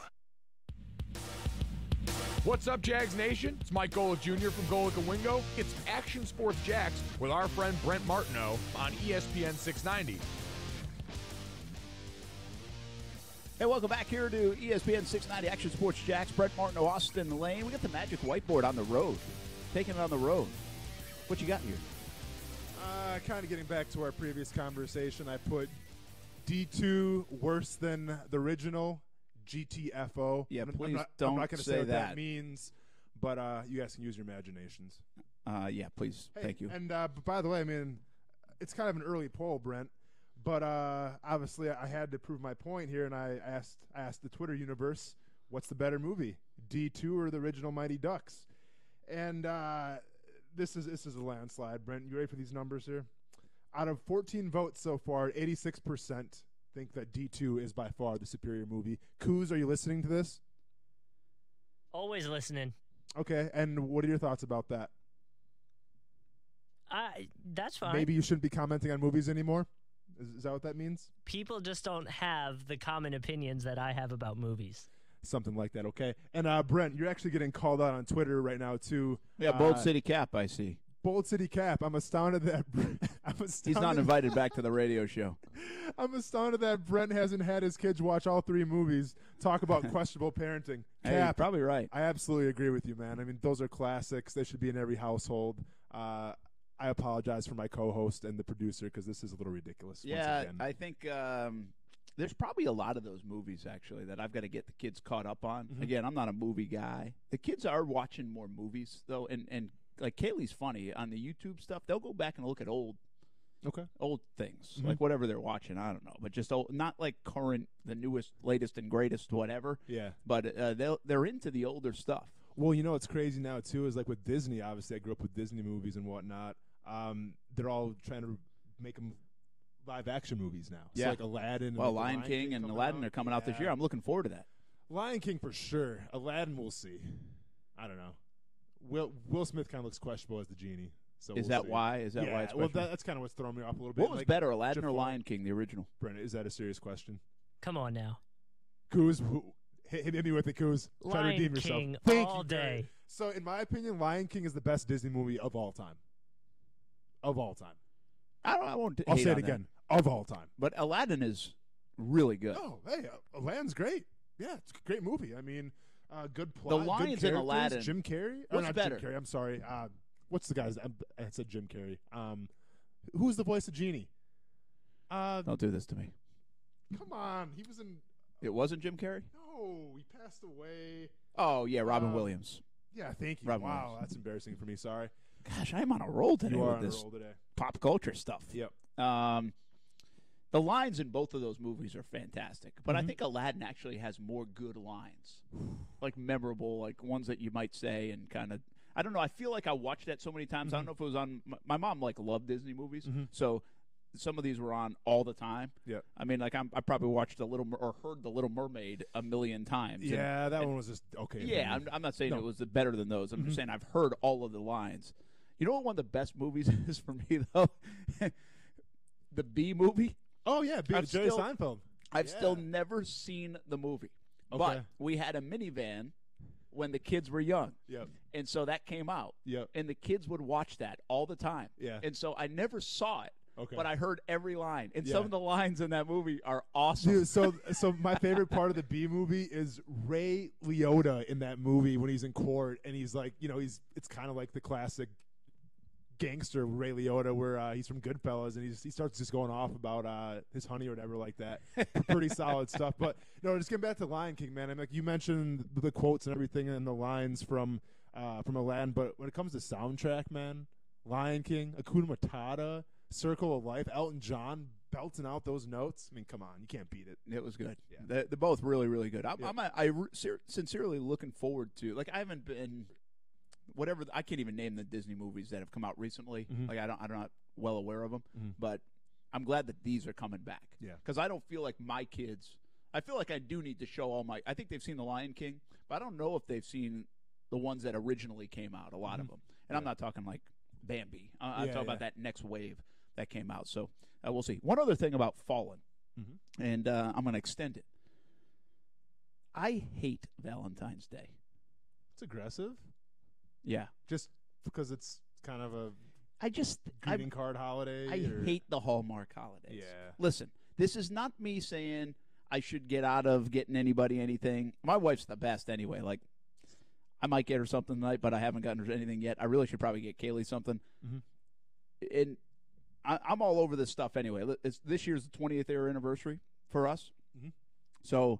What's up, Jags Nation? It's Mike Golick Jr. from Golick and Wingo. It's Action Sports Jax with our friend Brent Martineau on ESPN 690. Hey, welcome back here to ESPN 690 Action Sports Jax. Brent Martineau, Austin Lane. We got the magic whiteboard on the road. Taking it on the road. What you got here? Kind of getting back to our previous conversation, I put D2 worse than the original GTFO. Yeah, I'm please not don't going to say what that means, but you guys can use your imaginations. Yeah, please. Hey, thank you. And by the way, I mean, it's kind of an early poll, Brent. But obviously, I had to prove my point here, and I asked the Twitter universe, what's the better movie, D2 or the original Mighty Ducks? And this is a landslide, Brent. You ready for these numbers here? Out of 14 votes so far, 86% think that D2 is by far the superior movie. Kuz, are you listening to this? Always listening. Okay, and what are your thoughts about that? That's fine. Maybe you shouldn't be commenting on movies anymore? Is that what that means? People just don't have the common opinions that I have about movies. Something like that, okay. And Brent, you're actually getting called out on Twitter right now, too. Yeah, Bold City Cap, I see. Bold City Cap. I'm astounded that he's not invited back to the radio show. I'm astounded that Brent hasn't had his kids watch all three movies, talk about questionable parenting. Hey, Cap, you're probably right. I absolutely agree with you, man. I mean, those are classics. They should be in every household. I apologize for my co-host and the producer because this is a little ridiculous. Yeah, once again. I think there's probably a lot of those movies, actually, that I've got to get the kids caught up on. Mm-hmm. Again, I'm not a movie guy. The kids are watching more movies, though, and like Kaylee's funny. On the YouTube stuff, they'll go back and look at old things, Mm-hmm. like whatever they're watching. I don't know, but just old, not like current, the newest, latest, and greatest, whatever. Yeah. But they're into the older stuff. Well, you know what's crazy now, too, is like with Disney, obviously I grew up with Disney movies and whatnot. They're all trying to make them live-action movies now. Yeah. So like Aladdin. Well, and Lion King and Aladdin are coming out this year. I'm looking forward to that. Lion King for sure. Aladdin, we'll see. I don't know. Will Smith kind of looks questionable as the genie. So is we'll that see. wid Is that why it's well, questionable? that's kind of what's throwing me off a little bit. What was better, Aladdin or Lion King, the original? Brennan, is that a serious question? Come on now. Coos, hit me with it, Coos. Try to redeem yourself. King Thank all you, Gary. day. So, in my opinion, Lion King is the best Disney movie of all time. Of all time. I won't. I'll hate say it on again. that. Of all time. But Aladdin is really good. Oh, hey, Aladdin's great. Yeah, it's a great movie. I mean, good plot. The lions good in Aladdin. Jim Carrey. What's not better? Jim Carrey. I'm sorry. What's the guy's? I said Jim Carrey. Who's the voice of Genie? Don't do this to me. Come on, he was in. It wasn't Jim Carrey? No, he passed away. Oh, yeah, Robin Williams. Yeah, thank you. Robin wow, Williams. that's embarrassing for me. Sorry. Gosh, I'm on a roll today You are with on a this roll today. pop culture stuff. Yep. The lines in both of those movies are fantastic, but I Mhm. think Aladdin actually has more good lines, like memorable, like ones that you might say and kind of. I don't know. I feel like I watched that so many times. I don't know if it was on. My mom loved Disney movies, so some of these were on all the time. Yeah. I mean, like I probably watched or heard The Little Mermaid a million times. Yeah, that one was just okay. Yeah, I'm not saying No. it was better than those. I'm just saying I've heard all of the lines. You know what one of the best movies is for me though? The Bee Movie. Oh yeah, Jerry Seinfeld. I've still never seen the movie, Okay. but we had a minivan when the kids were young. Yep. And so that came out. Yep. And the kids would watch that all the time. Yeah. And so I never saw it. Okay. But I heard every line. And Yeah. some of the lines in that movie are awesome. Dude, so my favorite part of the Bee Movie is Ray Liotta in that movie when he's in court and he's like, it's kind of like the classic gangster Ray Liotta where he's from Goodfellas and he starts just going off about his honey or whatever like that. Pretty solid stuff. But just getting back to Lion King, man. I'm like you mentioned the quotes and everything and the lines from Aladdin, but when it comes to soundtrack, man, Lion King, Hakuna Matata, Circle of Life, Elton John belting out those notes. I mean, come on, you can't beat it. It was good. Yeah. They're both really, really good. I'm sincerely looking forward to. Like, I haven't been whatever. I can't even name the Disney movies that have come out recently. Mhm. Like, I'm not well aware of them. Mhm. But I'm glad that these are coming back. Yeah. Because I don't feel like my kids. I feel like I do need to show all my. I think they've seen The Lion King, but I don't know if they've seen the ones that originally came out. A lot of them, and I'm not talking like Bambi. I'm talking about that next wave that came out. So we'll see. One other thing about Fallen, and I'm going to extend it. I hate Valentine's Day. It's aggressive. Yeah. Just because it's kind of a greeting card holiday. I hate the Hallmark holidays. Yeah. Listen, this is not me saying I should get out of getting anybody anything. My wife's the best anyway. Like, I might get her something tonight, but I haven't gotten her anything yet. I really should probably get Kaylee something. And I'm all over this stuff anyway. This year's the 20th year anniversary for us. So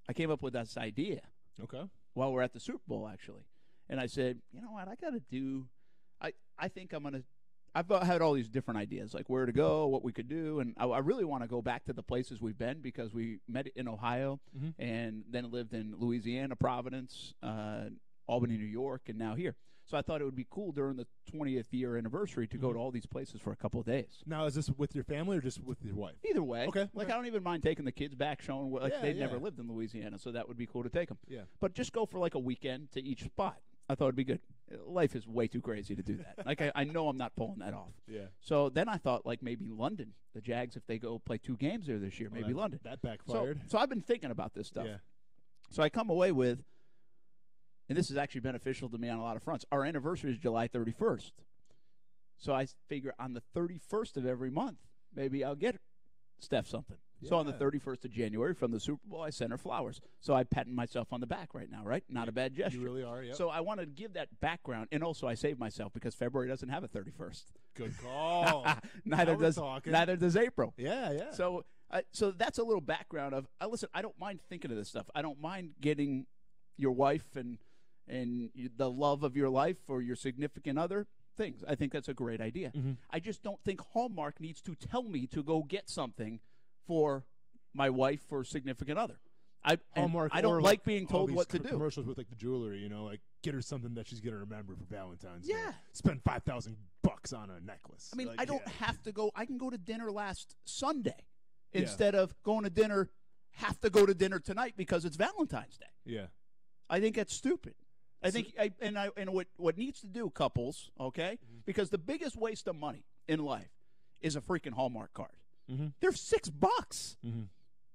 I came up with this idea. Okay. While we're at the Super Bowl, actually. And I said, you know what, I got to do – I think I'm going to – I've had all these different ideas, like where to go, what we could do. And I really want to go back to the places we've been because we met in Ohio and then lived in Louisiana, Providence, Albany, New York, and now here. So I thought it would be cool during the 20th year anniversary to go to all these places for a couple of days. Now, is this with your family or just with your wife? Either way. Okay. Like, I don't even mind taking the kids back, showing what Yeah, they've yeah. never lived in Louisiana, so that would be cool to take them. Yeah. But just go for like a weekend to each spot. I thought it'd be good. Life is way too crazy to do that. Like, I know I'm not pulling that off. Yeah. So then I thought, like, maybe London. The Jags, if they go play 2 games there this year, Well, maybe London. That backfired. So I've been thinking about this stuff. Yeah. So I come away with, and this is actually beneficial to me on a lot of fronts, our anniversary is July 31st. So I figure on the 31st of every month, maybe I'll get Steph something. So on the 31st of January from the Super Bowl, I sent her flowers. So I'm patting myself on the back right now, right? Not a bad gesture. You really are, yeah. So I wanted to give that background, and also I saved myself because February doesn't have a 31st. Good call. neither Now we're does talking. neither does April. Yeah, yeah. So so that's a little background of. Listen, I don't mind thinking of this stuff. I don't mind getting your wife and the love of your life or your significant other things. I think that's a great idea. I just don't think Hallmark needs to tell me to go get something for my wife or significant other. Hallmark. I don't or like being all told these what to do. Commercials with like the jewelry, like get her something that she's gonna remember for Valentine's Day. Yeah. Spend $5,000 on a necklace. I mean, Like, I don't yeah. have to go. I can go to dinner last Sunday Yeah. instead of going to dinner. Have to go to dinner tonight because it's Valentine's Day. Yeah. I think that's stupid. I think, what needs to do, couples, okay? Because the biggest waste of money in life is a freaking Hallmark card. They're $6.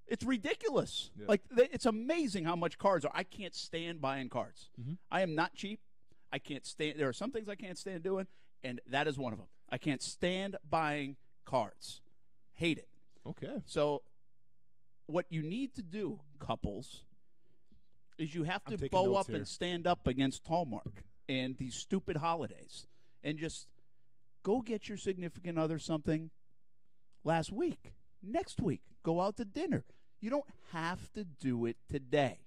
It's ridiculous. Yeah. Like, it's amazing how much cards are. I can't stand buying cards. I am not cheap. I can't stand. There are some things I can't stand doing, and that is one of them. I can't stand buying cards. Hate it. Okay. So, what you need to do, couples, is you have I'm to taking bow notes up here. and stand up against Hallmark and these stupid holidays, and just go get your significant other something last week, next week. Go out to dinner. You don't have to do it today.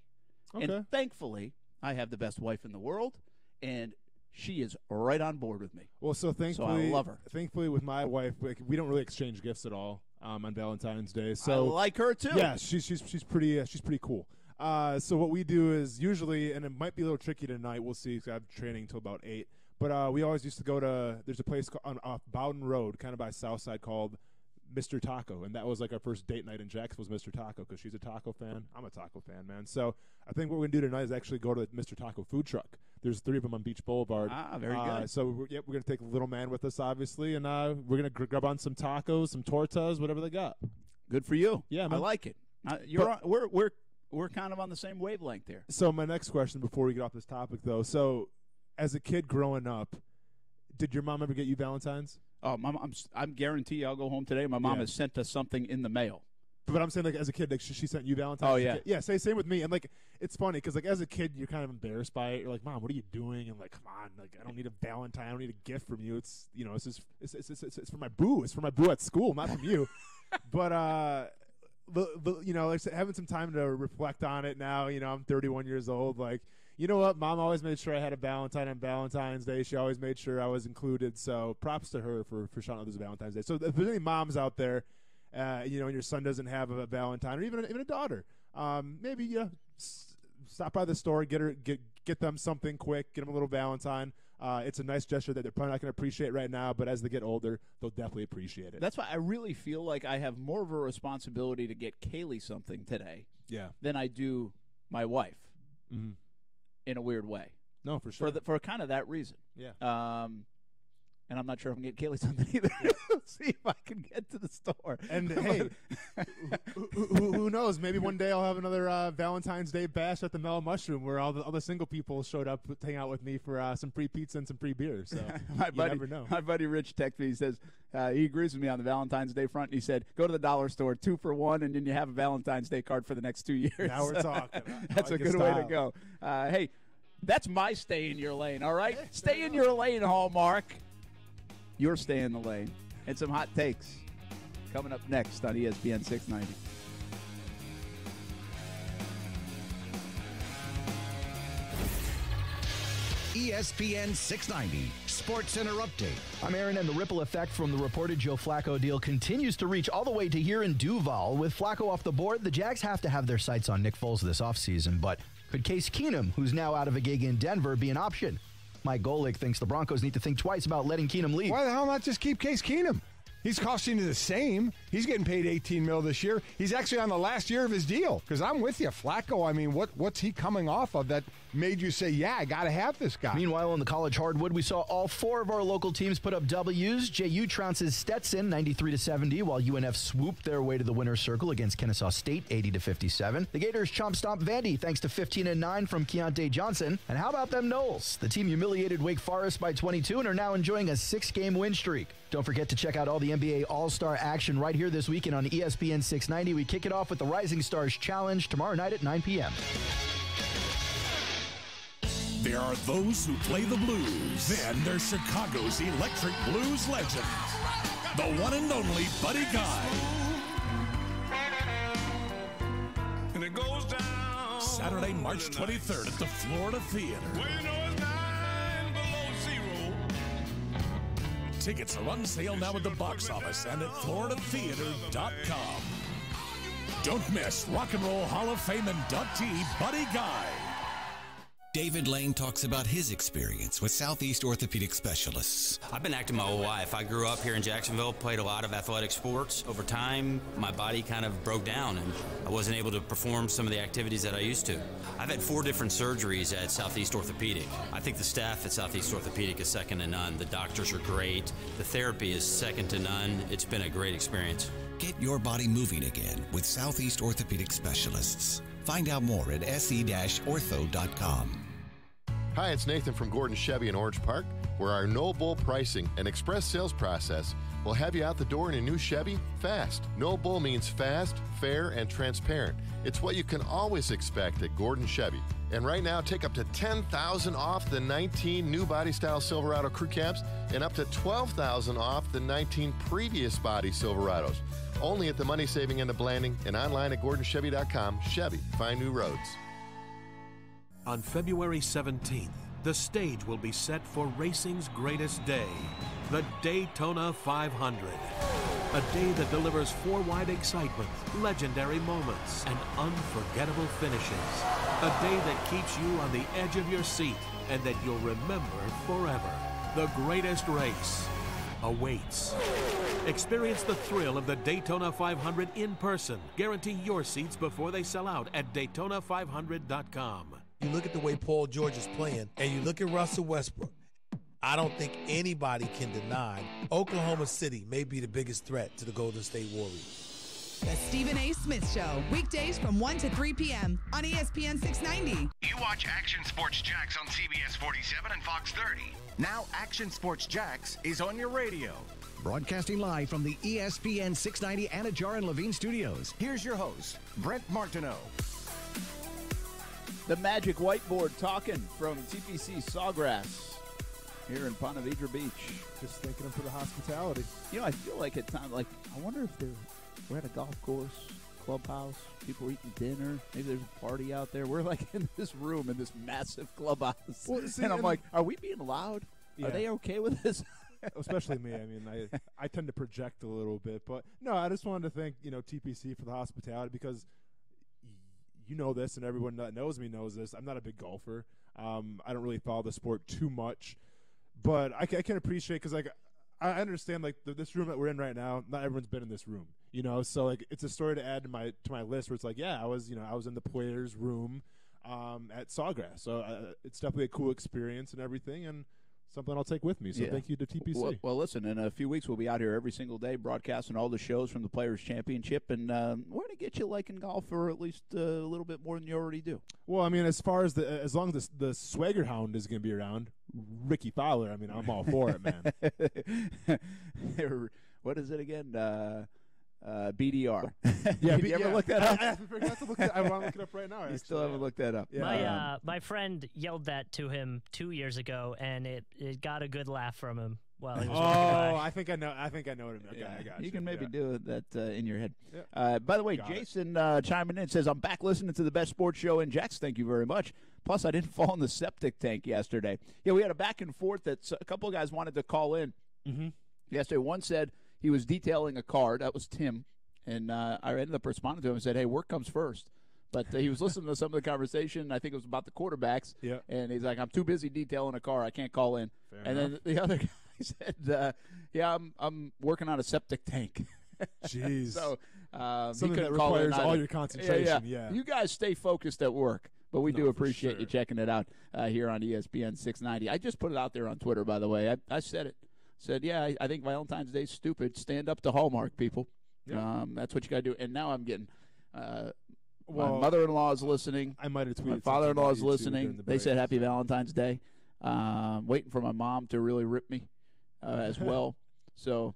Okay. And thankfully, I have the best wife in the world, and she is right on board with me. Well, so thankfully, I love her. Thankfully, with my wife, we don't really exchange gifts at all on Valentine's Day. So I like her too. Yeah, she's pretty cool. So what we do is usually, and it might be a little tricky tonight. We'll see. 'Cause I have training till about 8. But we always used to go to. There's a place on Bowden Road, kind of by Southside, called Mr. Taco, and that was like our first date night in Jax was Mr. Taco because she's a taco fan. I'm a taco fan, man. So I think what we're gonna do tonight is actually go to the Mr. Taco food truck. There's 3 of them on Beach Boulevard. Very good. So we're gonna take the little man with us, obviously, and we're gonna grab on some tacos, some tortas, whatever they got. Good for you. Yeah, I man. like it. We're kind of on the same wavelength here. So my next question before we get off this topic, though, so as a kid growing up, did your mom ever get you Valentine's? Oh, I'm guarantee I'll go home today. My mom has sent us something in the mail. But I'm saying, like, as a kid, like, she sent you Valentine's. Oh, yeah. Yeah, same with me. And, like, it's funny because, like, as a kid, you're kind of embarrassed by it. You're like, Mom, what are you doing? And, like, come on, like, I don't need a Valentine. I don't need a gift from you. It's, you know, it's for my boo. It's for my boo at school, not from you. But, you know, like, having some time to reflect on it now, you know, I'm 31 years old. Like, you know what? Mom always made sure I had a Valentine on Valentine's Day. She always made sure I was included. So props to her for showing out this Valentine's Day. So if there's any moms out there, you know, and your son doesn't have a Valentine or even a daughter, maybe stop by the store, get them something quick, get them a little Valentine. It's a nice gesture that they're probably not going to appreciate right now, but as they get older, they'll definitely appreciate it. That's why I really feel like I have more of a responsibility to get Kaylee something today than I do my wife. Mm-hmm. In a weird way. No, for sure. For kind of that reason. Yeah. And I'm not sure if I can get Kaylee something either. See if I can get to the store. And hey, who knows? Maybe one day I'll have another Valentine's Day bash at the Mellow Mushroom where all the single people showed up to hang out with me for some free pizza and some free beer. So never know. My buddy Rich texted me. He says he agrees with me on the Valentine's Day front. He said, "Go to the dollar store, 2 for $1, and then you have a Valentine's Day card for the next 2 years." Now we're talking. That's a good way to go. Hey, that's my stay in your lane. All right, stay in your lane, Hallmark. Your stay in the lane. And some hot takes coming up next on ESPN 690. ESPN 690 Sports Center Update. I'm Aaron, and the ripple effect from the reported Joe Flacco deal continues to reach all the way to here in Duval. With Flacco off the board, the Jags have to have their sights on Nick Foles this offseason. But could Case Keenum, who's now out of a gig in Denver, be an option? Mike Golick thinks the Broncos need to think twice about letting Keenum leave. Why the hell not just keep Case Keenum? He's costing you the same. He's getting paid $18 million this year. He's actually on the last year of his deal. Because I'm with you, Flacco. I mean, what's he coming off of that made you say, yeah, I got to have this guy? Meanwhile, in the college hardwood, we saw all 4 of our local teams put up W's. JU trounces Stetson 93-70, while UNF swooped their way to the winner's circle against Kennesaw State 80-57. The Gators chomp stomp Vandy thanks to 15-9 from Keontae Johnson. And how about them Knowles? The team humiliated Wake Forest by 22 and are now enjoying a 6-game win streak. Don't forget to check out all the NBA All-Star action right here this weekend on ESPN 690. We kick it off with the Rising Stars Challenge tomorrow night at 9 p.m. There are those who play the blues. Then there's Chicago's electric blues legend, the one and only Buddy Guy. And it goes down. Saturday, March 23rd at the Florida Theater. Well, you know it's 9 below 0. Tickets are on sale now at the box office and at floridatheater.com. Don't miss Rock and Roll Hall of Fame inductee Buddy Guy. David Lane talks about his experience with Southeast Orthopedic Specialists. I've been active my whole life. I grew up here in Jacksonville, played a lot of athletic sports. Over time, my body kind of broke down and I wasn't able to perform some of the activities that I used to. I've had 4 different surgeries at Southeast Orthopedic. I think the staff at Southeast Orthopedic is second to none. The doctors are great. The therapy is second to none. It's been a great experience. Get your body moving again with Southeast Orthopedic Specialists. Find out more at se-ortho.com. Hi, it's Nathan from Gordon Chevy in Orange Park, where our no bull pricing and express sales process will have you out the door in a new Chevy fast. No bull means fast, fair, and transparent. It's what you can always expect at Gordon Chevy. And right now, take up to $10,000 off the 19 new body-style Silverado crew cabs and up to $12,000 off the 19 previous body Silverados. Only at the money-saving end of Blanding and online at GordonChevy.com. Chevy, find new roads. On February 17th, the stage will be set for racing's greatest day, the Daytona 500. A day that delivers four-wide excitement, legendary moments, and unforgettable finishes. A day that keeps you on the edge of your seat and that you'll remember forever. The greatest race awaits. Experience the thrill of the Daytona 500 in person. Guarantee your seats before they sell out at Daytona500.com. You look at the way Paul George is playing, and you look at Russell Westbrook. I don't think anybody can deny Oklahoma City may be the biggest threat to the Golden State Warriors. The Stephen A. Smith Show, weekdays from 1 to 3 p.m. on ESPN 690. You watch Action Sports Jax on CBS 47 and Fox 30. Now Action Sports Jax is on your radio. Broadcasting live from the ESPN 690 Anajar and Levine studios. Here's your host, Brent Martineau. The Magic Whiteboard talking from TPC Sawgrass here in Ponte Vedra Beach. Just thanking them for the hospitality. You know, I feel like at times, I wonder if we're at a golf course, clubhouse, people are eating dinner. Maybe there's a party out there. We're like in this room in this massive clubhouse. Well, see, and I'm like, are we being loud? Yeah. Are they okay with this? Especially me. I mean, I tend to project a little bit. But, no, I just wanted to thank, TPC for the hospitality because you know this, and everyone that knows me knows this. I'm not a big golfer. I don't really follow the sport too much. But I can appreciate because, I understand, this room that we're in right now, not everyone's been in this room. So, it's a story to add to my list where it's I was in the players' room at Sawgrass. So, it's definitely a cool experience and everything, and something I'll take with me. So, thank you to TPC. Well, listen, in a few weeks, we'll be out here every single day broadcasting all the shows from the Players' Championship, and we're going to get you liking golf for at least a little bit more than you already do. Well, I mean, as long as the Swagger Hound is going to be around, Ricky Fowler, I mean, I'm all for it, man. What is it again? BDR. Yeah, Did you ever look that up? I forgot to look that. I want to look it up right now. You still haven't looked that up. Yeah. My friend yelled that to him 2 years ago, and it got a good laugh from him while he was walking by. I think I know what it is. Okay, I got you. You can maybe do that in your head. Yeah. By the way, Jason chiming in says, I'm back listening to the best sports show in Jax. Thank you very much. Plus, I didn't fall in the septic tank yesterday. Yeah, we had a back and forth that a couple of guys wanted to call in yesterday. One said he was detailing a car. That was Tim. And I ended up responding to him and said, hey, work comes first. But he was listening to some of the conversation. I think it was about the quarterbacks. Yeah. And he's like, I'm too busy detailing a car. I can't call in. Fair and enough. Then the other guy said, yeah, I'm working on a septic tank. Jeez. So something that call requires in all your concentration. Yeah. You guys stay focused at work. But we do appreciate you checking it out here on ESPN 690. I just put it out there on Twitter, by the way. I said it. Said, yeah, I think Valentine's Day's stupid. Stand up to Hallmark, people. Yeah. That's what you got to do. And now I'm getting my mother-in-law is listening. I might have tweeted. My father-in-law is listening. They said Happy Valentine's Day. Waiting for my mom to really rip me as well. So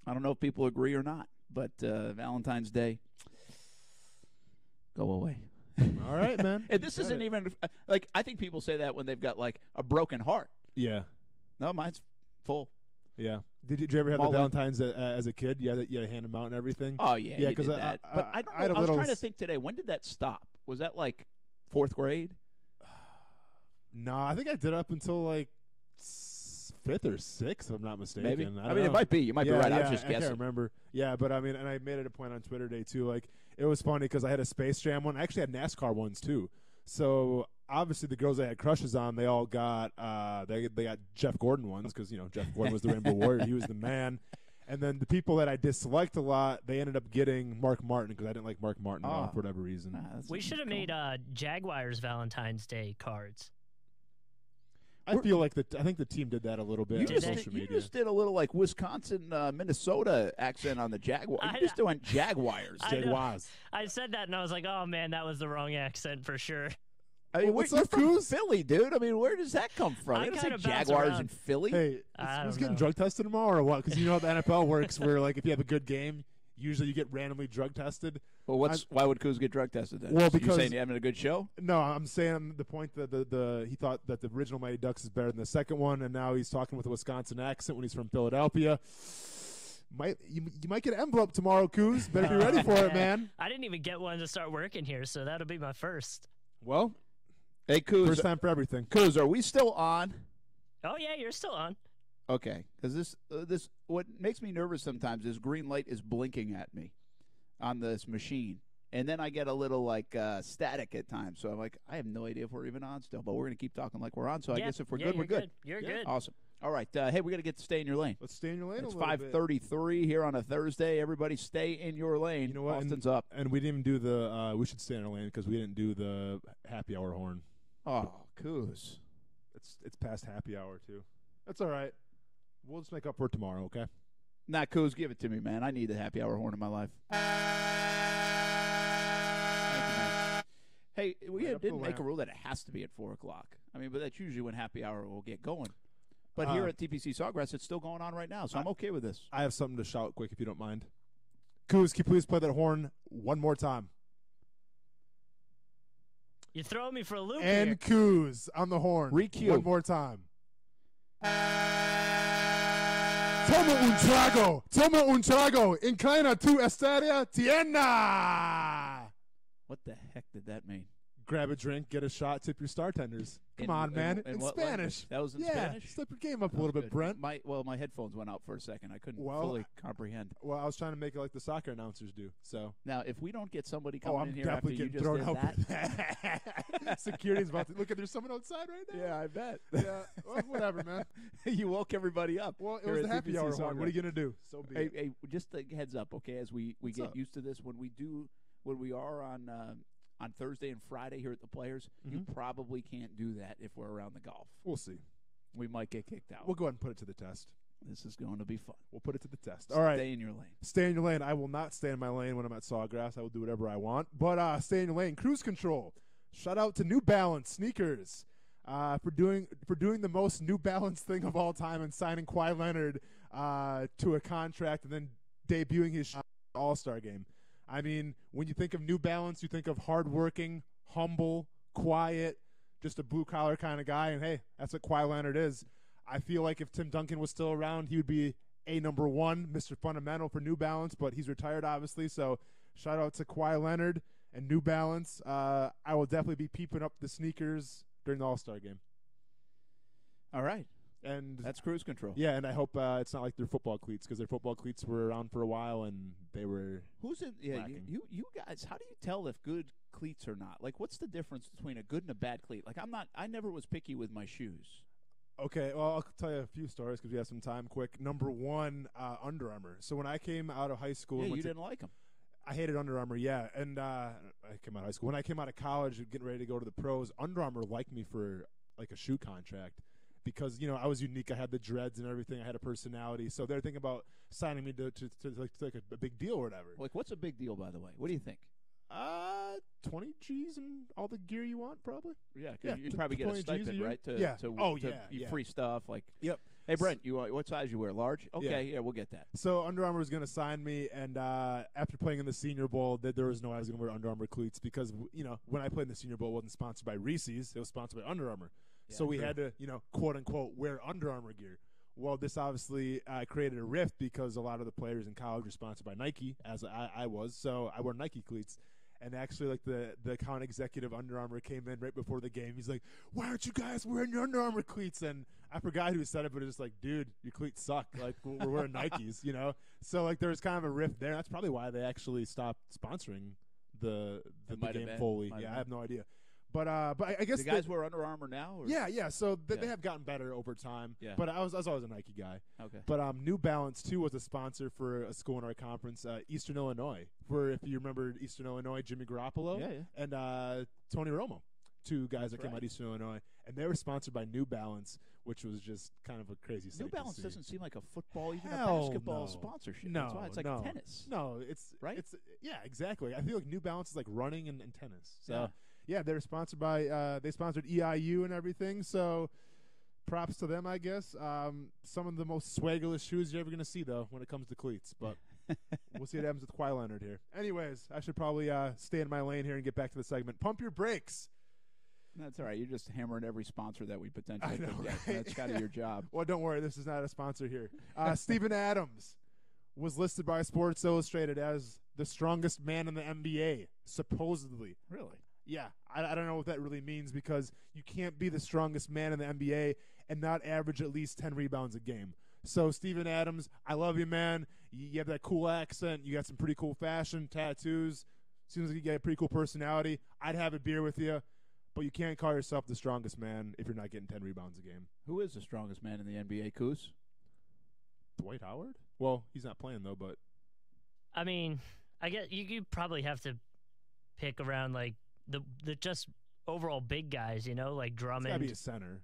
I don't know if people agree or not, but Valentine's Day, go away. All right, man. And this isn't even I think people say that when they've got a broken heart. Yeah. No, mine's full. Yeah. Did you ever have the Valentines as a kid? You had to hand them out and everything? Oh, yeah. Yeah, because I don't know. I was trying to think today. When did that stop? Was that fourth grade? No, I think I did up until 5th or 6th, if I'm not mistaken. Maybe. I mean, it might be. You might be right. I was just I guessing. Can't remember. Yeah, but I mean, and I made it a point on Twitter today too. It was funny because I had a Space Jam one. I actually had NASCAR ones too. So obviously the girls I had crushes on, they all got they got Jeff Gordon ones because Jeff Gordon was the Rainbow Warrior. He was the man. And then the people that I disliked a lot, they ended up getting Mark Martin because I didn't like Mark Martin at all for whatever reason. We should have made Jaguars Valentine's Day cards. I feel like I think the team did that a little bit on social media. You just did a little like Wisconsin, Minnesota accent on the Jaguars. You just went Jaguars. Jaguars. I said that and I was like, oh man, that was the wrong accent for sure. I mean, what's you're up, from Coos? Philly, dude. I mean, where does that come from? I You don't say kinda bounce Jaguars around. in Philly. Hey, who's getting drug tested tomorrow or what? Because you know how the NFL works where, like, if you have a good game, usually you get randomly drug tested. Well, why would Coos get drug tested then? Well, So because you're saying you're having a good show? No, I'm saying the point that he thought that the original Mighty Ducks is better than the second one, and now he's talking with a Wisconsin accent when he's from Philadelphia. You might get an envelope tomorrow, Coos. Better be ready for it, man. I didn't even get one to start working here, so that'll be my first. Well, hey, Coos. First time for everything. Coos, are we still on? Oh yeah, you're still on. Okay, because this what makes me nervous sometimes is green light is blinking at me on this machine, and then I get a little like static at times. So I'm like, I have no idea if we're even on still, but we're gonna keep talking like we're on. So I guess if we're good, we're good. You're good. Awesome. All right, hey, we got to get to stay in your lane. Let's stay in your lane. It's a little bit. 5:33 here on a Thursday. Everybody, stay in your lane. You know what? Austin's up. And we didn't even do the. We should stay in our lane because we didn't do the happy hour horn. Oh, Coos. It's past happy hour too. That's all right. We'll just make up for it tomorrow, okay? Nah, Coos, give it to me, man. I need the happy hour horn in my life. Thank you, man. Hey, we didn't make a rule that it has to be at 4 o'clock. I mean, but that's usually when happy hour will get going. But here at TPC Sawgrass, it's still going on right now, so I'm okay with this. I have something to shout quick if you don't mind. Coos, can you please play that horn one more time? You're throwing me for a loop and here. Coos on the horn. Re-cue. One more time. Toma un trago. Inclina tu estadia tienda. What the heck did that mean? Grab a drink, get a shot, tip your star tenders. Come on, man. In what Spanish. language? That was in Spanish? Step your game up a little bit, Brent. My headphones went out for a second. I couldn't fully comprehend. Well, I was trying to make it like the soccer announcers do. So now, if we don't get somebody coming I'm in here after you just thrown did out that, security's about to look at. There's someone outside right now. Yeah, I bet. Yeah, well, whatever, man. You woke everybody up. Well, it was the happy hour horn. What are you gonna do? So hey, just a heads up, okay? As we get used to this, when we are on Thursday and Friday here at the Players, you probably can't do that if we're around the golf. We'll see. We might get kicked out. We'll go ahead and put it to the test. This is going to be fun. We'll put it to the test. All right. Stay in your lane. Stay in your lane. I will not stay in my lane when I'm at Sawgrass. I will do whatever I want. But stay in your lane. Cruise control. Shout out to New Balance sneakers for doing the most New Balance thing of all time and signing Kawhi Leonard to a contract and then debuting his All-Star game. I mean, when you think of New Balance, you think of hardworking, humble, quiet, just a blue-collar kind of guy. And, hey, that's what Kawhi Leonard is. I feel like if Tim Duncan was still around, he would be number one, Mr. Fundamental for New Balance, but he's retired, obviously. So shout out to Kawhi Leonard and New Balance. I will definitely be peeping up the sneakers during the All-Star game. All right. And that's cruise control. Yeah, and I hope it's not like their football cleats because their football cleats were around for a while and they were. Who's in? Yeah, you guys. How do you tell if good cleats or not? Like, what's the difference between a good and a bad cleat? Like, I never was picky with my shoes. Okay, well, I'll tell you a few stories because we have some time. Quick, number one, Under Armour. So when I came out of high school, you didn't like them. I hated Under Armour, yeah, and I came out of high school. When I came out of college, getting ready to go to the pros, Under Armour liked me for like a shoe contract. Because, I was unique. I had the dreads and everything. I had a personality. So they're thinking about signing me to like a big deal or whatever. Like, what's a big deal, by the way? What do you think? 20 G's and all the gear you want, probably. Yeah, because you probably get a stipend, right? Free stuff. Like, yep. Hey, Brent, what size you wear? Large? Okay, yeah, we'll get that. So Under Armour was going to sign me, and after playing in the Senior Bowl, there was no way I was going to wear Under Armour cleats because, when I played in the Senior Bowl, it wasn't sponsored by Reese's. It was sponsored by Under Armour. Yeah, so we had to, quote unquote, wear Under Armour gear. Well, this obviously created a rift because a lot of the players in college were sponsored by Nike, as I was. So I wore Nike cleats. And actually, like the account executive Under Armour came in right before the game. He's like, "Why aren't you guys wearing your Under Armour cleats?" And I forgot who said it, but it's just like, "Dude, your cleats suck. Like we're wearing Nikes, So like there was kind of a rift there. That's probably why they actually stopped sponsoring the game fully. I have no idea. But I guess the guys wear Under Armour now. Or? Yeah. So they have gotten better over time. Yeah. But I was always a Nike guy. Okay. But New Balance too was a sponsor for a school in our conference, Eastern Illinois. If you remember Eastern Illinois, Jimmy Garoppolo and Tony Romo, two guys that came out of Eastern Illinois, and they were sponsored by New Balance, which was just kind of a crazy sight. New Balance doesn't seem like a football, even Hell a basketball no. sponsorship. No, That's why it's like tennis. No, it's right. It's exactly. I feel like New Balance is like running and tennis. So yeah, they're sponsored by. They sponsored EIU and everything. So props to them, I guess. Some of the most swaggerless shoes you're ever going to see, though, when it comes to cleats. But we'll see what happens with Kawhi Leonard here. Anyways, I should probably stay in my lane here and get back to the segment. Pump your brakes. That's all right. You're just hammering every sponsor that we potentially know, could get. right? That's kind of your job. Well, don't worry. This is not a sponsor here. Steven Adams was listed by Sports Illustrated as the strongest man in the NBA, supposedly. Really? Yeah. I don't know what that really means because you can't be the strongest man in the NBA and not average at least 10 rebounds a game. So, Steven Adams, I love you, man. You have that cool accent. You got some pretty cool fashion, tattoos. Seems like you got a pretty cool personality. I'd have a beer with you. But you can't call yourself the strongest man if you're not getting 10 rebounds a game. Who is the strongest man in the NBA, Coos? Dwight Howard? Well, he's not playing, though, but... I mean, I guess you probably have to pick around, like, the just overall big guys, like Drummond. It's got to be a center.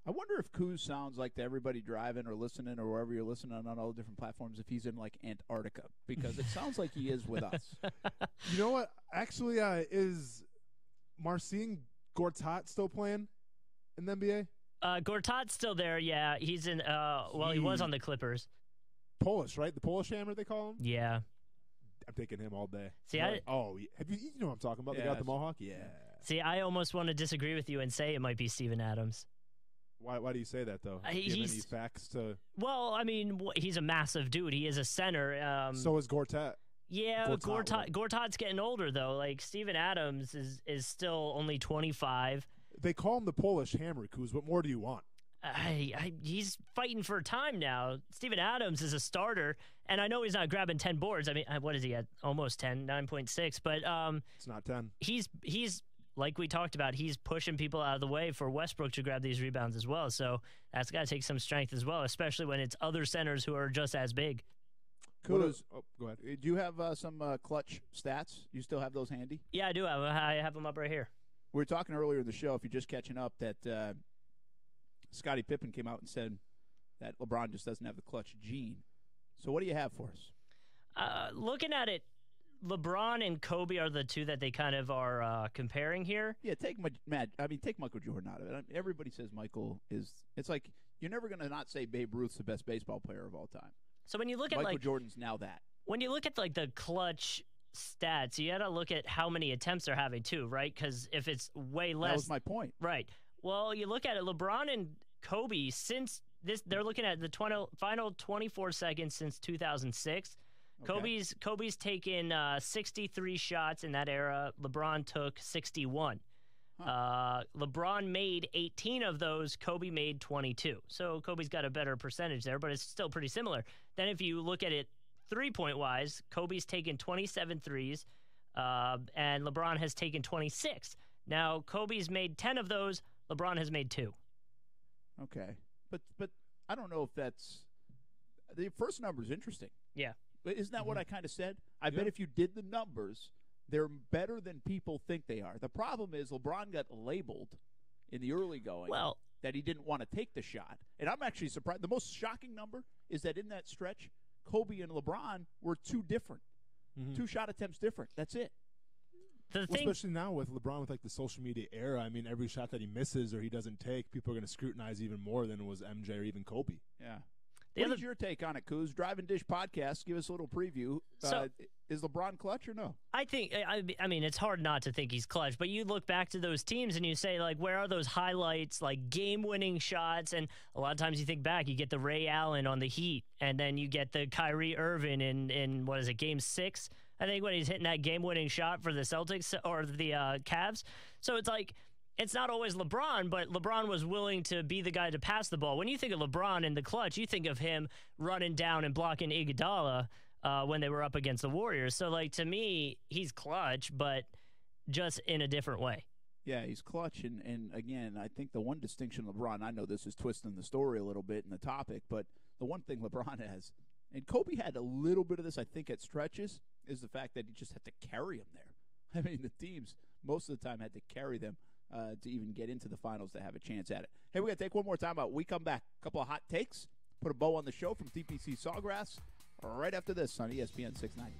I wonder if Coos sounds like to everybody driving or listening or wherever you're listening on all the different platforms if he's in, like, Antarctica. Because it sounds like he is with us. You know what? Actually, is Marcin Gortat still playing in the NBA? Gortat's still there, yeah. He's in, he was on the Clippers. Polish, right? The Polish hammer, they call him? Yeah. I'm taking him all day. See, have you know what I'm talking about? The guy with the mohawk? Yeah. See, I almost want to disagree with you and say it might be Steven Adams. Why do you say that, though? Do you have any facts to... Well, I mean, he's a massive dude. He is a center. So is Gortat. Yeah, Gortat's getting older, though. Like, Steven Adams is still only 25. They call him the Polish hammer, Kuz. What more do you want? He's fighting for time now. Steven Adams is a starter, and I know he's not grabbing 10 boards. I mean, what is he at? Almost 10, 9.6. But it's not 10. He's like we talked about, he's pushing people out of the way for Westbrook to grab these rebounds as well. So that's got to take some strength as well, especially when it's other centers who are just as big. Kudos. Go ahead. Do you have some clutch stats? You still have those handy? Yeah, I do. I have them up right here. We were talking earlier in the show, if you're just catching up, that Scottie Pippen came out and said that LeBron just doesn't have the clutch gene. So what do you have for us? Looking at it, LeBron and Kobe are the two that they kind of are comparing here. Yeah, take Michael Jordan out of it. I mean, everybody says Michael is. It's like you're never going to not say Babe Ruth's the best baseball player of all time. So when you look at Michael Jordan's now that. When you look at like the clutch stats, you got to look at how many attempts they're having too, right? Because if it's way less, that was my point. Right. Well, you look at it, LeBron and Kobe since this, they're looking at the final 24 seconds since 2006. Okay. Kobe's taken 63 shots in that era. LeBron took 61. LeBron made 18 of those. Kobe made 22. So Kobe's got a better percentage there, but it's still pretty similar. Then if you look at it three-point wise, Kobe's taken 27 threes, and LeBron has taken 26. Now Kobe's made 10 of those. LeBron has made 2. Okay, but I don't know if that's the first number is interesting. Yeah, but isn't that what I kind of said? I bet if you did the numbers, they're better than people think they are. The problem is LeBron got labeled in the early going that he didn't want to take the shot. And I'm actually surprised. The most shocking number is that in that stretch, Kobe and LeBron were two different. 2 shot attempts different. That's it. Especially now with LeBron with like the social media era, I mean, every shot that he misses or he doesn't take, people are going to scrutinize even more than it was MJ or even Kobe. Yeah. What is your take on it, Kuz? Drive and Dish podcast. Give us a little preview. Is LeBron clutch or no? I think. I mean, it's hard not to think he's clutch. But you look back to those teams and you say, like, where are those highlights, like game-winning shots? And a lot of times you think back, you get the Ray Allen on the Heat, and then you get the Kyrie Irving in what is it, Game 6? I think when he's hitting that game-winning shot for the Celtics or the Cavs. So it's like, it's not always LeBron, but LeBron was willing to be the guy to pass the ball. When you think of LeBron in the clutch, you think of him running down and blocking Iguodala when they were up against the Warriors. So, like, to me, he's clutch, but just in a different way. Yeah, he's clutch, and again, I think the one distinction LeBron, I know this is twisting the story a little bit in the topic, but the one thing LeBron has, and Kobe had a little bit of this, I think, at stretches, is the fact that he just had to carry him there. I mean, the teams most of the time had to carry them to even get into the finals to have a chance at it. Hey, we got to take one more time out. We come back. A couple of hot takes. Put a bow on the show from TPC Sawgrass right after this on ESPN 690.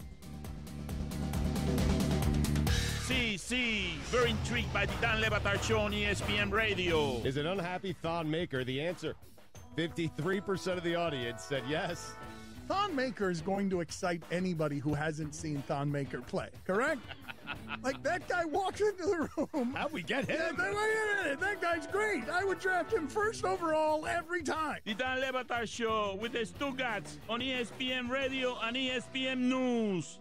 See, very intrigued by the Dan Le Batard Show on ESPN Radio. Is an unhappy Thon Maker the answer? 53% of the audience said yes. Thon Maker is going to excite anybody who hasn't seen Thon Maker play, correct? Like, that guy walks into the room. How'd we get him? Yeah, that guy's great. I would draft him first overall every time. The Dan Le Batard Show with the Stuttgarts on ESPN Radio and ESPN News.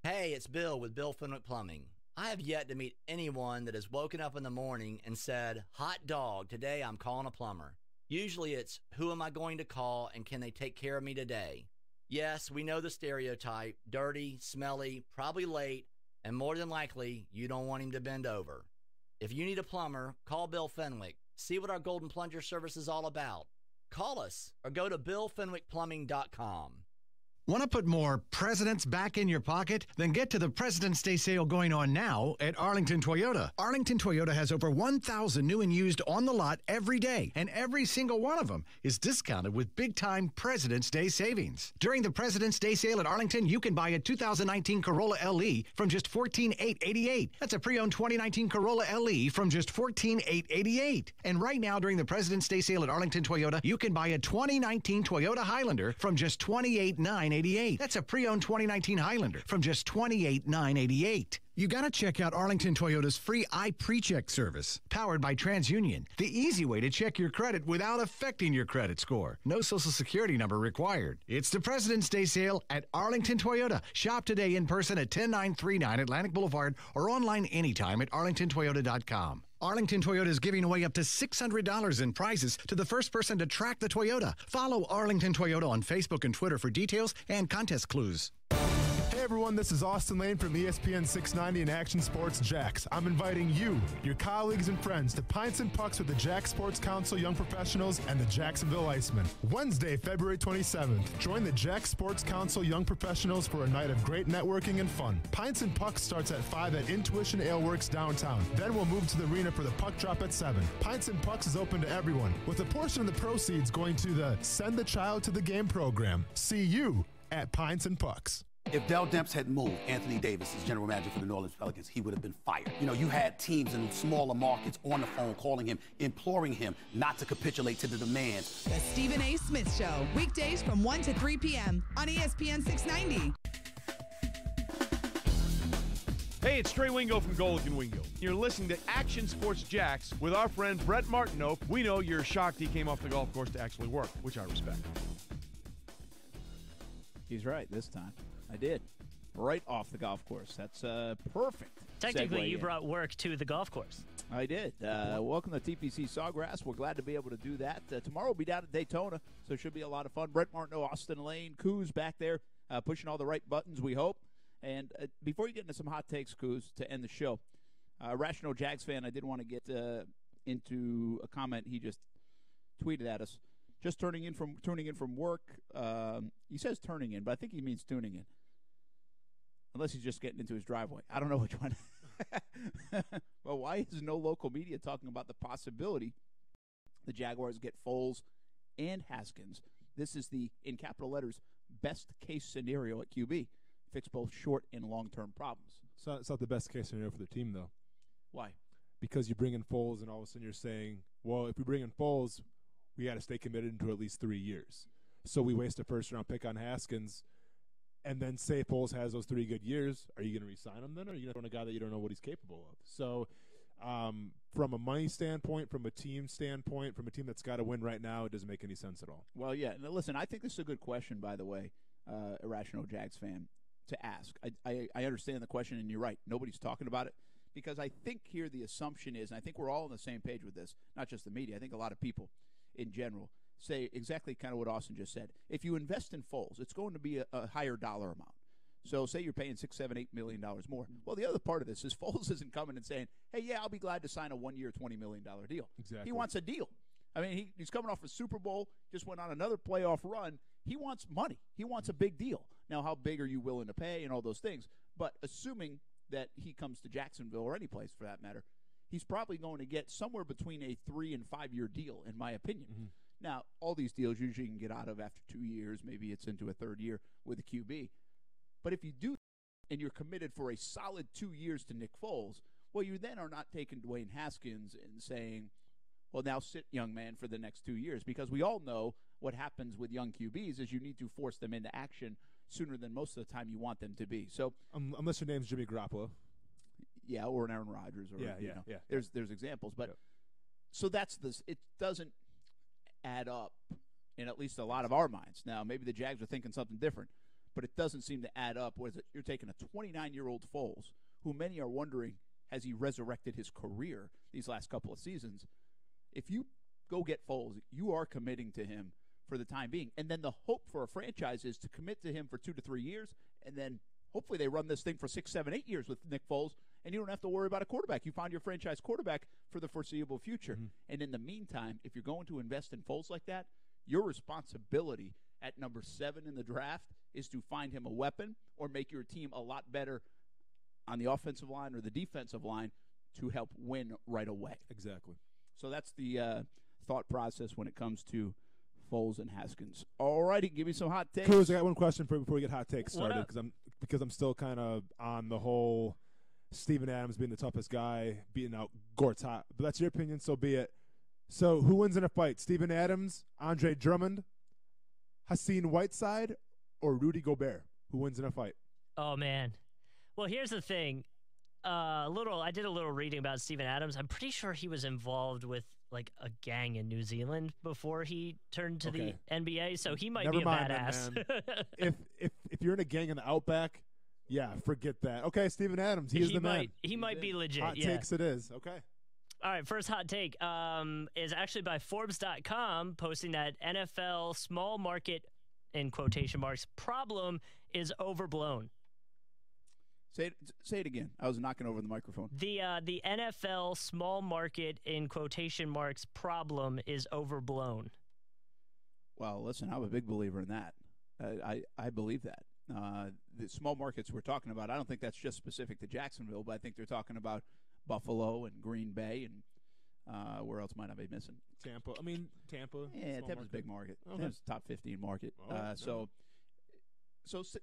Hey, it's Bill with Bill Fenwick Plumbing. I have yet to meet anyone that has woken up in the morning and said, "Hot dog, today I'm calling a plumber." Usually it's, who am I going to call and can they take care of me today? Yes, we know the stereotype, dirty, smelly, probably late, and more than likely, you don't want him to bend over. If you need a plumber, call Bill Fenwick. See what our Golden Plunger service is all about. Call us or go to BillFenwickPlumbing.com. Want to put more presidents back in your pocket? Then get to the President's Day sale going on now at Arlington Toyota. Arlington Toyota has over 1,000 new and used on the lot every day, and every single one of them is discounted with big-time President's Day savings. During the President's Day sale at Arlington, you can buy a 2019 Corolla LE from just $14,888. That's a pre-owned 2019 Corolla LE from just $14,888. And right now, during the President's Day sale at Arlington Toyota, you can buy a 2019 Toyota Highlander from just $28,988. That's a pre-owned 2019 Highlander from just $28,988. You got to check out Arlington Toyota's free iPreCheck service, powered by TransUnion. The easy way to check your credit without affecting your credit score. No Social Security number required. It's the President's Day sale at Arlington Toyota. Shop today in person at 10939 Atlantic Boulevard or online anytime at arlingtontoyota.com. Arlington Toyota is giving away up to $600 in prizes to the first person to track the Toyota. Follow Arlington Toyota on Facebook and Twitter for details and contest clues. Hey everyone, this is Austin Lane from ESPN 690 and Action Sports Jax. I'm inviting you, your colleagues and friends to Pints and Pucks with the Jax Sports Council Young Professionals and the Jacksonville Icemen. Wednesday, February 27th, join the Jax Sports Council Young Professionals for a night of great networking and fun. Pints and Pucks starts at 5 at Intuition Ale Works downtown. Then we'll move to the arena for the puck drop at 7. Pints and Pucks is open to everyone, with a portion of the proceeds going to the Send the Child to the Game program. See you at Pints and Pucks. If Dell Demps had moved Anthony Davis as general manager for the New Orleans Pelicans, he would have been fired. You know, you had teams in smaller markets on the phone calling him, imploring him not to capitulate to the demands. The Stephen A. Smith Show, weekdays from 1 to 3 p.m. on ESPN 690. Hey, it's Trey Wingo from Golic & Wingo. You're listening to Action Sports Jax with our friend Brett Martineau. We know you're shocked he came off the golf course to actually work, which I respect. He's right this time. I did. Right off the golf course. That's perfect. Technically, you brought work to the golf course. I did. Welcome to TPC Sawgrass. We're glad to be able to do that. Tomorrow we'll be down at Daytona, so it should be a lot of fun. Brett Martineau, Austin Lane, Coos back there pushing all the right buttons, we hope. And before you get into some hot takes, Coos, to end the show, Rational Jags fan, I did want to get into a comment he just tweeted at us. Just turning in from work. He says turning in, but I think he means tuning in. Unless he's just getting into his driveway. I don't know which one. Well, why is no local media talking about the possibility the Jaguars get Foles and Haskins? This is the, in capital letters, best case scenario at QB. Fix both short and long-term problems. It's not the best case scenario for the team, though. Why? Because you bring in Foles, and all of a sudden you're saying, well, if we bring in Foles, we got to stay committed into at least 3 years. So we waste a first-round pick on Haskins, and then say Foles has those 3 good years. Are you going to re-sign him then, or are you going to run a guy that you don't know what he's capable of? So from a money standpoint, from a team standpoint, from a team that's got to win right now, it doesn't make any sense at all. Well, yeah. Now, listen, I think this is a good question, by the way, Irrational Jags fan, to ask. I understand the question, and you're right. Nobody's talking about it. Because I think here the assumption is, and I think we're all on the same page with this, not just the media, I think a lot of people in general say exactly kind of what Austin just said. If you invest in Foles, it's going to be a higher dollar amount. So say you're paying $6, $7, $8 million more. Well, the other part of this is Foles isn't coming and saying, hey, yeah, I'll be glad to sign a 1-year, $20 million deal. Exactly. He wants a deal. I mean, he's coming off a Super Bowl, just went on another playoff run. He wants money. He wants a big deal. Now, how big are you willing to pay and all those things? But assuming that he comes to Jacksonville or any place for that matter, he's probably going to get somewhere between a 3 and 5 year deal, in my opinion. Mm-hmm. Now, all these deals usually you can get out of after 2 years. Maybe it's into a third year with a QB. But if you do and you're committed for a solid 2 years to Nick Foles, well, you then are not taking Dwayne Haskins and saying, well, now sit, young man, for the next 2 years. Because we all know what happens with young QBs is you need to force them into action sooner than most of the time you want them to be. So, unless your name's Jimmy Garoppolo. Yeah, or an Aaron Rodgers. Or, yeah. There's examples. But so that's this. It doesn't add up in at least a lot of our minds. Now, maybe the Jags are thinking something different, but it doesn't seem to add up. What is it? You're taking a 29-year-old Foles, who many are wondering, has he resurrected his career these last couple of seasons? If you go get Foles, you are committing to him for the time being. And then the hope for a franchise is to commit to him for 2 to 3 years, and then hopefully they run this thing for 6, 7, 8 years with Nick Foles, and you don't have to worry about a quarterback. You found your franchise quarterback for the foreseeable future. Mm-hmm. And in the meantime, if you're going to invest in Foles like that, your responsibility at number 7 in the draft is to find him a weapon or make your team a lot better on the offensive line or the defensive line to help win right away. Exactly. So that's the thought process when it comes to Foles and Haskins. All righty, give me some hot takes. Cruz, I got one question for you before we get hot takes started because I'm still kind of on the whole Steven Adams being the toughest guy, beating out Gortat. But that's your opinion, so be it. So who wins in a fight, Steven Adams, Andre Drummond, Hassan Whiteside, or Rudy Gobert? Who wins in a fight? Oh, man. Well, here's the thing. I did a little reading about Steven Adams. I'm pretty sure he was involved with like a gang in New Zealand before he turned to the NBA, so he might be a badass. Then, if you're in a gang in the Outback, yeah, forget that. Okay, Steven Adams, he is the man. He might be legit. Hot takes it is. Okay. All right, first hot take is actually by Forbes.com, posting that NFL small market, in quotation marks, problem is overblown. Say it again. I was knocking over the microphone. The NFL small market, in quotation marks, problem is overblown. Well, listen, I'm a big believer in that. I believe that. The small markets we're talking about, I don't think that's just specific to Jacksonville, but I think they're talking about Buffalo and Green Bay and where else might I be missing? Tampa. Yeah, Tampa's a big market. Okay. Tampa's top 15 market. So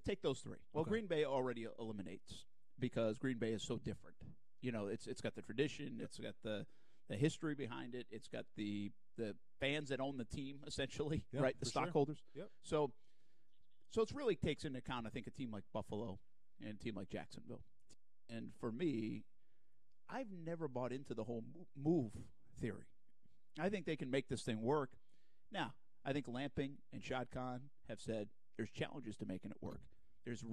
take those three. Well, Green Bay already eliminates because Green Bay is so different. You know, it's got the tradition, it's got the history behind it, it's got the fans that own the team essentially, right? The stockholders. Sure. Yep. So it really takes into account, I think, a team like Buffalo and a team like Jacksonville. And for me, I've never bought into the whole move theory. I think they can make this thing work. Now, I think Lamping and Shad Khan have said there's challenges to making it work. There's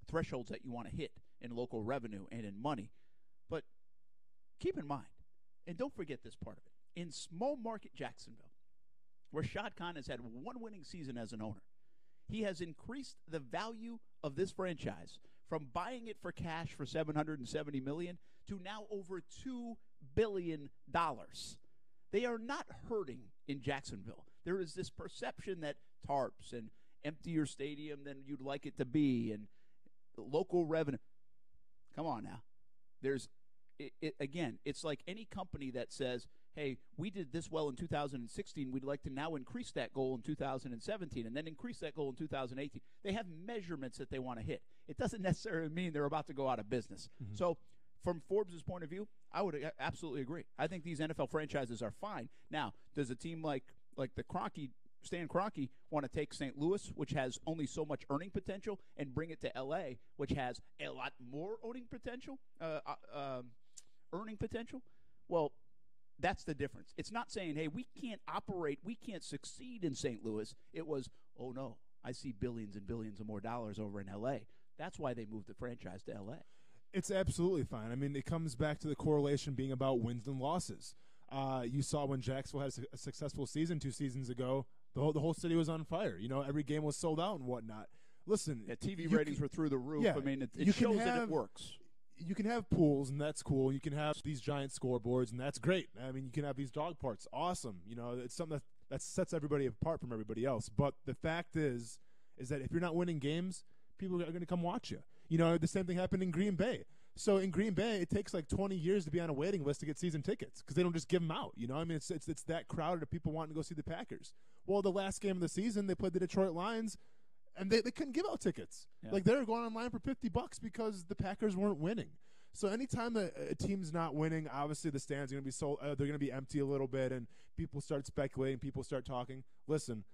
thresholds that you want to hit in local revenue and in money. But keep in mind, and don't forget this part of it, in small market Jacksonville, where Shad Khan has had one winning season as an owner, he has increased the value of this franchise from buying it for cash for $770 million to now over $2 billion. They are not hurting in Jacksonville. There is this perception that tarps and empty your stadium than you'd like it to be and local revenue. Come on now. Again, it's like any company that says, hey, we did this well in 2016. We'd like to now increase that goal in 2017 and then increase that goal in 2018. They have measurements that they want to hit. It doesn't necessarily mean they're about to go out of business. Mm-hmm. So from Forbes' point of view, I would absolutely agree. I think these NFL franchises are fine. Now, does a team like the Stan Kroenke want to take St. Louis, which has only so much earning potential, and bring it to L.A., which has a lot more earning potential? Well, that's the difference. It's not saying, hey, we can't operate, we can't succeed in St. Louis. It was, oh, no, I see billions and billions of more dollars over in L.A. That's why they moved the franchise to L.A. It's absolutely fine. I mean, it comes back to the correlation being about wins and losses. You saw when Jacksonville had a successful season 2 seasons ago, the whole city was on fire. You know, every game was sold out and whatnot. listen, TV ratings were through the roof. Yeah, I mean, it shows that it works. You can have pools, and that's cool. You can have these giant scoreboards, and that's great. I mean, you can have these dog parks. Awesome. You know, it's something that sets everybody apart from everybody else. But the fact is that if you're not winning games, people are going to come watch you. You know, the same thing happened in Green Bay. So in Green Bay, it takes like 20 years to be on a waiting list to get season tickets because they don't just give them out. You know, I mean, it's that crowded of people wanting to go see the Packers. Well, the last game of the season, they played the Detroit Lions, and they couldn't give out tickets. Yeah. Like, they were going online for $50 because the Packers weren't winning. So anytime a team's not winning, obviously the stands are going to be they're going to be empty a little bit, and people start speculating, people start talking. Listen,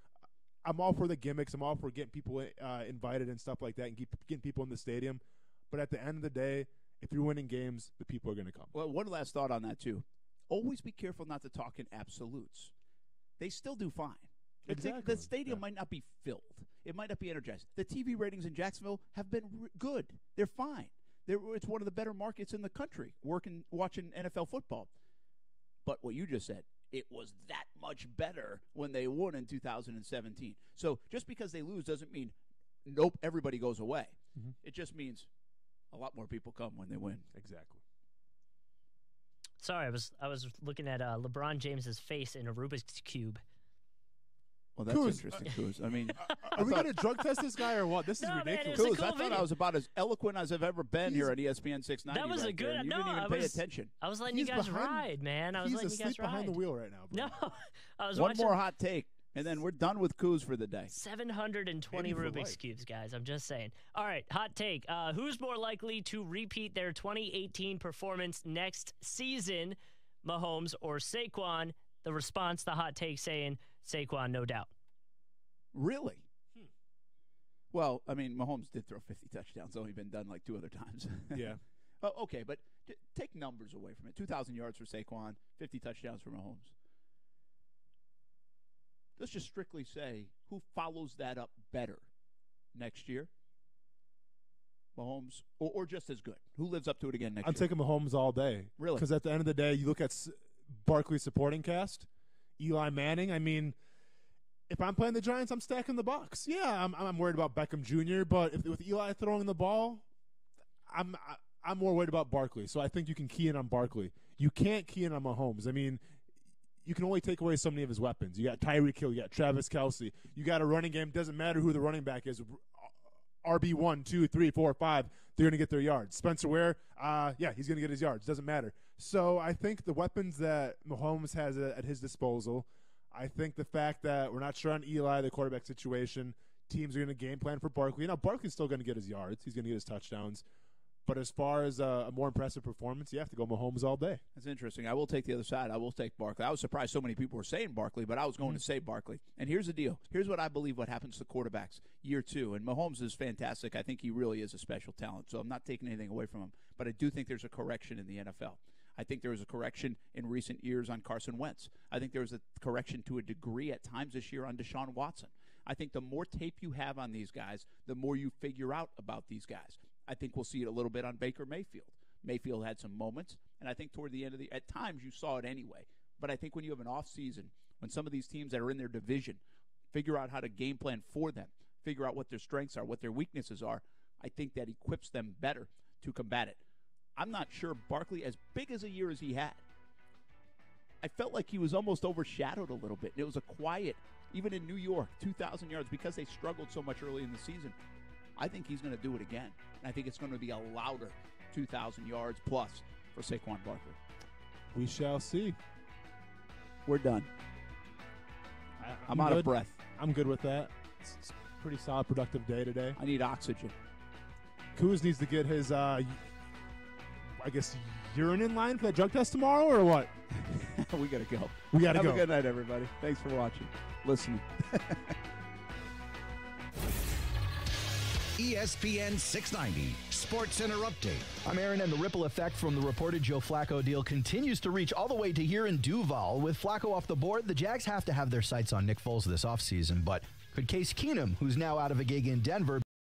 I'm all for the gimmicks. I'm all for getting people invited and stuff like that and getting people in the stadium. But at the end of the day, if you're winning games, the people are going to come. Well, one last thought on that, too. Always be careful not to talk in absolutes. They still do fine. Exactly. The stadium might not be filled. It might not be energized. The TV ratings in Jacksonville have been good. They're fine. It's one of the better markets in the country, watching NFL football. But what you just said, it was that much better when they won in 2017. So just because they lose doesn't mean, nope, everybody goes away. Mm-hmm. It just means a lot more people come when they win. Exactly. Sorry, I was looking at LeBron James's face in a Rubik's Cube. Well, that's interesting, Kuz. I mean, are we going to drug test this guy or what? This is ridiculous. Kuz, I thought I was about as eloquent as I've ever been here at ESPN 690. That was a good. You didn't even pay attention. I was letting you guys ride, man. I was letting you guys ride. He's behind the wheel right now, bro. No, I was One watching. more hot take, and then we're done with Kuz for the day. 720 Rubik's Cubes, guys. I'm just saying. All right, hot take. Who's more likely to repeat their 2018 performance next season, Mahomes or Saquon? The response, the hot take saying Saquon, no doubt. Really? Well, I mean, Mahomes did throw 50 touchdowns. Only been done like 2 other times. Yeah. Oh, okay, but take numbers away from it. 2,000 yards for Saquon, 50 touchdowns for Mahomes. Let's just strictly say who follows that up better next year. Mahomes, or just as good. Who lives up to it again next year? I'm taking Mahomes all day. Really? Because at the end of the day, you look at Barkley's supporting cast, Eli Manning. I mean, if I'm playing the Giants, I'm stacking the box. Yeah, I'm worried about Beckham Jr., but with Eli throwing the ball, I'm more worried about Barkley. So I think you can key in on Barkley. You can't key in on Mahomes. I mean, you can only take away so many of his weapons. You got Tyreek Hill, you got Travis Kelce, you got a running game. Doesn't matter who the running back is. RB1, 2, 3, 4, 5, they're going to get their yards. Spencer Ware, yeah, he's going to get his yards. Doesn't matter. So I think the weapons that Mahomes has at his disposal, I think the fact that we're not sure on Eli, the quarterback situation, teams are going to game plan for Barkley. Now, Barkley's still going to get his yards. He's going to get his touchdowns. But as far as a more impressive performance, you have to go Mahomes all day. That's interesting. I will take the other side. I will take Barkley. I was surprised so many people were saying Barkley, but I was going to say Barkley. And here's the deal. Here's what I believe what happens to quarterbacks year 2. And Mahomes is fantastic. I think he really is a special talent. So I'm not taking anything away from him. But I do think there's a correction in the NFL. I think there was a correction in recent years on Carson Wentz. I think there was a correction to a degree at times this year on Deshaun Watson. I think the more tape you have on these guys, the more you figure out about these guys. I think we'll see it a little bit on Baker Mayfield. Mayfield had some moments, and I think toward the end of at times you saw it anyway. But I think when you have an off season, when some of these teams that are in their division figure out how to game plan for them, figure out what their strengths are, what their weaknesses are, I think that equips them better to combat it. I'm not sure Barkley, as big as a year as he had, I felt like he was almost overshadowed a little bit. It was a quiet, even in New York, 2,000 yards, because they struggled so much early in the season. I think he's going to do it again. And I think it's going to be a louder 2,000 yards plus for Saquon Barkley. We shall see. We're done. I'm out of breath. I'm good with that. It's a pretty solid, productive day today. I need oxygen. Kuz needs to get his, I guess, urine in line for that drug test tomorrow, or what? We got to go. We got to go. Have a good night, everybody. Thanks for watching, listening. ESPN 690 Sports Center Update. I'm Aaron, and the ripple effect from the reported Joe Flacco deal continues to reach all the way to here in Duval. With Flacco off the board, the Jags have to have their sights on Nick Foles this offseason. But could Case Keenum, who's now out of a gig in Denver,